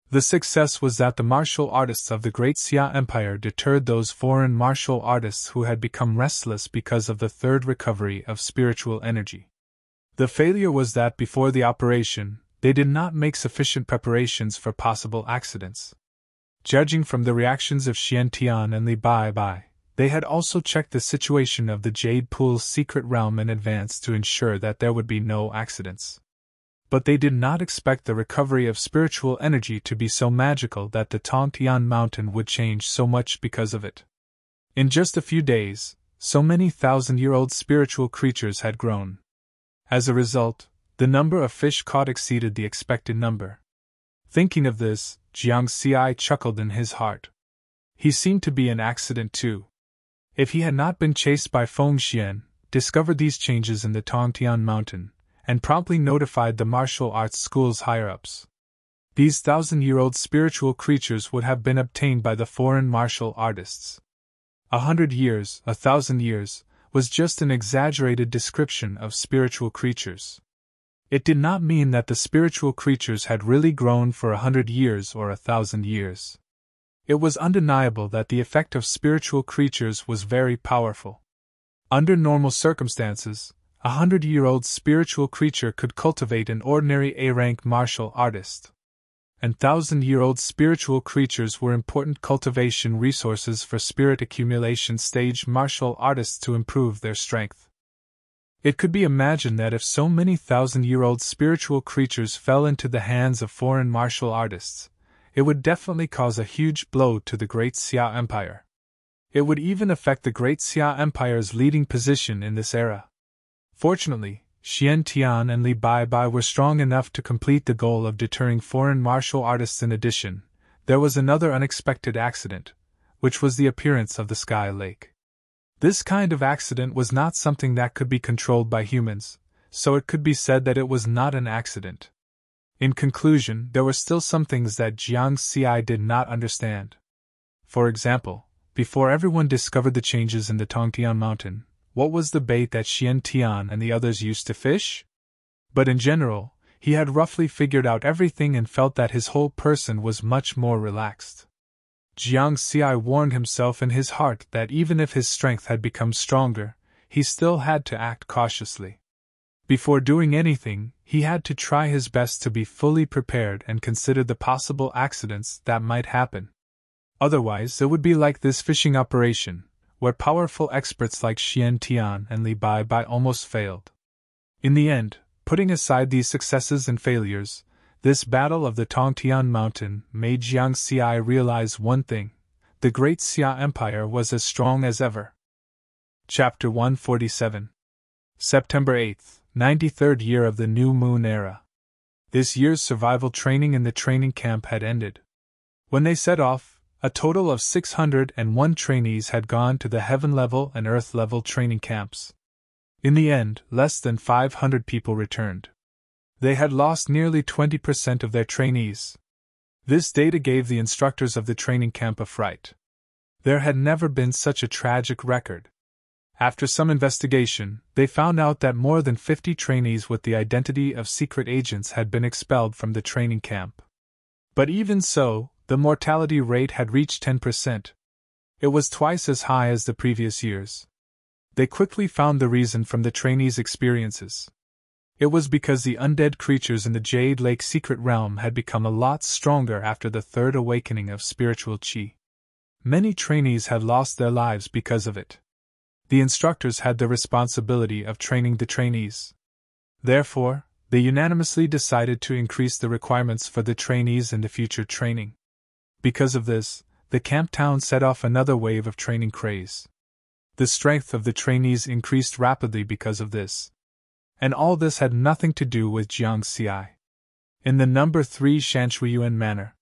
The success was that the martial artists of the Great Xia Empire deterred those foreign martial artists who had become restless because of the third recovery of spiritual energy. The failure was that before the operation, they did not make sufficient preparations for possible accidents. Judging from the reactions of Xian Tian and Li Bai Bai, they had also checked the situation of the Jade Pool's secret realm in advance to ensure that there would be no accidents. But they did not expect the recovery of spiritual energy to be so magical that the Tongtian mountain would change so much because of it. In just a few days, so many 1,000-year-old spiritual creatures had grown. As a result, the number of fish caught exceeded the expected number. Thinking of this, Jiang Xi chuckled in his heart. He seemed to be an accident too. If he had not been chased by Feng Xian, discovered these changes in the Tongtian mountain, and promptly notified the martial arts school's higher-ups, these 1,000-year-old spiritual creatures would have been obtained by the foreign martial artists. 100 years, 1,000 years, was just an exaggerated description of spiritual creatures. It did not mean that the spiritual creatures had really grown for 100 years or 1,000 years. It was undeniable that the effect of spiritual creatures was very powerful. Under normal circumstances, a 100-year-old spiritual creature could cultivate an ordinary A-rank martial artist. And 1,000-year-old spiritual creatures were important cultivation resources for spirit accumulation stage martial artists to improve their strength. It could be imagined that if so many 1,000-year-old spiritual creatures fell into the hands of foreign martial artists, it would definitely cause a huge blow to the Great Xia Empire. It would even affect the Great Xia Empire's leading position in this era. Fortunately, Xian Tian and Li Bai Bai were strong enough to complete the goal of deterring foreign martial artists. In addition, there was another unexpected accident, which was the appearance of the Sky Lake. This kind of accident was not something that could be controlled by humans, so it could be said that it was not an accident. In conclusion, there were still some things that Jiang Xi did not understand. For example, before everyone discovered the changes in the Tongtian mountain, what was the bait that Xian Tian and the others used to fish? But in general, he had roughly figured out everything and felt that his whole person was much more relaxed. Jiang Xi warned himself in his heart that even if his strength had become stronger, he still had to act cautiously. Before doing anything, he had to try his best to be fully prepared and consider the possible accidents that might happen. Otherwise, it would be like this fishing operation, where powerful experts like Xian Tian and Li Bai almost failed. In the end, putting aside these successes and failures, this battle of the Tongtian Mountain made Jiang Xi realize one thing: the great Xia Empire was as strong as ever. Chapter 147. September 8th, 93rd year of the New Moon Era. This year's survival training in the training camp had ended. When they set off, a total of 601 trainees had gone to the heaven-level and earth-level training camps. In the end, less than 500 people returned. They had lost nearly 20% of their trainees. This data gave the instructors of the training camp a fright. There had never been such a tragic record. After some investigation, they found out that more than 50 trainees with the identity of secret agents had been expelled from the training camp. But even so, the mortality rate had reached 10%. It was twice as high as the previous years. They quickly found the reason from the trainees' experiences. It was because the undead creatures in the Jade Lake secret realm had become a lot stronger after the third awakening of spiritual qi. Many trainees had lost their lives because of it. The instructors had the responsibility of training the trainees. Therefore, they unanimously decided to increase the requirements for the trainees in the future training. Because of this, the camp town set off another wave of training craze. The strength of the trainees increased rapidly because of this. And all this had nothing to do with Jiang Xi. In the number 3 Shanshuiyuan manor,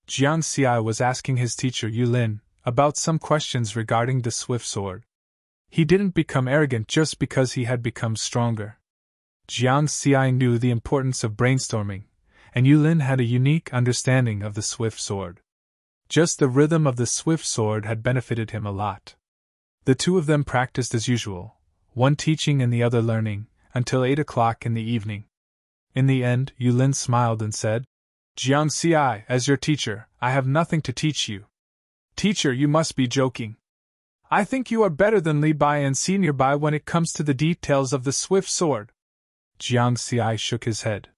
Jiang Xi was asking his teacher Yulin about some questions regarding the swift sword. He didn't become arrogant just because he had become stronger. Jiang Xi knew the importance of brainstorming, and Yulin had a unique understanding of the swift sword. Just the rhythm of the swift sword had benefited him a lot. The two of them practiced as usual, one teaching and the other learning, until 8 o'clock in the evening. In the end, Yulin smiled and said, "Jiang Xi, as your teacher, I have nothing to teach you." "Teacher, you must be joking. I think you are better than Li Bai and Senior Bai when it comes to the details of the swift sword." Jiang Xi shook his head.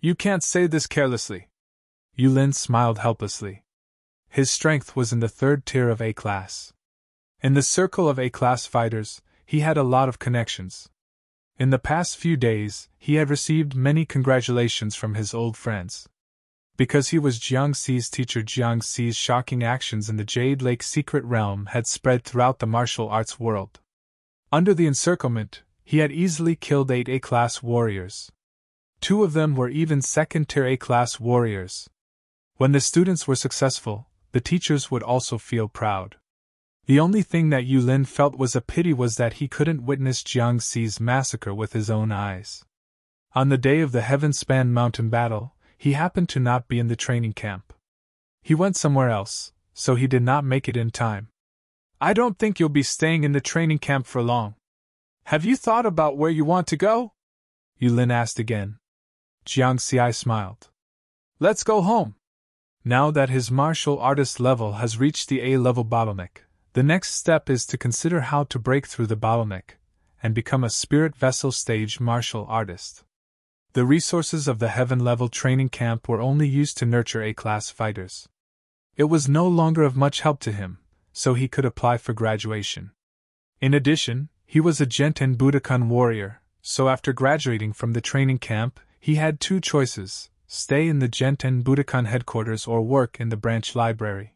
"You can't say this carelessly." Yulin smiled helplessly. His strength was in the 3rd tier of A-class. In the circle of A-class fighters, he had a lot of connections. In the past few days, he had received many congratulations from his old friends. Because he was Jiang Xi's teacher, Jiang Xi's shocking actions in the Jade Lake secret realm had spread throughout the martial arts world. Under the encirclement, he had easily killed 8 A-class warriors. 2 of them were even 2nd-tier A-class warriors. When the students were successful, the teachers would also feel proud. The only thing that Yulin felt was a pity was that he couldn't witness Jiang Xi's massacre with his own eyes. On the day of the Heaven-Span Mountain battle, he happened to not be in the training camp. He went somewhere else, so he did not make it in time. "I don't think you'll be staying in the training camp for long. Have you thought about where you want to go?" Yulin asked again. Jiang Xi smiled. "Let's go home." Now that his martial artist level has reached the A-level bottleneck, the next step is to consider how to break through the bottleneck and become a spirit vessel stage martial artist. The resources of the heaven-level training camp were only used to nurture A-class fighters. It was no longer of much help to him, so he could apply for graduation. In addition, he was a Genten Budokan warrior, so after graduating from the training camp, he had 2 choices: stay in the Genten Budokan headquarters or work in the branch library.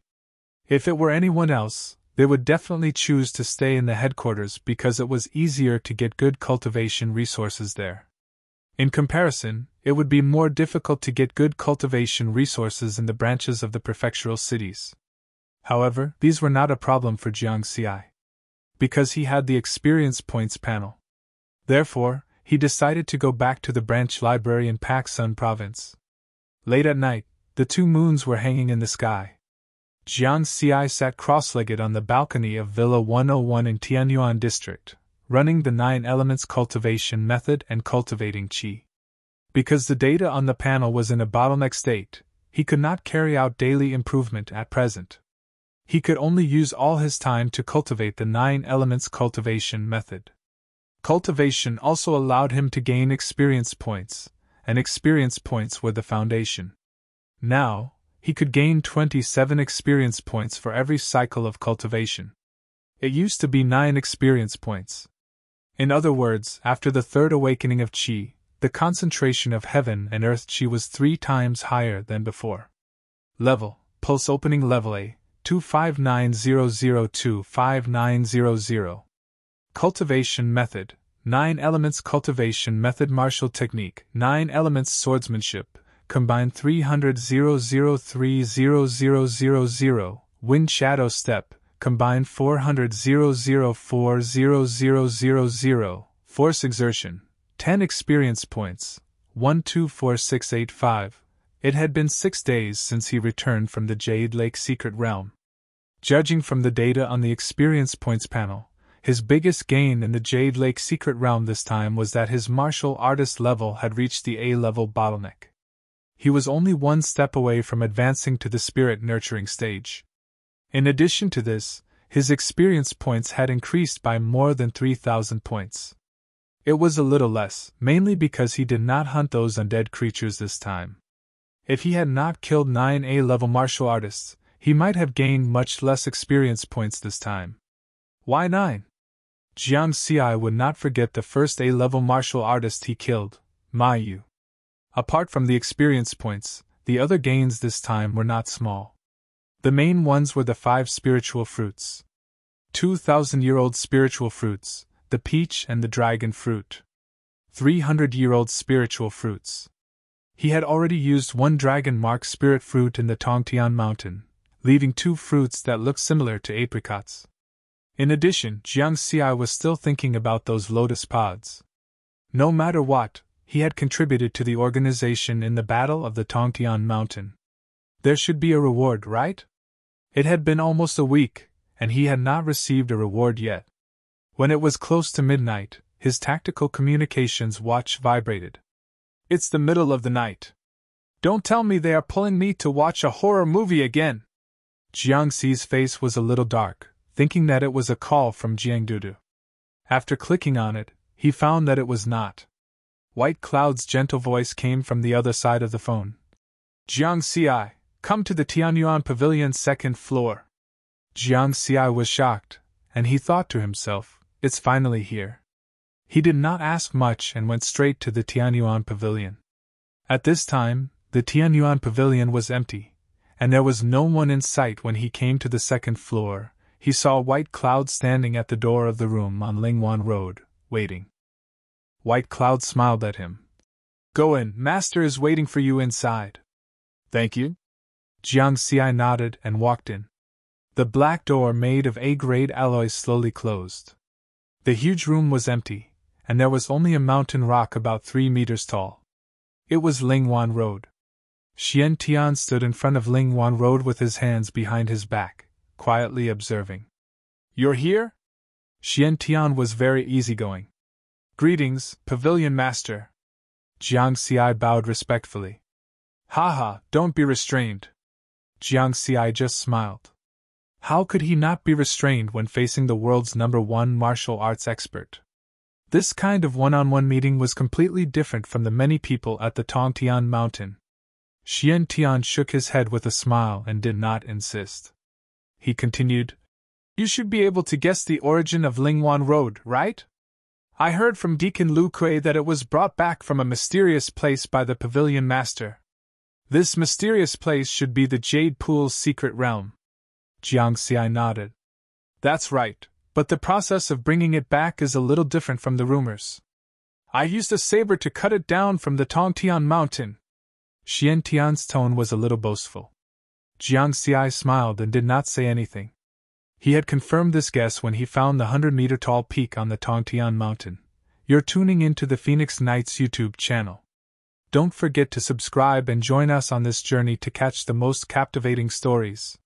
If it were anyone else, they would definitely choose to stay in the headquarters because it was easier to get good cultivation resources there. In comparison, it would be more difficult to get good cultivation resources in the branches of the prefectural cities. However, these were not a problem for Jiang Xi, because he had the experience points panel. Therefore, he decided to go back to the branch library in Paksun province. Late at night, the 2 moons were hanging in the sky. Jiang Xi sat cross-legged on the balcony of Villa 101 in Tianyuan district, running the 9 elements cultivation method and cultivating qi. Because the data on the panel was in a bottleneck state, he could not carry out daily improvement at present. He could only use all his time to cultivate the 9 elements cultivation method. Cultivation also allowed him to gain experience points, and experience points were the foundation. Now, he could gain 27 experience points for every cycle of cultivation. It used to be 9 experience points. In other words, after the third awakening of Qi, the concentration of heaven and earth Qi was 3 times higher than before. Level, pulse opening level A, 25900-25900. Cultivation method, 9 elements cultivation method martial technique, 9 elements swordsmanship, combined 300-003-0000, wind shadow step, combined 400-004-0000, force exertion, 10 experience points, 124685. It had been 6 days since he returned from the Jade Lake Secret Realm. Judging from the data on the experience points panel, his biggest gain in the Jade Lake Secret Realm this time was that his martial artist level had reached the A-level bottleneck. He was only 1 step away from advancing to the spirit nurturing stage. In addition to this, his experience points had increased by more than 3,000 points. It was a little less, mainly because he did not hunt those undead creatures this time. If he had not killed 9 A-level martial artists, he might have gained much less experience points this time. Why 9? Jiang Xi would not forget the first A-level martial artist he killed, Ma Yu. Apart from the experience points, the other gains this time were not small. The main ones were the 5 spiritual fruits. 2,000-year-old spiritual fruits, the peach and the dragon fruit. 300-year-old spiritual fruits. He had already used 1 dragon mark spirit fruit in the Tongtian Mountain, leaving 2 fruits that looked similar to apricots. In addition, Jiang Xi was still thinking about those lotus pods. No matter what, he had contributed to the organization in the Battle of the Tongtian Mountain. There should be a reward, right? It had been almost a week, and he had not received a reward yet. When it was close to midnight, his tactical communications watch vibrated. It's the middle of the night. Don't tell me they are pulling me to watch a horror movie again. Jiang Xi's face was a little dark, thinking that it was a call from Jiangdudu. After clicking on it, he found that it was not. White Cloud's gentle voice came from the other side of the phone. Jiang Xi, come to the Tianyuan Pavilion's 2nd floor. Jiang Xi was shocked, and he thought to himself, it's finally here. He did not ask much and went straight to the Tianyuan Pavilion. At this time, the Tianyuan Pavilion was empty, and there was no one in sight. When he came to the 2nd floor, he saw White Cloud standing at the door of the room on Lingwan Road, waiting. White Cloud smiled at him. Go in, Master is waiting for you inside. Thank you. Jiang Xi nodded and walked in. The black door made of A-grade alloys slowly closed. The huge room was empty, and there was only a mountain rock about 3 meters tall. It was Lingwan Road. Xian Tian stood in front of Lingwan Road with his hands behind his back, quietly observing. You're here? Xian Tian was very easygoing. Greetings, Pavilion Master. Jiang Xi bowed respectfully. Haha, don't be restrained. Jiang Xi just smiled. How could he not be restrained when facing the world's #1 martial arts expert? This kind of one-on-one meeting was completely different from the many people at the Tongtian Mountain. Xian Tian shook his head with a smile and did not insist. He continued, You should be able to guess the origin of Lingwan Road, right? I heard from Deacon Lu Kuei that it was brought back from a mysterious place by the Pavilion Master. This mysterious place should be the Jade Pool's secret realm. Jiang Xi nodded. That's right, but the process of bringing it back is a little different from the rumors. I used a saber to cut it down from the Tongtian Mountain. Xian Tian's tone was a little boastful. Jiang Xi smiled and did not say anything. He had confirmed this guess when he found the 100-meter-tall peak on the Tongtian Mountain. You're tuning into the Phoenix Knights YouTube channel. Don't forget to subscribe and join us on this journey to catch the most captivating stories.